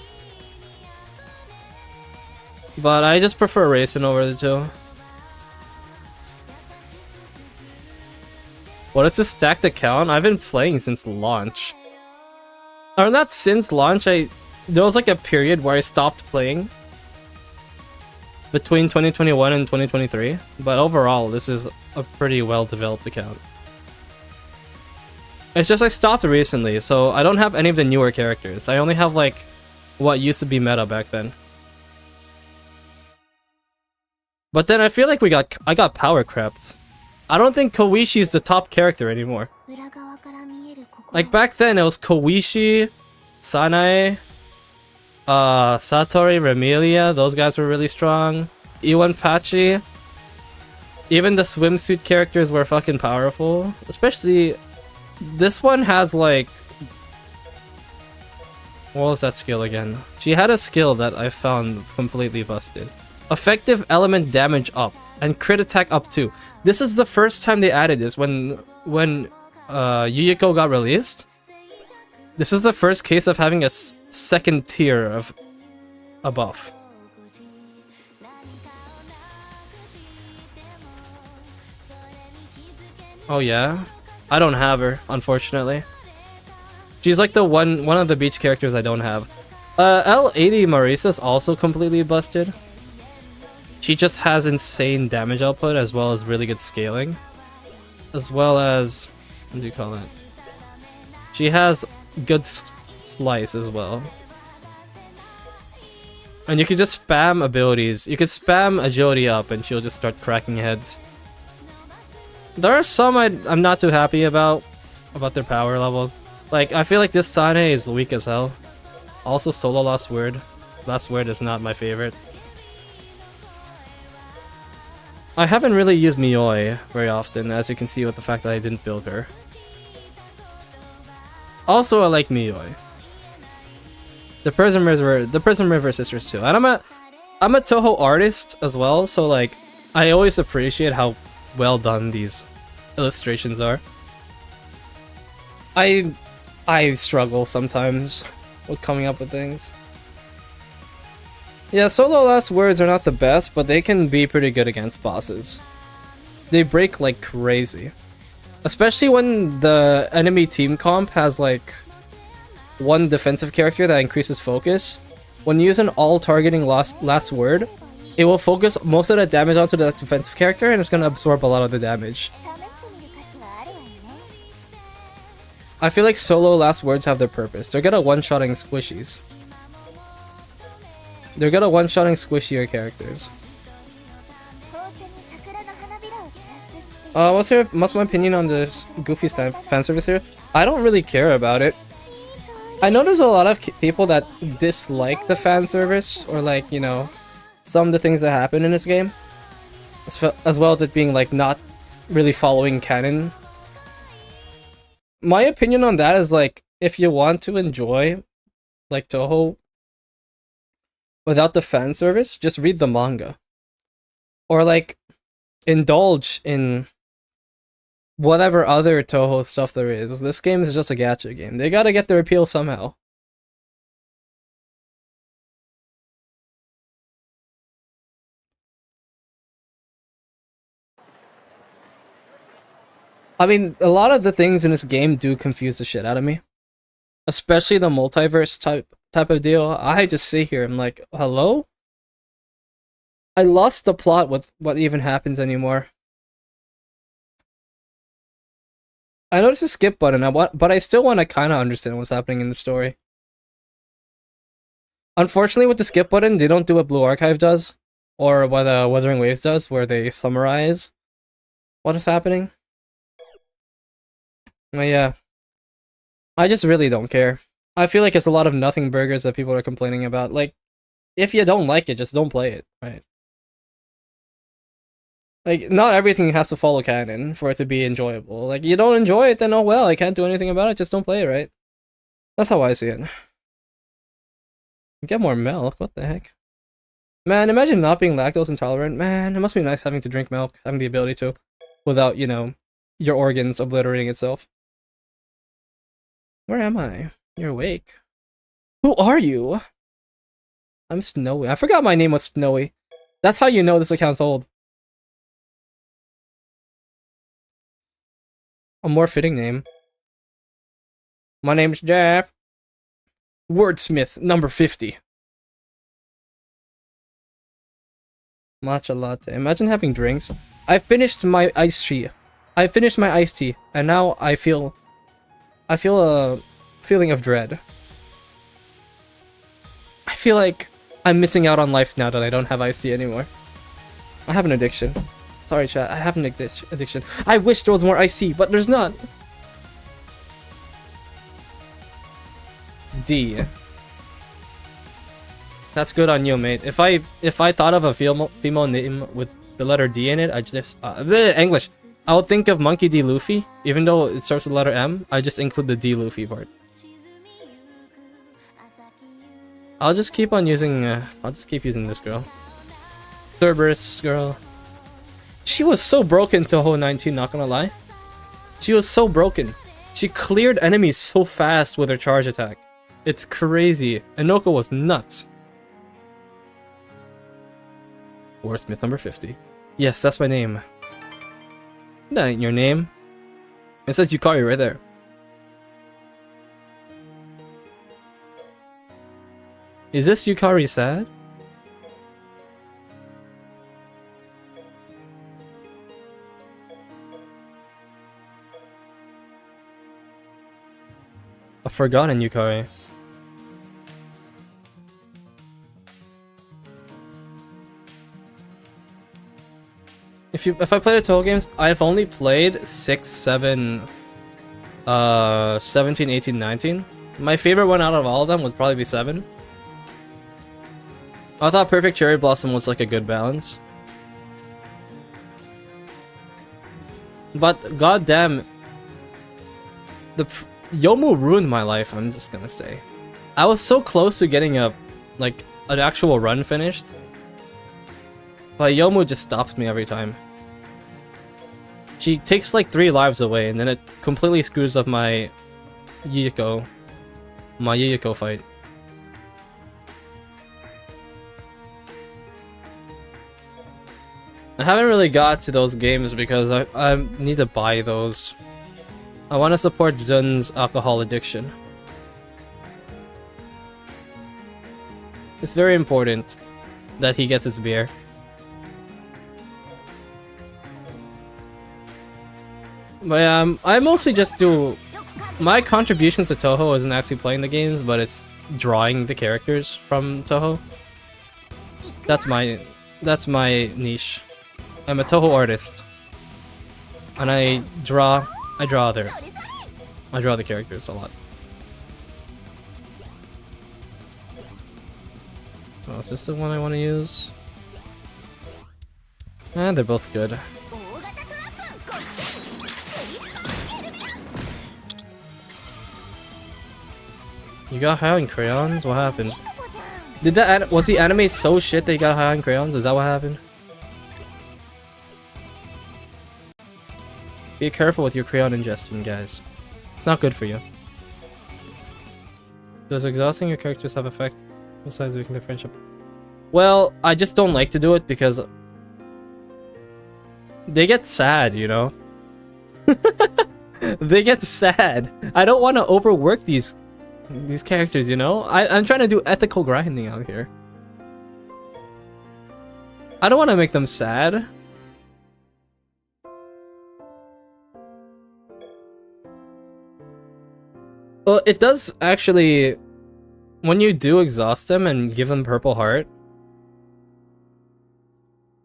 But I just prefer racing over the two. What is this stacked account? I've been playing since launch. Or not since launch, there was like a period where I stopped playing. Between 2021 and 2023. But overall, this is a pretty well developed account. It's just I stopped recently, so I don't have any of the newer characters. I only have like what used to be meta back then. But then I feel like I got power crept. I don't think Koishi is the top character anymore. Like back then, it was Koishi, Sanae, Satori, Remilia. Those guys were really strong. Iwan Pachi. Even the swimsuit characters were fucking powerful. Especially, this one has like... What was that skill again? She had a skill that I found completely busted. Effective element damage up. And crit attack up too. This is the first time they added this when Yuyiko got released. This is the first case of having a second tier of a buff. Oh yeah? I don't have her, unfortunately. She's like the one of the beach characters I don't have. L80 Marisa's also completely busted. She just has insane damage output as well as really good scaling. As well as... what do you call it? She has good slice as well. And you can just spam abilities. You can spam agility up and she'll just start cracking heads. There are some I'm not too happy about their power levels. Like, I feel like this Sane is weak as hell. Also, Solo LostWord. LostWord is not my favorite. I haven't really used Mioi very often, as you can see with the fact that I didn't build her. Also, I like Mioi. The Prism River sisters too. And I'm a Touhou artist as well, so like I always appreciate how well done these illustrations are. I struggle sometimes with coming up with things. Yeah, Solo LostWords are not the best, but they can be pretty good against bosses. They break like crazy. Especially when the enemy team comp has like one defensive character that increases focus. When you use an all-targeting last word, it will focus most of the damage onto the defensive character, and it's gonna absorb a lot of the damage. I feel like solo last words have their purpose. They're gonna one-shotting squishies. They're gonna one-shotting squishier characters. What's my opinion on this goofy fan service here? I don't really care about it. I know there's a lot of people that dislike the fan service, or like, you know, some of the things that happen in this game, as well as it being like not really following canon. My opinion on that is like, if you want to enjoy like Touhou without the fan service, just read the manga, or like indulge in whatever other Touhou stuff there is. This game is just a gacha game. They gotta get their appeal somehow. I mean, a lot of the things in this game do confuse the shit out of me. Especially the multiverse type of deal. I just sit here, I'm like, hello? I lost the plot with what even happens anymore. I know there's a skip button, but I still want to kind of understand what's happening in the story. Unfortunately, with the skip button, they don't do what Blue Archive does, or what Wuthering Waves does, where they summarize what is happening. But yeah, I just really don't care. I feel like it's a lot of nothing burgers that people are complaining about. Like, if you don't like it, just don't play it, right? Like, not everything has to follow canon for it to be enjoyable. Like, you don't enjoy it, then oh well, I can't do anything about it, just don't play it, right? That's how I see it. Get more milk, what the heck? Man, imagine not being lactose intolerant. Man, it must be nice having to drink milk, having the ability to, without, you know, your organs obliterating itself. Where am I? You're awake. Who are you? I'm Snowy. I forgot my name was Snowy. That's how you know this account's old. A more fitting name. My name's Jeff. Wordsmith, number 50. Matcha latte. Imagine having drinks. I finished my iced tea. And now I feel a feeling of dread. I feel like I'm missing out on life now that I don't have iced tea anymore. I have an addiction. Sorry, chat. I have an addiction. I wish there was more iced tea, but there's not. D. That's good on you, mate. If I thought of a female name with the letter D in it, I just English. I would think of Monkey D. Luffy, even though it starts with the letter M. I just include the D. Luffy part. I'll just keep on using. I'll just keep using this girl. Cerberus girl. She was so broken Touhou 19, not gonna lie. She was so broken. She cleared enemies so fast with her charge attack. It's crazy. Inoko was nuts. Wordsmith number 50. Yes, that's my name. That ain't your name. It says Yukari right there. Is this Yukari sad? A forgotten Yukari. If I play the Touhou games, I've only played 6, 7, 17, 18, 19. My favorite one out of all of them would probably be 7. I thought Perfect Cherry Blossom was like a good balance. But goddamn, the Yomu ruined my life, I'm just gonna say. I was so close to getting an actual run finished. But Yomu just stops me every time. She takes like 3 lives away, and then it completely screws up my Yuyuko fight. I haven't really got to those games because I need to buy those. I want to support Zun's alcohol addiction. It's very important that he gets his beer. But I mostly just do... My contribution to Touhou isn't actually playing the games, but it's drawing the characters from Touhou. That's my niche. I'm a Touhou artist. And I draw the characters a lot. Oh, is this the one I want to use? They're both good. You got high on crayons? What happened? Was the anime so shit that you got high on crayons? Is that what happened? Be careful with your crayon ingestion, guys. It's not good for you. Does exhausting your characters have effect besides weakening their friendship? Well, I just don't like to do it because they get sad, you know? They get sad. I don't want to overwork these characters, you know? I'm trying to do ethical grinding out here. I don't want to make them sad. Well, it does actually... When you do exhaust them and give them Purple Heart...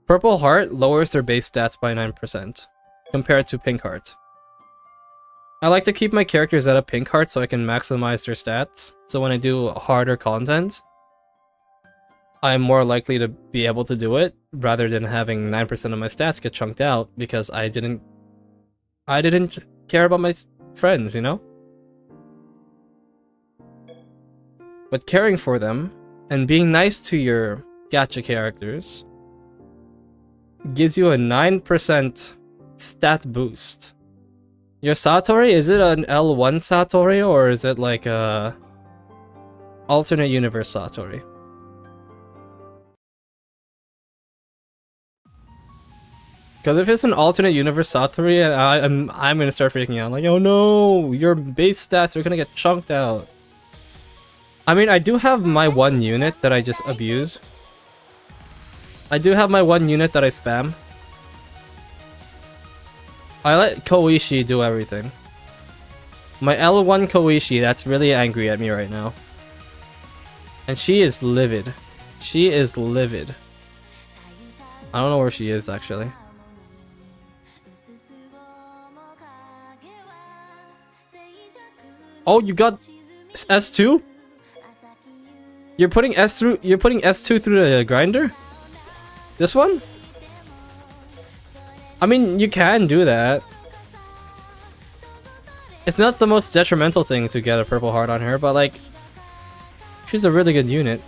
Purple Heart lowers their base stats by 9%, compared to Pink Heart. I like to keep my characters at a Pink Heart so I can maximize their stats, so when I do harder content, I'm more likely to be able to do it, rather than having 9% of my stats get chunked out, because I didn't care about my friends, you know? But caring for them, and being nice to your gacha characters, gives you a 9% stat boost. Your Satori, is it an L1 Satori, or is it like a alternate universe Satori? Because if it's an alternate universe Satori, I'm gonna start freaking out. Like, oh no, your base stats are gonna get chunked out. I mean, I do have my one unit that I just abuse. I do have my one unit that I spam. I let Koishi do everything. My L1 Koishi, that's really angry at me right now. And she is livid. She is livid. I don't know where she is, actually. Oh, you got S2? You're putting S2 through the grinder? This one? I mean, you can do that. It's not the most detrimental thing to get a Purple Heart on her, but like, she's a really good unit.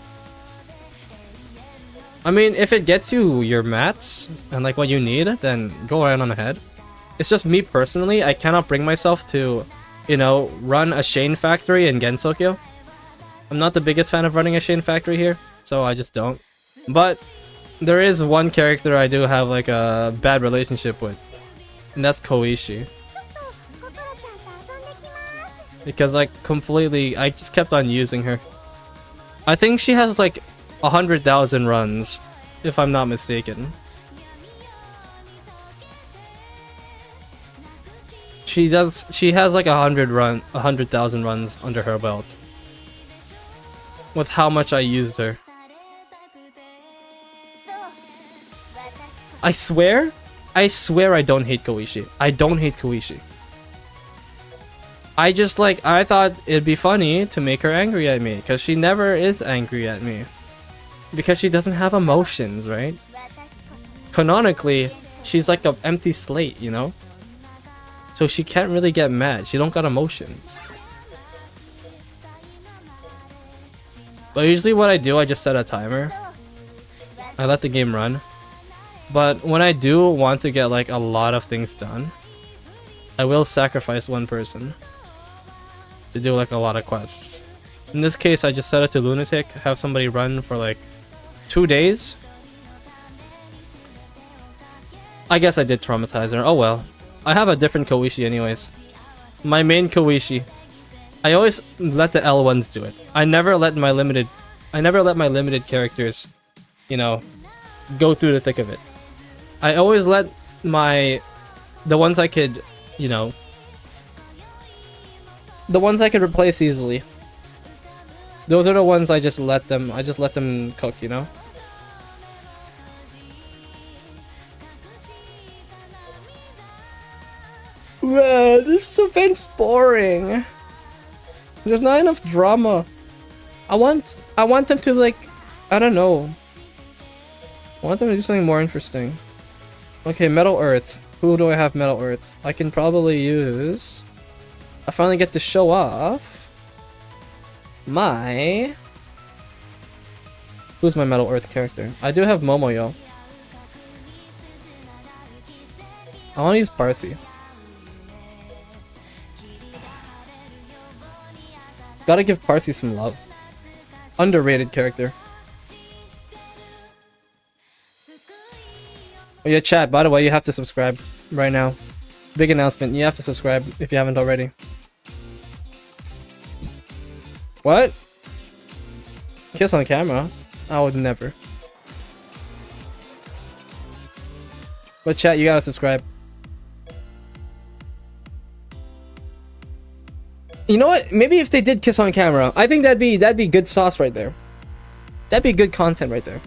I mean, if it gets you your mats and like what you need, then go right on ahead. It's just me personally, I cannot bring myself to, you know, run a Shane factory in Gensokyo. I'm not the biggest fan of running a Shane factory here, so I just don't. But there is one character I do have like a bad relationship with, and that's Koishi. Because like completely, I just kept on using her. I think she has like 100,000 runs, if I'm not mistaken. She has like 100,000 runs under her belt. With how much I used her. I swear I don't hate Koishi. I don't hate Koishi. I just like, I thought it'd be funny to make her angry at me, because she never is angry at me. Because she doesn't have emotions, right? Canonically, she's like an empty slate, you know? So she can't really get mad. She don't got emotions. But usually what I do, I just set a timer. I let the game run. But when I do want to get like a lot of things done, I will sacrifice one person to do like a lot of quests. In this case, I just set it to Lunatic, have somebody run for like 2 days. I guess I did traumatize her. Oh well. I have a different Koishi anyways. My main Koishi. I always let the L1s do it. I never let my limited characters, you know, go through the thick of it. I always let the ones I could you know, the ones I could replace easily. Those are the ones I just let them cook, you know? Man, this event's boring. There's not enough drama. I want them to, like, I don't know. I want them to do something more interesting. Okay, Metal Earth. Who do I have Metal Earth? I can probably use... I finally get to show off my... Who's my Metal Earth character? I do have Momoyo. I want to use Parsi. Gotta give Parsi some love. Underrated character. Oh yeah, chat, by the way, you have to subscribe right now. Big announcement, you have to subscribe if you haven't already. What? Kiss on camera? I would never. But chat, you gotta subscribe. You know what? Maybe if they did kiss on camera, I think that'd be good sauce right there. That'd be good content right there.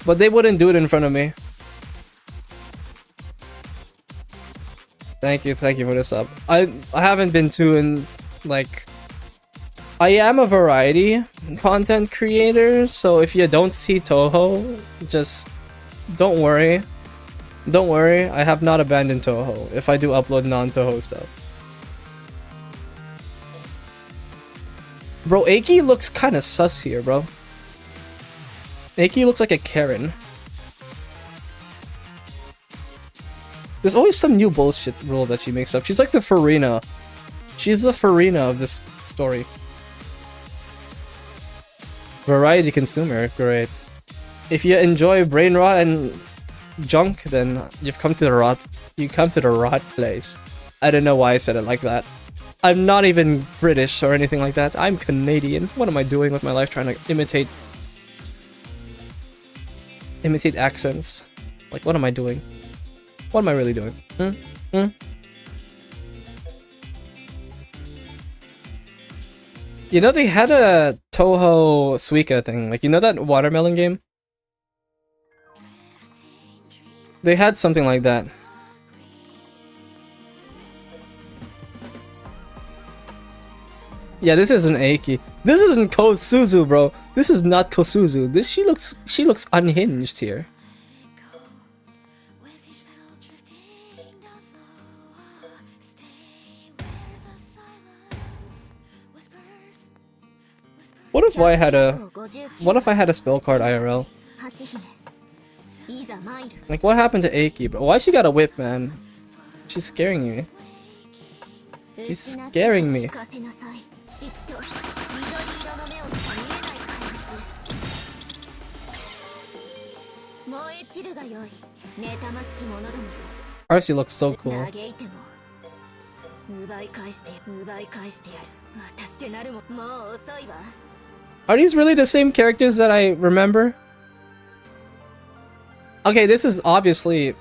But they wouldn't do it in front of me. Thank you for the sub. I haven't been too in, like... I am a variety content creator, so if you don't see Touhou, just don't worry. Don't worry, I have not abandoned Touhou if I do upload non-Touhou stuff. Bro, Aki looks kinda sus here, bro. Aki looks like a Karen. There's always some new bullshit rule that she makes up. She's like the Farina. She's the Farina of this story. Variety consumer, great. If you enjoy brain rot and junk, then you've come to the rot. You come to the rot place. I don't know why I said it like that. I'm not even British or anything like that. I'm Canadian. What am I doing with my life trying to imitate accents? Like, what am I doing? What am I really doing? You know, they had a Touhou Suica thing. Like, you know that watermelon game? They had something like that. Yeah, this isn't Aki. This isn't Kosuzu, bro. This is not Kosuzu. This she looks unhinged here. What if I had a spell card IRL? Like, what happened to Aki, bro? Why she got a whip, man? She's scaring me. She's scaring me. Arcee looks so cool. Are these really the same characters that I remember? Okay, this is obviously...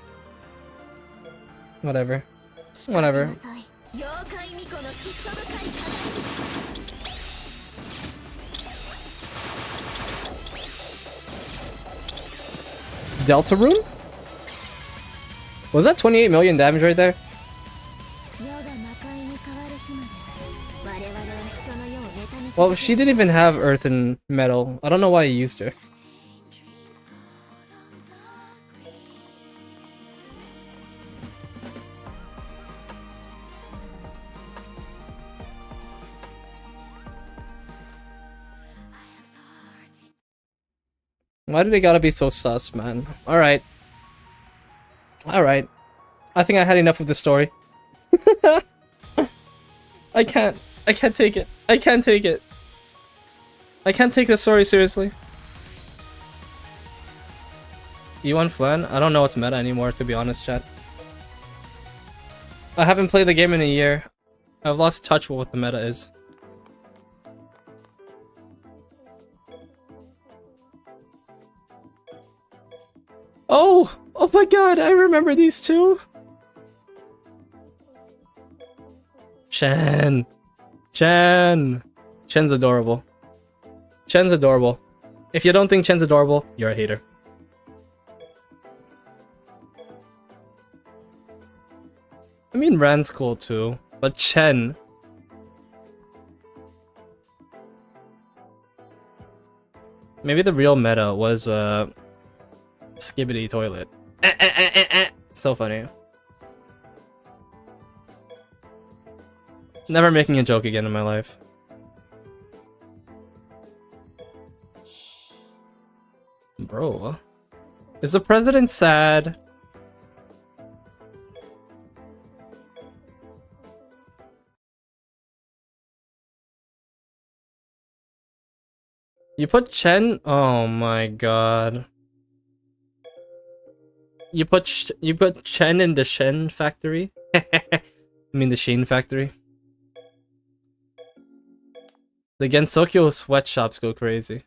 Whatever. Whatever. Delta Rune? Was that 28 million damage right there? Well, she didn't even have Earth and Metal. I don't know why he used her. Why do they gotta be so sus, man? Alright. Alright. I think I had enough of the story. I can't take it. I can't take it. I can't take the story seriously. You want Flan? I don't know what's meta anymore, to be honest, chat. I haven't played the game in a year. I've lost touch with what the meta is. Oh! Oh my god, I remember these two. Chen. Chen's adorable. Chen's adorable. If you don't think Chen's adorable, you're a hater. I mean, Ran's cool too, but Chen. Maybe the real meta was Skibbity Toilet. So funny. Never making a joke again in my life. Bro. Is the president sad? You put Chen? Oh my god. You put Chen in the Shen factory? I mean the Sheen factory. The Gensokyo sweatshops go crazy.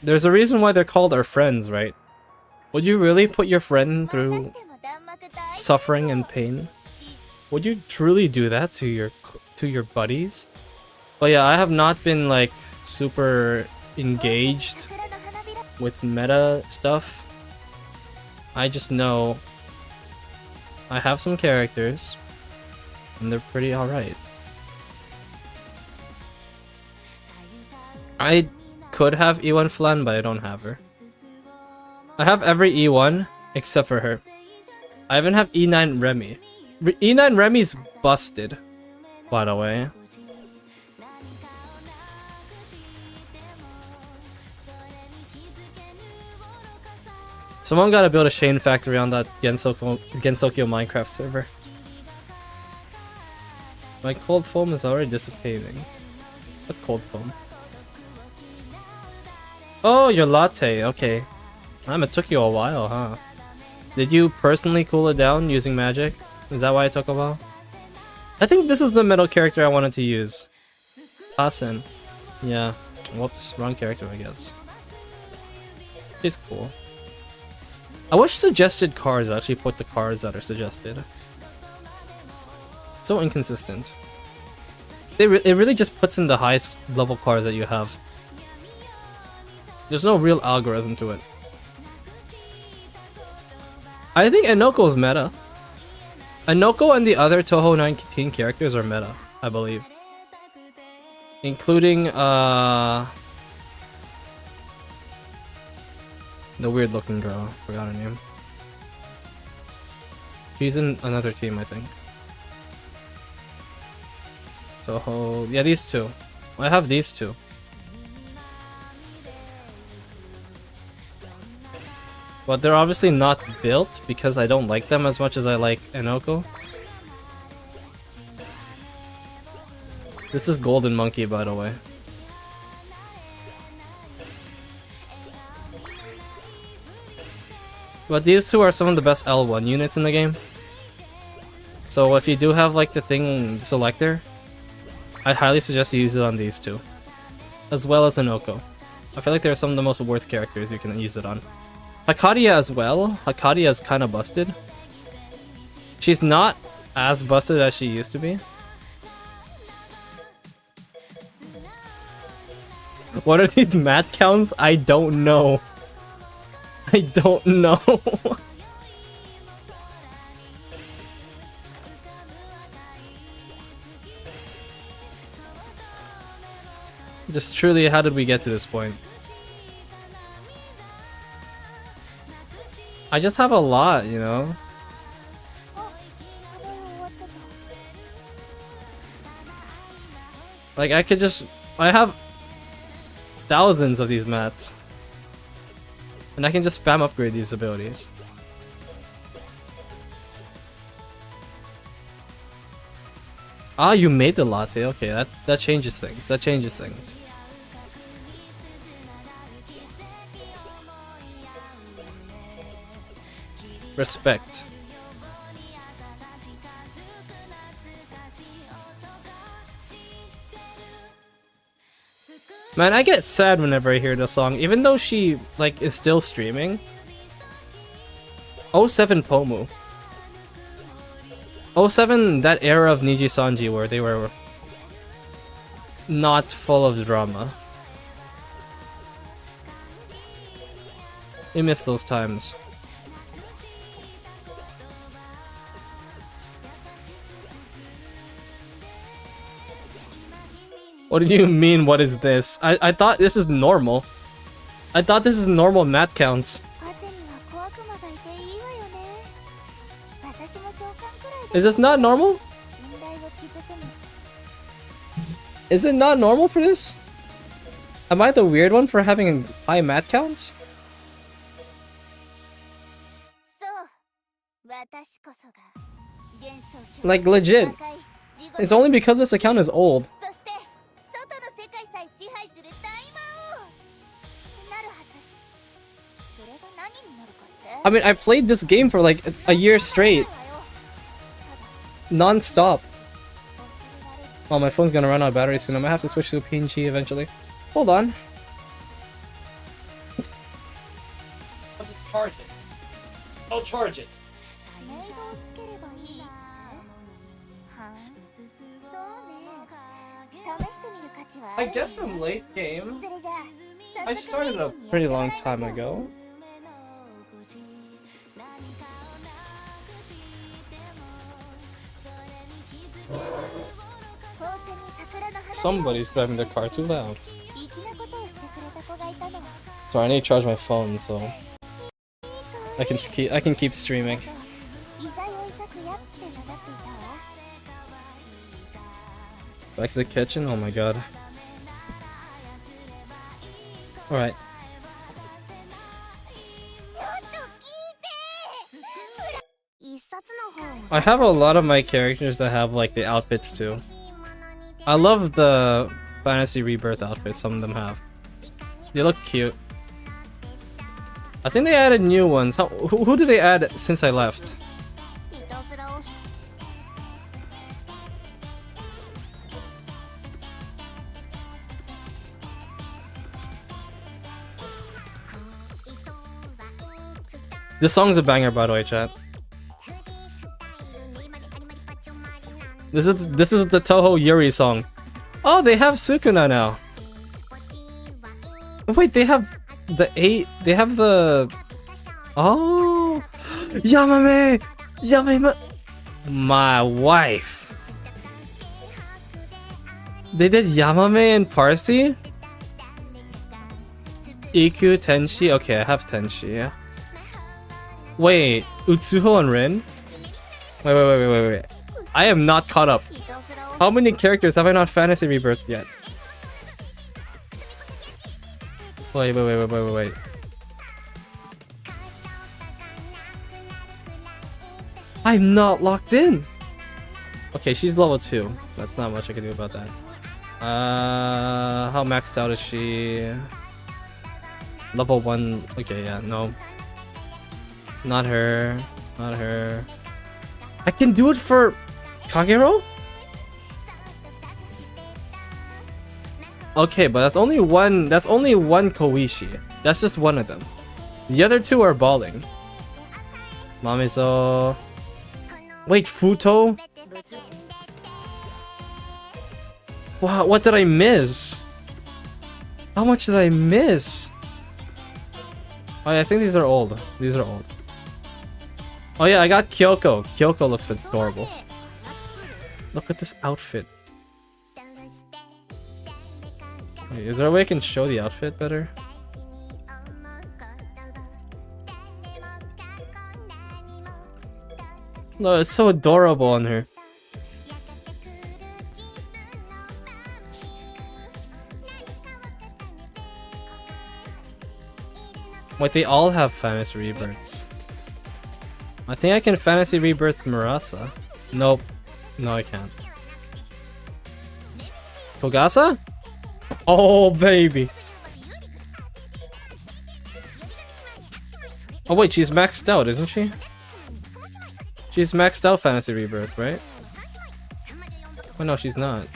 There's a reason why they're called our friends, right? Would you really put your friend through suffering and pain? Would you truly do that to your buddies? But yeah, I have not been like super engaged with meta stuff. I just know I have some characters and they're pretty alright. I could have E1 Flan, but I don't have her. I have every E1 except for her. I even have E9 Remy. E9 Remy's busted, by the way. Someone gotta build a Shane factory on that Gensokyo Minecraft server. My cold foam is already dissipating. What cold foam? Oh, your latte. Okay. It took you a while, huh? Did you personally cool it down using magic? Is that why it took a while? I think this is the middle character I wanted to use. Hasen. Yeah. Whoops. Wrong character, I guess. She's cool. I wish suggested cards actually put the cards that are suggested. So inconsistent. It really just puts in the highest level cards that you have. There's no real algorithm to it. I think Enoko's meta. Enoko and the other Touhou 19 characters are meta, I believe. Including, the weird looking girl. Forgot her name. She's in another team, I think. Touhou... yeah, these two. I have these two. But they're obviously not built because I don't like them as much as I like Enoko. This is Golden Monkey, by the way. But these two are some of the best L1 units in the game. So if you do have like the thing selector, I highly suggest you use it on these two. As well as Enoko. I feel like they're some of the most worth characters you can use it on. Hakadia as well. Hakadia is kind of busted. She's not as busted as she used to be. What are these mat counts? I don't know. I don't know. Just truly, how did we get to this point? I just have a lot, you know? Like, I could just... I have thousands of these mats. And I can just spam upgrade these abilities. Ah, you made the latte. Okay, that changes things. That changes things. Respect. Man, I get sad whenever I hear the song, even though she like is still streaming. '07 Pomu. '07, that era of Niji Sanji where they were not full of drama. I miss those times. What do you mean, what is this? I thought this is normal. I thought this is normal mat counts. Is this not normal? Is it not normal for this? Am I the weird one for having high mat counts? Like legit. It's only because this account is old. I mean, I played this game for like a year straight. Non-stop. Oh, my phone's gonna run out of battery soon. I might have to switch to a PNG eventually. Hold on. I'll just charge it. I'll charge it. I guess I'm late game. I started a pretty long time ago. Somebody's driving their car too loud. Sorry, I need to charge my phone so I can keep streaming. Back to the kitchen. Oh my god. All right. I have a lot of my characters that have like the outfits too. I love the Fantasy Rebirth outfits some of them have. They look cute. I think they added new ones. Who did they add since I left? This song's a banger, by the way, chat. This is the Touhou Yuri song. Oh, they have Sukuna now. Wait, they have the 8. They have the. Oh, Yamame, Yamame, my wife. They did Yamame and Parsi. Iku Tenshi. Okay, I have Tenshi. Wait, Utsuho and Rin? Wait. I am not caught up. How many characters have I not Fantasy Rebirthed yet? Wait. I'm not locked in! Okay, she's level 2. That's not much I can do about that. How maxed out is she? Level 1. Okay, yeah, no. Not her. Not her. I can do it for Kagero? Okay, but that's only one Koishi. That's just one of them. The other two are balling. Mamizo. Wait, Futo? Wow, what did I miss? How much did I miss? Oh yeah, I think these are old. These are old. Oh yeah, I got Kyoko. Kyoko looks adorable. Look at this outfit. Wait, is there a way I can show the outfit better? No, it's so adorable on her. Wait, they all have Fantasy Rebirths. I think I can Fantasy Rebirth Murasa. Nope. No, I can't. Kogasa? Oh, baby. Oh, wait, she's maxed out, isn't she? She's maxed out Fantasy Rebirth, right? Oh, no, she's not.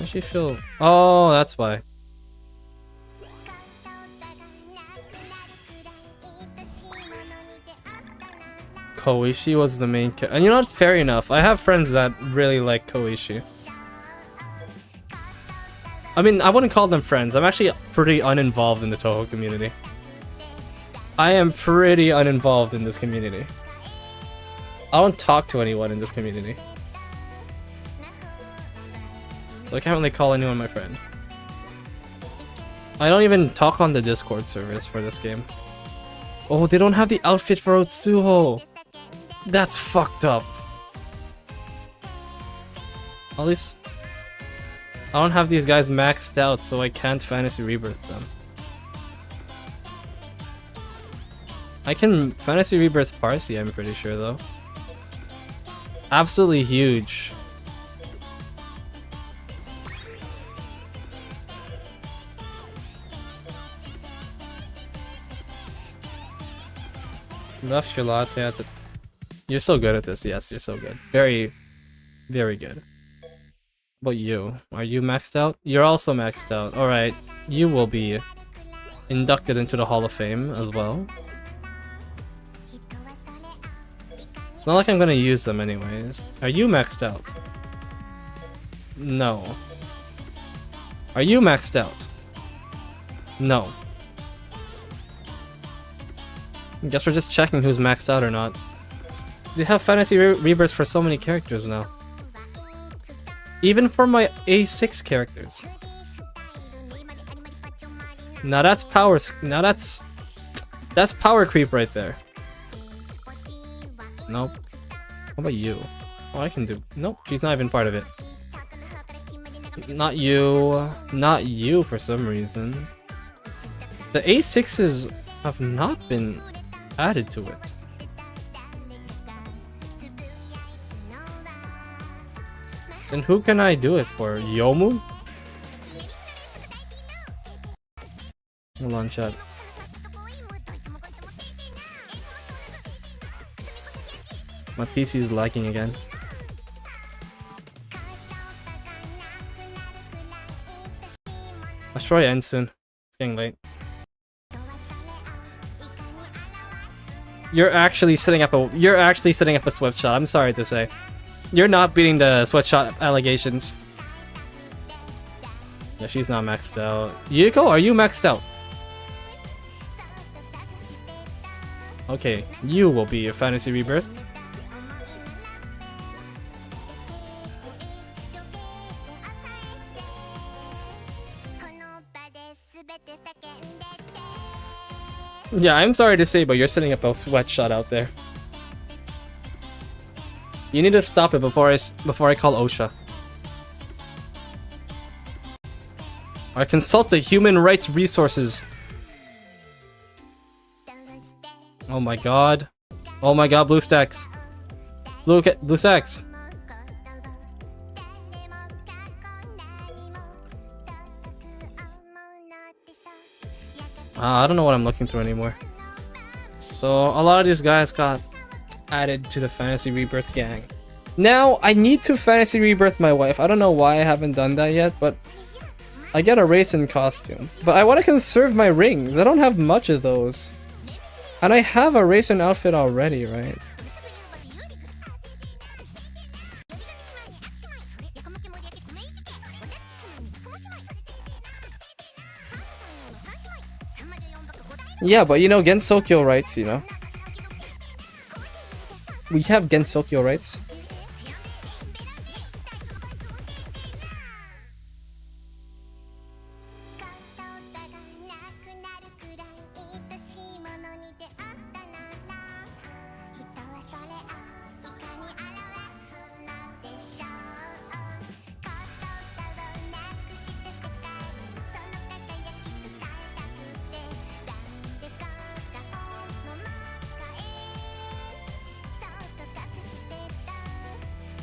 How does she feel? Oh, that's why. Koishi was the main character. And you know what? Fair enough. I have friends that really like Koishi. I mean, I wouldn't call them friends. I'm actually pretty uninvolved in the Touhou community. I am pretty uninvolved in this community. I don't talk to anyone in this community. So I can't really call anyone my friend. I don't even talk on the Discord service for this game. Oh, they don't have the outfit for Otsuho! That's fucked up. At least I don't have these guys maxed out, so I can't fantasy rebirth them. I can fantasy rebirth Parsi, I'm pretty sure though. Absolutely huge. Left your latte at the... You're so good at this, yes, you're so good. Very, very good. But you, are you maxed out? You're also maxed out. Alright, you will be inducted into the Hall of Fame as well. It's not like I'm gonna use them anyways. Are you maxed out? No. Are you maxed out? No. Guess we're just checking who's maxed out or not. They have fantasy rebirths for so many characters now. Even for my A6 characters. Now that's power. Now that's power creep right there. Nope. How about you? Oh, I can do. Nope, she's not even part of it. Not you. Not you for some reason. The A6s have not been added to it. Then who can I do it for? Yomu? Hold on, chat. My PC is lagging again. I should probably end soon. It's getting late. You're actually setting up a sweatshop. I'm sorry to say. You're not beating the sweatshop allegations. Yeah, she's not maxed out. Yuko, are you maxed out? Okay, you will be a fantasy rebirth. Yeah, I'm sorry to say, but you're setting up a sweatshot out there. You need to stop it before I call OSHA. Or consult the human rights resources. Oh my god. Oh my god, blue stacks. Blue stacks. I don't know what I'm looking through anymore. So a lot of these guys got added to the fantasy rebirth gang. Now I need to fantasy rebirth my wife. I don't know why I haven't done that yet, but I get a racing costume. But I want to conserve my rings. I don't have much of those. And I have a racing outfit already, right? Yeah, but you know, Gensokyo rights, you know. We have Gensokyo rights.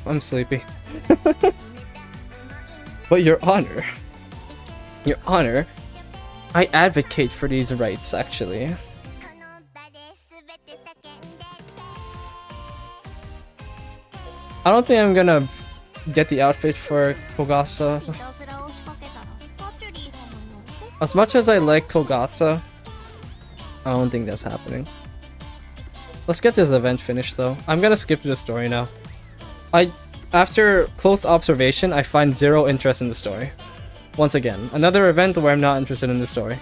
I'm sleepy. But Your Honor, I advocate for these rights, actually. I don't think I'm gonna get the outfit for Kogasa. As much as I like Kogasa, I don't think that's happening. Let's get this event finished though. I'm gonna skip to the story now. After close observation, I find zero interest in the story. Once again, another event where I'm not interested in the story.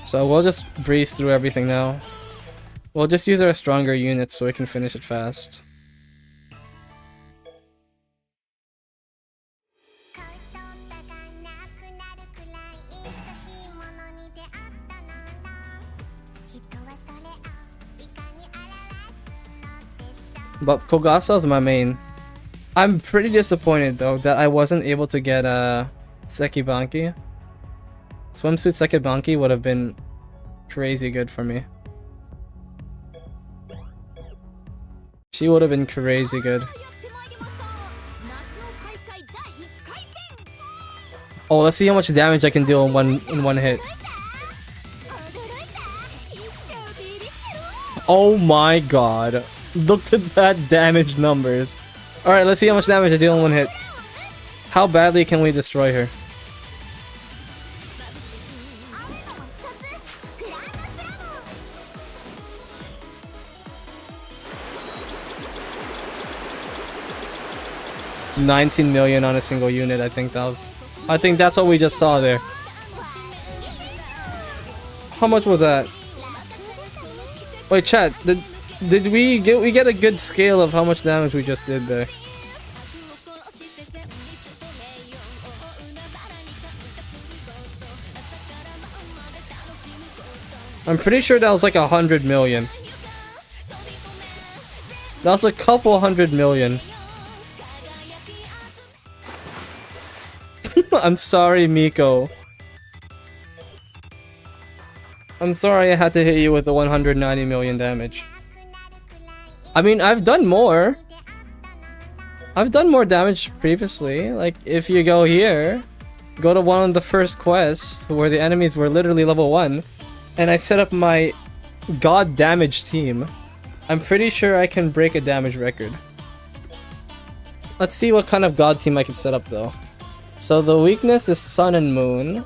So we'll just breeze through everything now. We'll just use our stronger units so we can finish it fast. But Kogasa's my main. I'm pretty disappointed though that I wasn't able to get Sekibanki. Swimsuit Sekibanki would have been crazy good for me. She would have been crazy good. Oh, let's see how much damage I can deal in one hit. Oh my god. Look at that damage numbers. Alright, let's see how much damage I deal in one hit. How badly can we destroy her? $19 million on a single unit, I think that's what we just saw there. How much was that? Wait, chat, did we get a good scale of how much damage we just did there? I'm pretty sure that was like 100 million. That was a couple 100 million. I'm sorry, Miko. I'm sorry I had to hit you with the 190 million damage. I mean, I've done more. I've done more damage previously. Like, if you go here, go to one of the first quests where the enemies were literally level 1, and I set up my god damage team. I'm pretty sure I can break a damage record. Let's see what kind of god team I can set up though. So the weakness is Sun and Moon.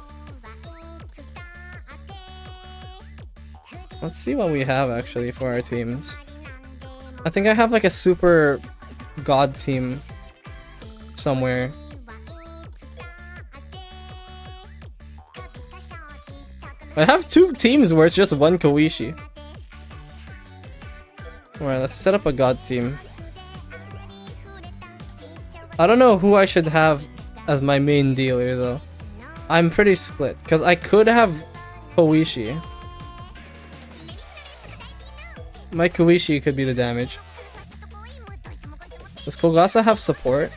Let's see what we have actually for our teams. I think I have like a super god team somewhere. I have 2 teams where it's just one Koishi. Alright, let's set up a god team. I don't know who I should have as my main dealer though. I'm pretty split because I could have Koishi. My Koishi could be the damage. Does Kogasa have support?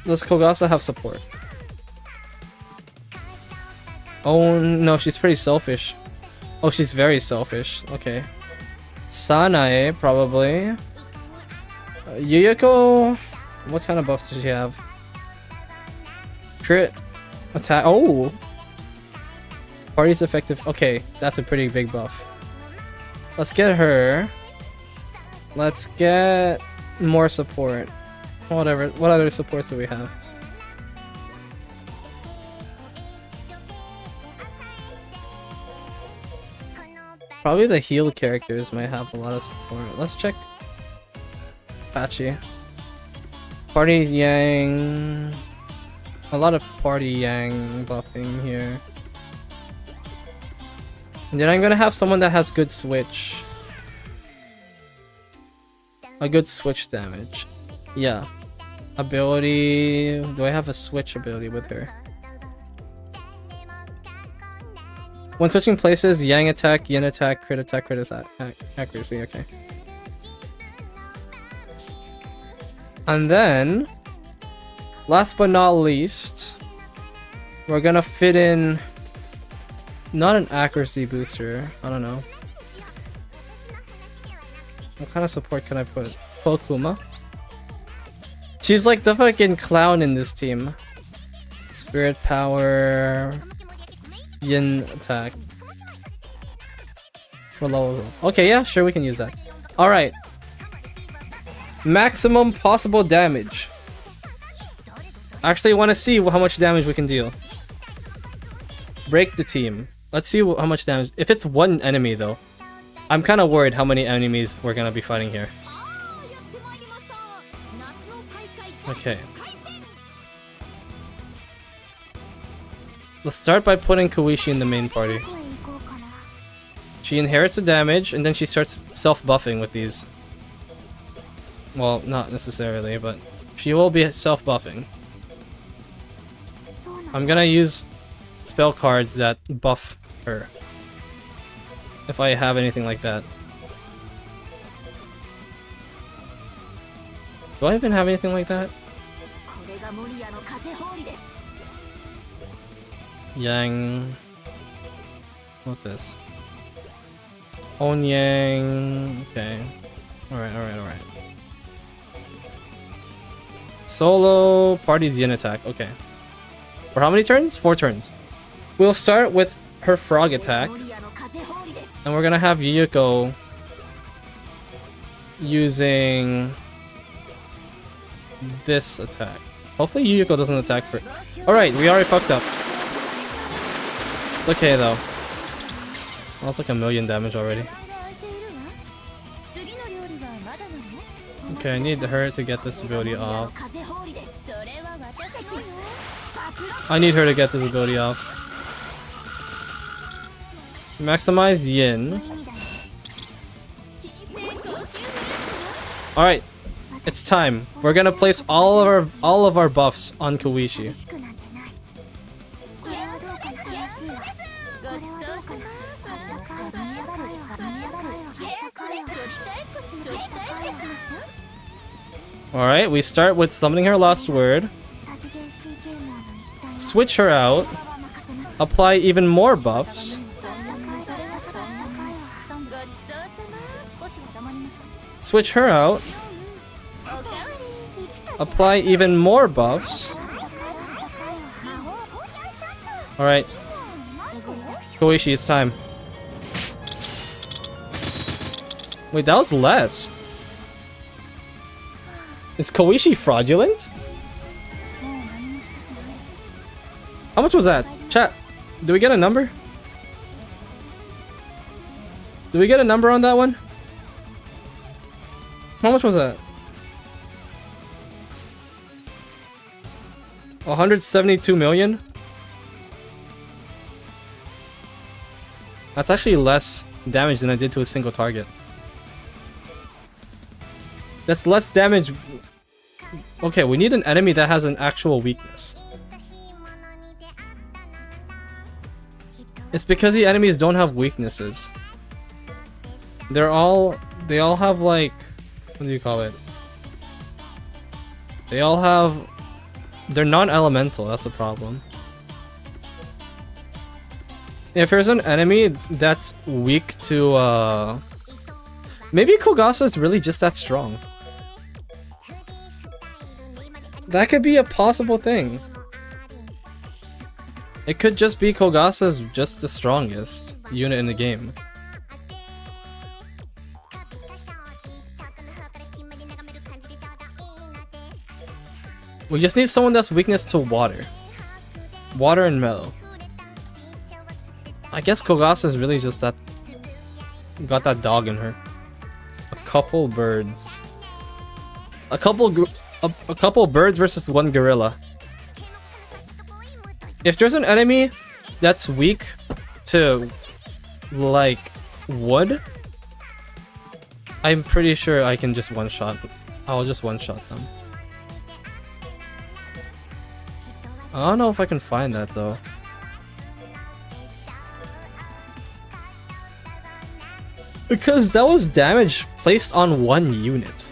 Does Kogasa have support? Oh no, she's pretty selfish. Oh, she's very selfish. Okay. Sanae, probably. Yuyuko... What kind of buffs does she have? Crit. Attack. Oh! Party's effective. Okay, that's a pretty big buff. Let's get her. Let's get more support. Whatever. What other supports do we have? Probably the heal characters might have a lot of support. Let's check Apache. Party Yang. A lot of Party Yang buffing here. And then I'm gonna have someone that has good switch. A good switch damage. Yeah. Ability. Do I have a switch ability with her? When switching places, Yang attack, Yin attack, crit accuracy, okay. And then, last but not least, we're gonna fit in not an accuracy booster, I don't know. What kind of support can I put? Pokuma? She's like the fucking clown in this team. Spirit power, Yin attack. For levels up. Okay, yeah, sure, we can use that. Alright. Maximum possible damage. I actually want to see how much damage we can deal. break the team. Let's see how much damage. If it's one enemy though, I'm kind of worried how many enemies we're gonna be fighting here. Okay. Let's start by putting Koishi in the main party. She inherits the damage, and then she starts self-buffing with these. Well, not necessarily, but she will be self-buffing. I'm gonna use spell cards that buff her. If I have anything like that. Do I even have anything like that? Yang... What this? Onyang... Okay. Alright. Solo party's yin attack. Okay. For how many turns? 4 turns. We'll start with her frog attack. And we're gonna have Yuko using this attack. Hopefully Yuko doesn't attack for... Alright, we already fucked up. Okay though. That's like 1,000,000 damage already. Okay, I need her to get this ability off. I need her to get this ability off. Maximize Yin. Alright. It's time. We're gonna place all of our buffs on Koishi. Alright, we start with summoning her LostWord. Switch her out. Apply even more buffs. Switch her out. Apply even more buffs. Alright. Koishi, it's time. Wait, that was less. Is Koishi fraudulent? How much was that? Chat, do we get a number? Do we get a number on that one? How much was that? 172 million? That's actually less damage than I did to a single target. That's less damage. Okay, we need an enemy that has an actual weakness. It's because the enemies don't have weaknesses. They all have like, what do you call it? They all have, they're non-elemental, that's the problem. If there's an enemy that's weak to maybe Kogasa is really just that strong. That could be a possible thing. It could just be Kogasa's just the strongest unit in the game. We just need someone that's weakness to water. Water and metal. I guess Kogasa is really just that... got that dog in her. A couple birds. A couple birds versus one gorilla. If there's an enemy that's weak to, like, wood, I'm pretty sure I can just one-shot. I'll just one-shot them. I don't know if I can find that, though. Because that was damage placed on one unit.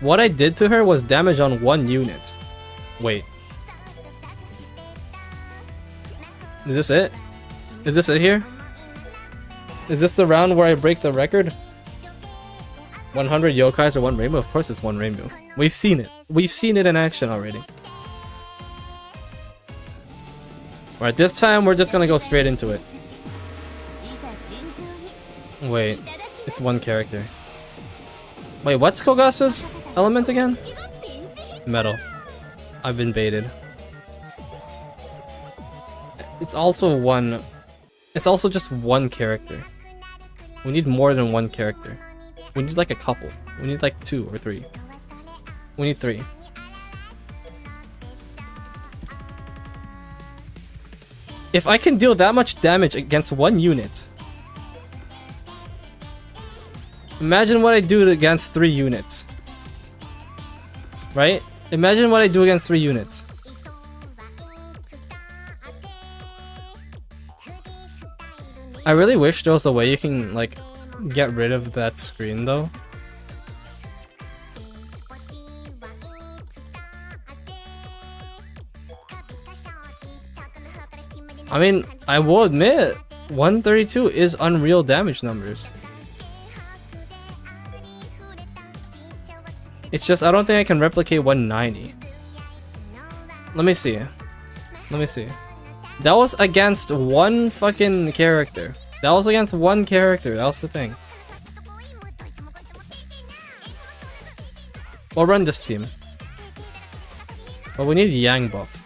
What I did to her was damage on one unit. Wait. Is this it? Is this it here? Is this the round where I break the record? 100 yokais or one rainbow? Of course it's one rainbow. We've seen it. We've seen it in action already. Alright, this time we're just gonna go straight into it. Wait, it's one character. Wait, what's Kogasa's element again? Metal. I've been baited. It's also one. It's also just one character. We need more than one character. We need like a couple. We need like 2 or 3. We need 3. If I can deal that much damage against one unit, imagine what I do against 3 units. Right? Imagine what I do against 3 units. I really wish there was a way you can like get rid of that screen though. I mean, I will admit 132 is unreal damage numbers. It's just I don't think I can replicate 190. Let me see. Let me see. That was against one fucking character. That was against one character. That was the thing. We'll run this team. But we need Yang buff.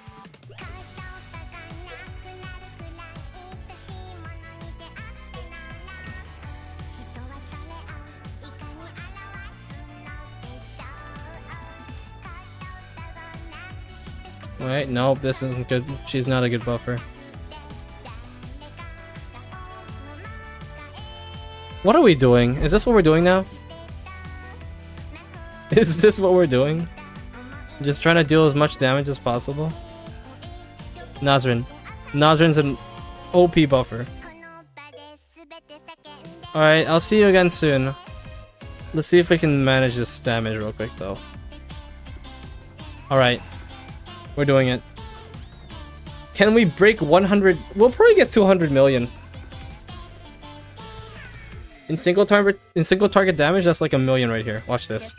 Wait, nope, this isn't good. She's not a good buffer. What are we doing? Is this what we're doing now? Is this what we're doing? Just trying to deal as much damage as possible? Nazrin. Nazrin's an OP buffer. Alright, I'll see you again soon. Let's see if we can manage this damage real quick though. Alright. We're doing it. Can we break 100? We'll probably get 200 million. In single target damage, that's like a million right here. Watch this.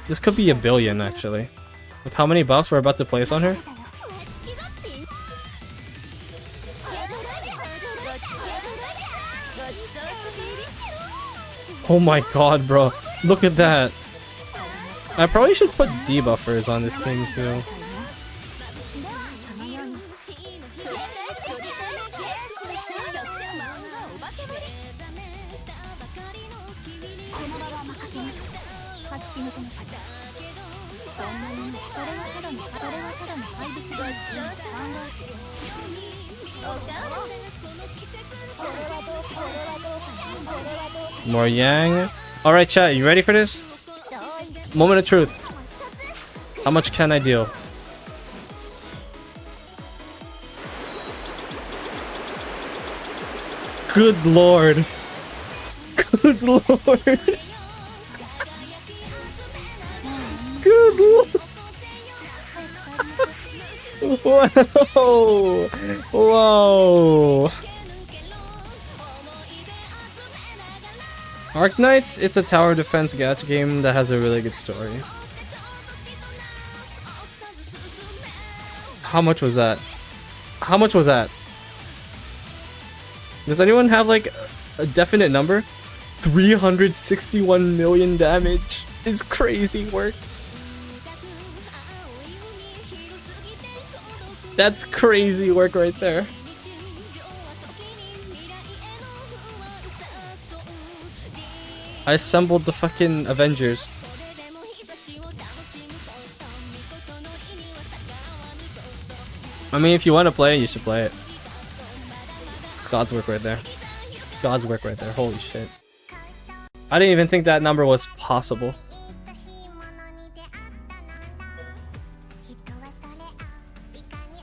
This could be a billion actually. With how many buffs we're about to place on her? Oh my god, bro. Look at that. I probably should put debuffers on this team too. More Yang. Alright chat, you ready for this? Moment of truth. How much can I deal? Good lord. Good lord. Good lord. Whoa. Whoa. Arknights, it's a tower defense gacha game that has a really good story. How much was that? How much was that? Does anyone have like a definite number? 361 million damage is crazy work. That's crazy work right there. I assembled the fucking Avengers. I mean, if you want to play it, you should play it. It's God's work right there. God's work right there. Holy shit. I didn't even think that number was possible.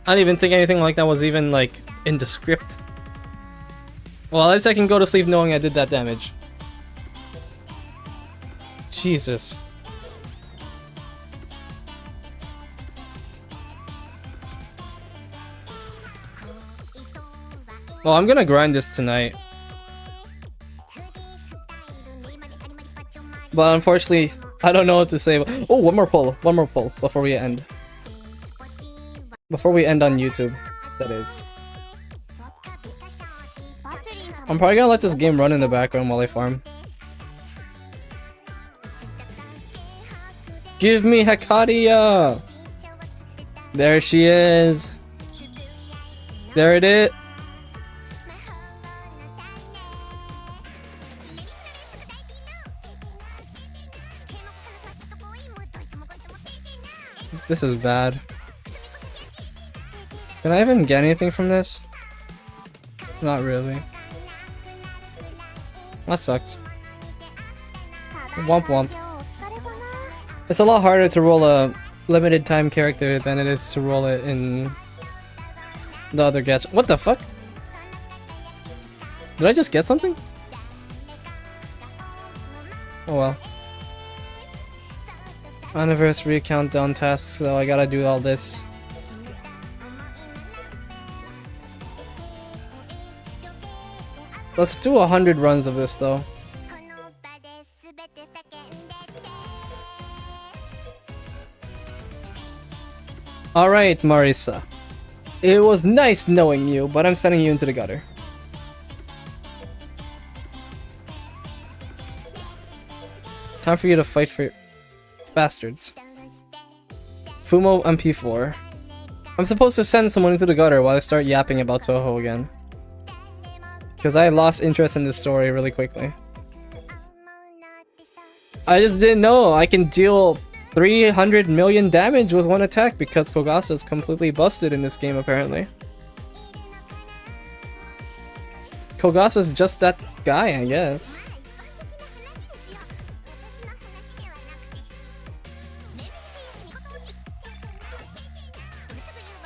I didn't even think anything like that was even, like, in the script. Well, at least I can go to sleep knowing I did that damage. Jesus. Well, I'm gonna grind this tonight. But unfortunately, I don't know what to say. Oh, one more pull before we end. Before we end on YouTube, that is. I'm probably gonna let this game run in the background while I farm. Give me Hekaria! There she is. There it is. This is bad. Can I even get anything from this? Not really. That sucks. Womp womp. It's a lot harder to roll a limited time character than it is to roll it in the other gacha. What the fuck? Did I just get something? Oh well. Anniversary countdown tasks, so I gotta do all this. Let's do 100 runs of this though. Alright, Marisa. It was nice knowing you, but I'm sending you into the gutter. Time for you to fight for bastards. Fumo MP4. I'm supposed to send someone into the gutter while I start yapping about Touhou again. Because I lost interest in this story really quickly. I just didn't know I can deal 300 million damage with one attack because Kogasa is completely busted in this game apparently. Kogasa's just that guy, I guess.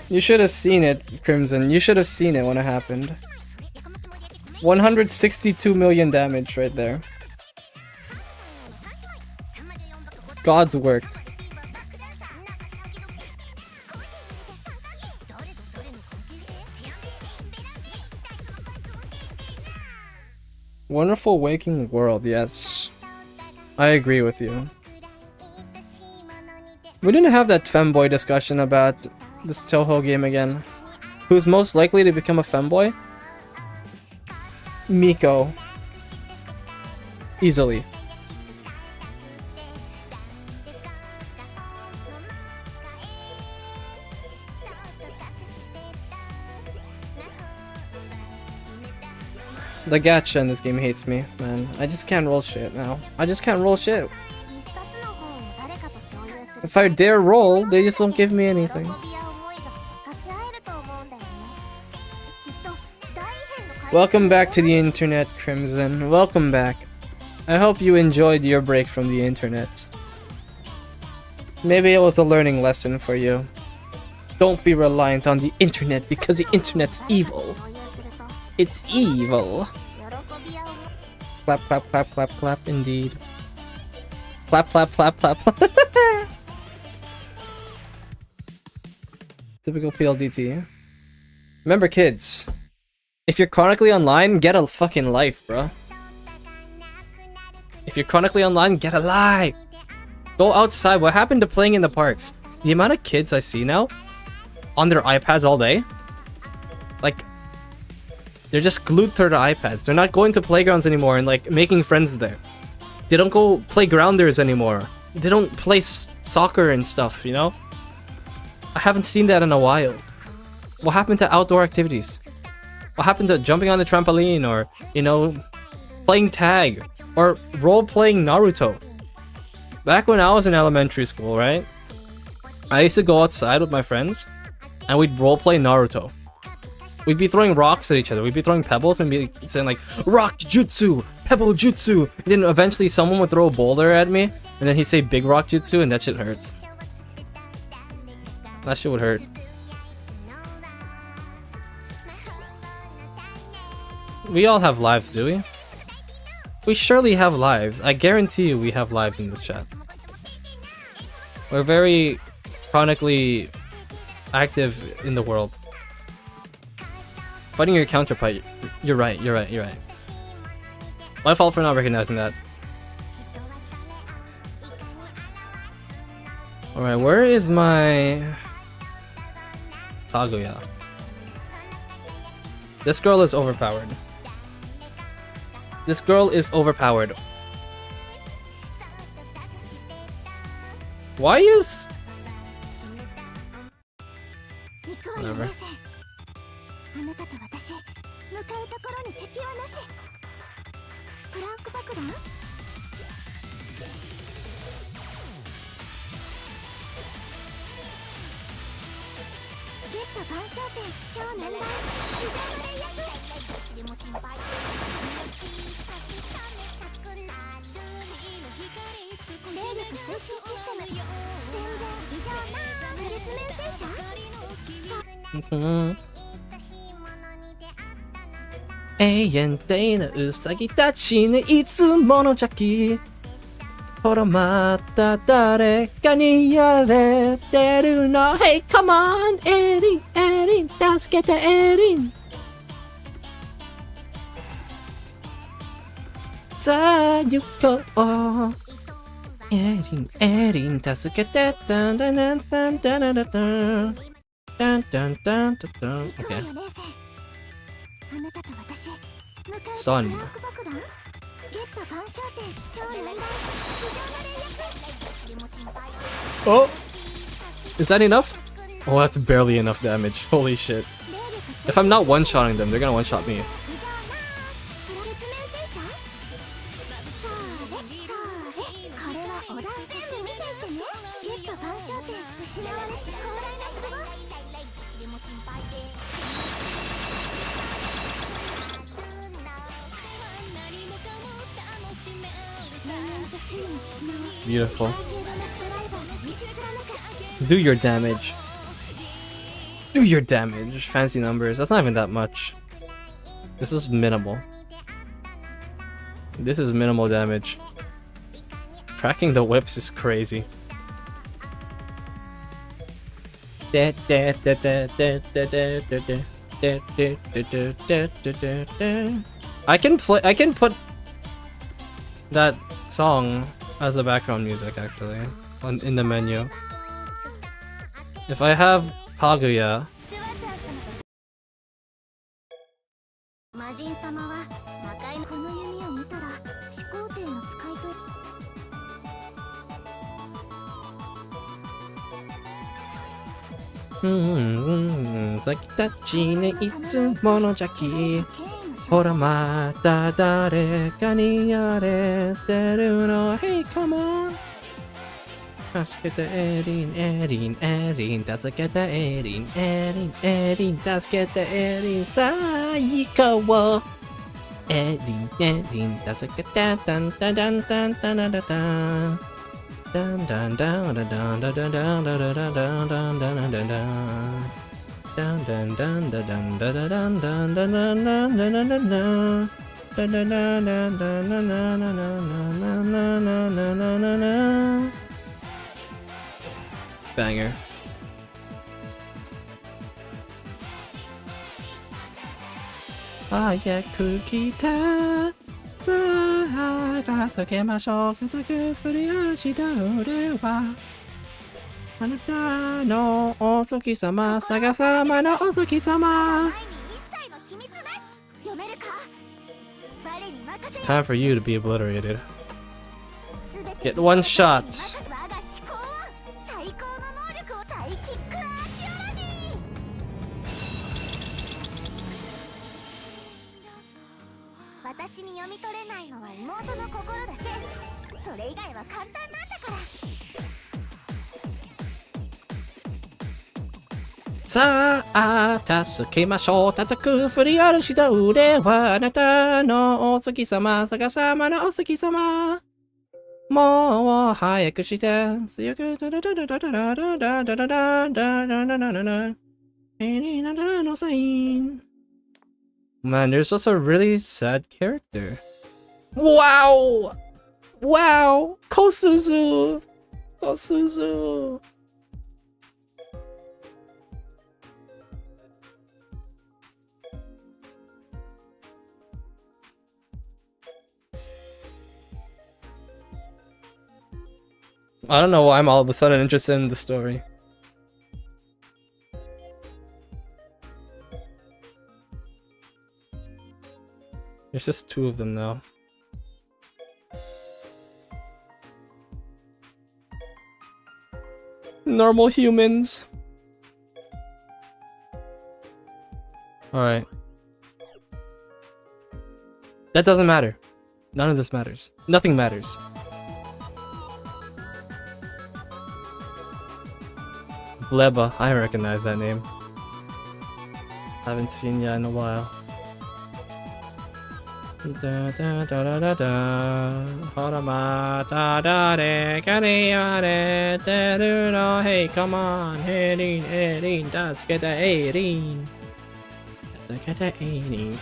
You should have seen it, Crimson. You should have seen it when it happened. 162 million damage right there. God's work. Wonderful waking world, yes. I agree with you. We didn't have that femboy discussion about this Touhou game again. Who's most likely to become a femboy? Miko. Easily. The gacha in this game hates me, man. I just can't roll shit now. I just can't roll shit. If I dare roll, they just don't give me anything. Welcome back to the internet, Crimson. Welcome back. I hope you enjoyed your break from the internet. Maybe it was a learning lesson for you. Don't be reliant on the internet because the internet's evil. It's evil. Clap, clap, clap, clap, clap, indeed. Clap, clap, clap, clap, clap. Typical PLDT. Remember, kids. If you're chronically online, get a fucking life, bro. If you're chronically online, get a life. Go outside. What happened to playing in the parks? The amount of kids I see now on their iPads all day. Like, they're just glued to their iPads. They're not going to playgrounds anymore and like making friends there. They don't go play grounders anymore. They don't play soccer and stuff, you know? I haven't seen that in a while. What happened to outdoor activities? What happened to jumping on the trampoline or, you know, playing tag or role-playing Naruto? Back when I was in elementary school, right? I used to go outside with my friends and we'd role-play Naruto. We'd be throwing rocks at each other. We'd be throwing pebbles and be saying like, rock jutsu, pebble jutsu. And then eventually someone would throw a boulder at me and then he'd say big rock jutsu and that shit hurts. That shit would hurt. We all have lives, do we? We surely have lives. I guarantee you we have lives in this chat. We're very chronically active in the world. Fighting your counterpart. You're right, you're right, you're right. My fault for not recognizing that. Alright, where is my Kaguya? This girl is overpowered. This girl is overpowered. Why is... Whatever. あなたと私、向かうところに敵はなし。プランク爆弾？ゲット万象点超難題地上の連躍。でも心配。霊力推進システム全然異常な月面戦車。永遠的なウサギたちね、いつもの邪気。ほらまた誰かにやれてるの。 Hey come on エリンエリン助けてエリン。さあ行こうエリンエリン助けて。タンタンタンタンタンタンタンタンタンタンタンタン。 OK Son. Oh! Is that enough? Oh, that's barely enough damage. Holy shit. If I'm not one-shotting them, they're gonna one-shot me. Beautiful. Do your damage. Do your damage. Fancy numbers. That's not even that much. This is minimal. This is minimal damage. Tracking the whips is crazy. I can put that song as the background music actually in the menu. If I have Kaguya. Sakitachi ne itsumo no jaki. Hora mata dareka ni yareteru no. Hey, come on. Tasukete Erin, Erin, Erin. Tasukete Erin, Erin, Erin. Tasukete Erin. Saiko wo. Erin, Erin. Tasukete dan dan dan dan dan dan dan. Dun dun dun dun dun dun dun dun dun dun dun dun dun dun dun. Dun dun dun dun dun dun dun dun dun dun dun dun dun dun. Dun dun dun dun dun dun dun dun dun dun dun dun dun. Banger. Ayaku kita. さあ助けましょう。叩くふりをした俺はあなたのお月様逆さまのお月様。 It's time for you to be obliterated. Get one shot. Sa tasukemashou tataku furiaru shita ure wa anata no osuki-sama sagasama no osuki-sama. Mo hayaku shite suyoku no sign. Man, you're such a really sad character. Wow! Wow! Kosuzu! Kosuzu! I don't know why I'm all of a sudden interested in the story. There's just two of them now. Normal humans. Alright. That doesn't matter. None of this matters. Nothing matters. Gleba, I recognize that name. Haven't seen ya in a while. Da da da da da da. Horama da da de kaniyare deru no. Hey, come on, Erin, das get a Erin. Das get a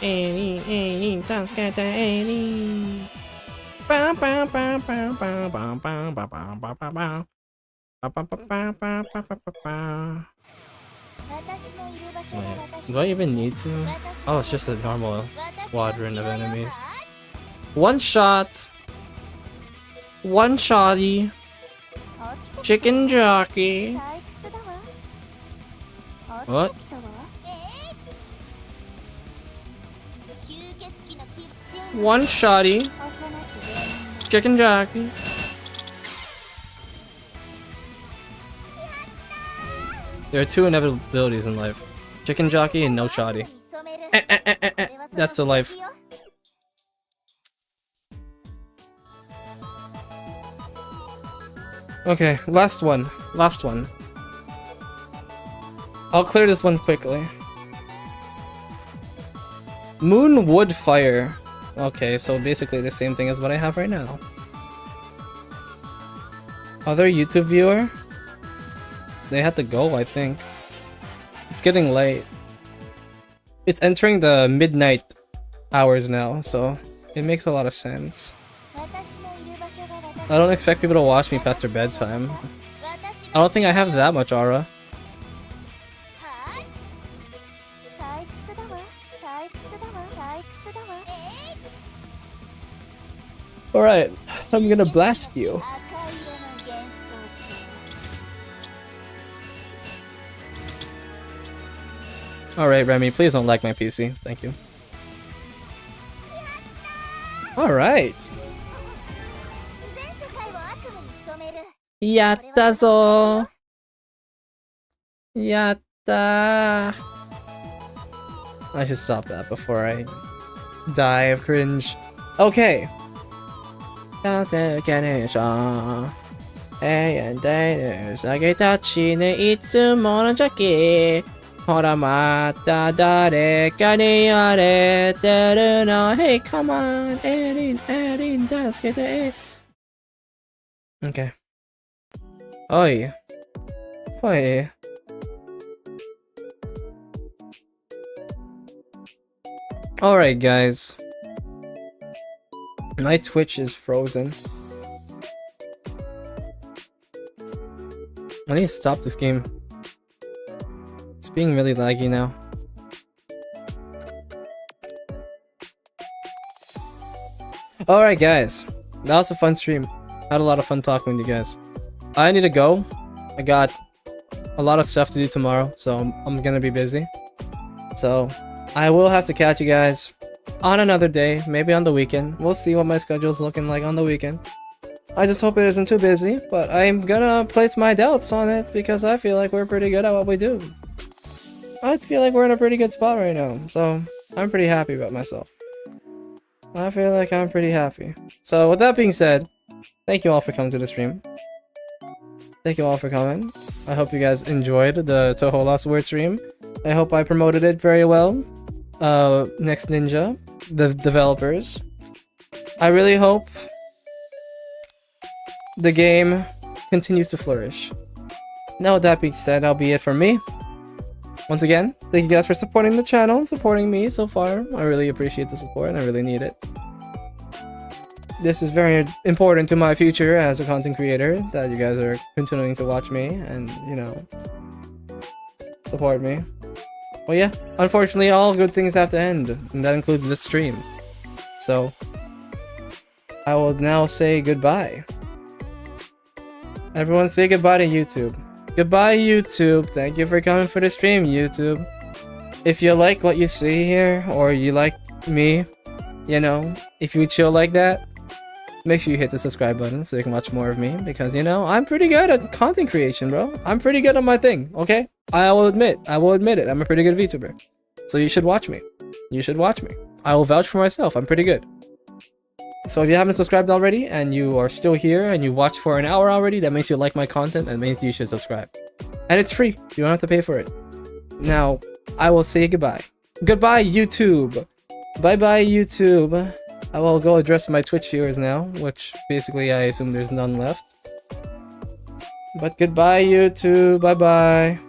Erin, das get a Erin. Bam bam bam bam bam bam bam bam bam bam bam. Wait, do I even need to? Oh, it's just a normal squadron of enemies. One shot! One shotty! Chicken jockey! What? One shotty! Chicken jockey! There are two inevitabilities in life. Chicken jockey and no shoddy. That's the life. Okay, last one. Last one. I'll clear this one quickly. Moon, wood, fire. Okay, so basically the same thing as what I have right now. Other YouTube viewer? They had to go, I think. It's getting late. It's entering the midnight hours now, so it makes a lot of sense. I don't expect people to watch me past their bedtime. I don't think I have that much aura. Alright, I'm gonna blast you. Alright, Remy, please don't like my PC. Thank you. Alright. Yatta zo! Yatta! I should stop that before I die of cringe. Okay. Hey, come on, Erin, that's good. Okay. Oi. Oi. Alright, guys. My Twitch is frozen. I need to stop this game. It's being really laggy now. Alright guys, that was a fun stream. Had a lot of fun talking with you guys. I need to go. I got a lot of stuff to do tomorrow, so I'm gonna be busy. So I will have to catch you guys on another day, maybe on the weekend. We'll see what my schedule's looking like on the weekend. I just hope it isn't too busy, but I'm gonna place my doubts on it because I feel like we're pretty good at what we do. I feel like we're in a pretty good spot right now, so I'm pretty happy about myself. I feel like I'm pretty happy. So with that being said, thank you all for coming to the stream. Thank you all for coming. I hope you guys enjoyed the Touhou LostWord stream. I hope I promoted it very well. Next Ninja, the developers. I really hope the game continues to flourish. Now with that being said, that'll be it for me. Once again, thank you guys for supporting the channel and supporting me so far. I really appreciate the support and I really need it. This is very important to my future as a content creator, that you guys are continuing to watch me and, you know, support me. Well, yeah, unfortunately, all good things have to end, and that includes this stream. So, I will now say goodbye. Everyone say goodbye to YouTube. Goodbye, YouTube. Thank you for coming for the stream, YouTube. If you like what you see here, or you like me, you know, if you chill like that, make sure you hit the subscribe button so you can watch more of me, because, you know, I'm pretty good at content creation, bro. I'm pretty good at my thing, okay? I will admit it. I'm a pretty good VTuber. So you should watch me. You should watch me. I will vouch for myself. I'm pretty good. So if you haven't subscribed already and you are still here and you watched for an hour already, that means you like my content. That means you should subscribe. And it's free. You don't have to pay for it. Now, I will say goodbye. Goodbye, YouTube. Bye-bye, YouTube. I will go address my Twitch viewers now, which basically I assume there's none left. But goodbye, YouTube. Bye-bye.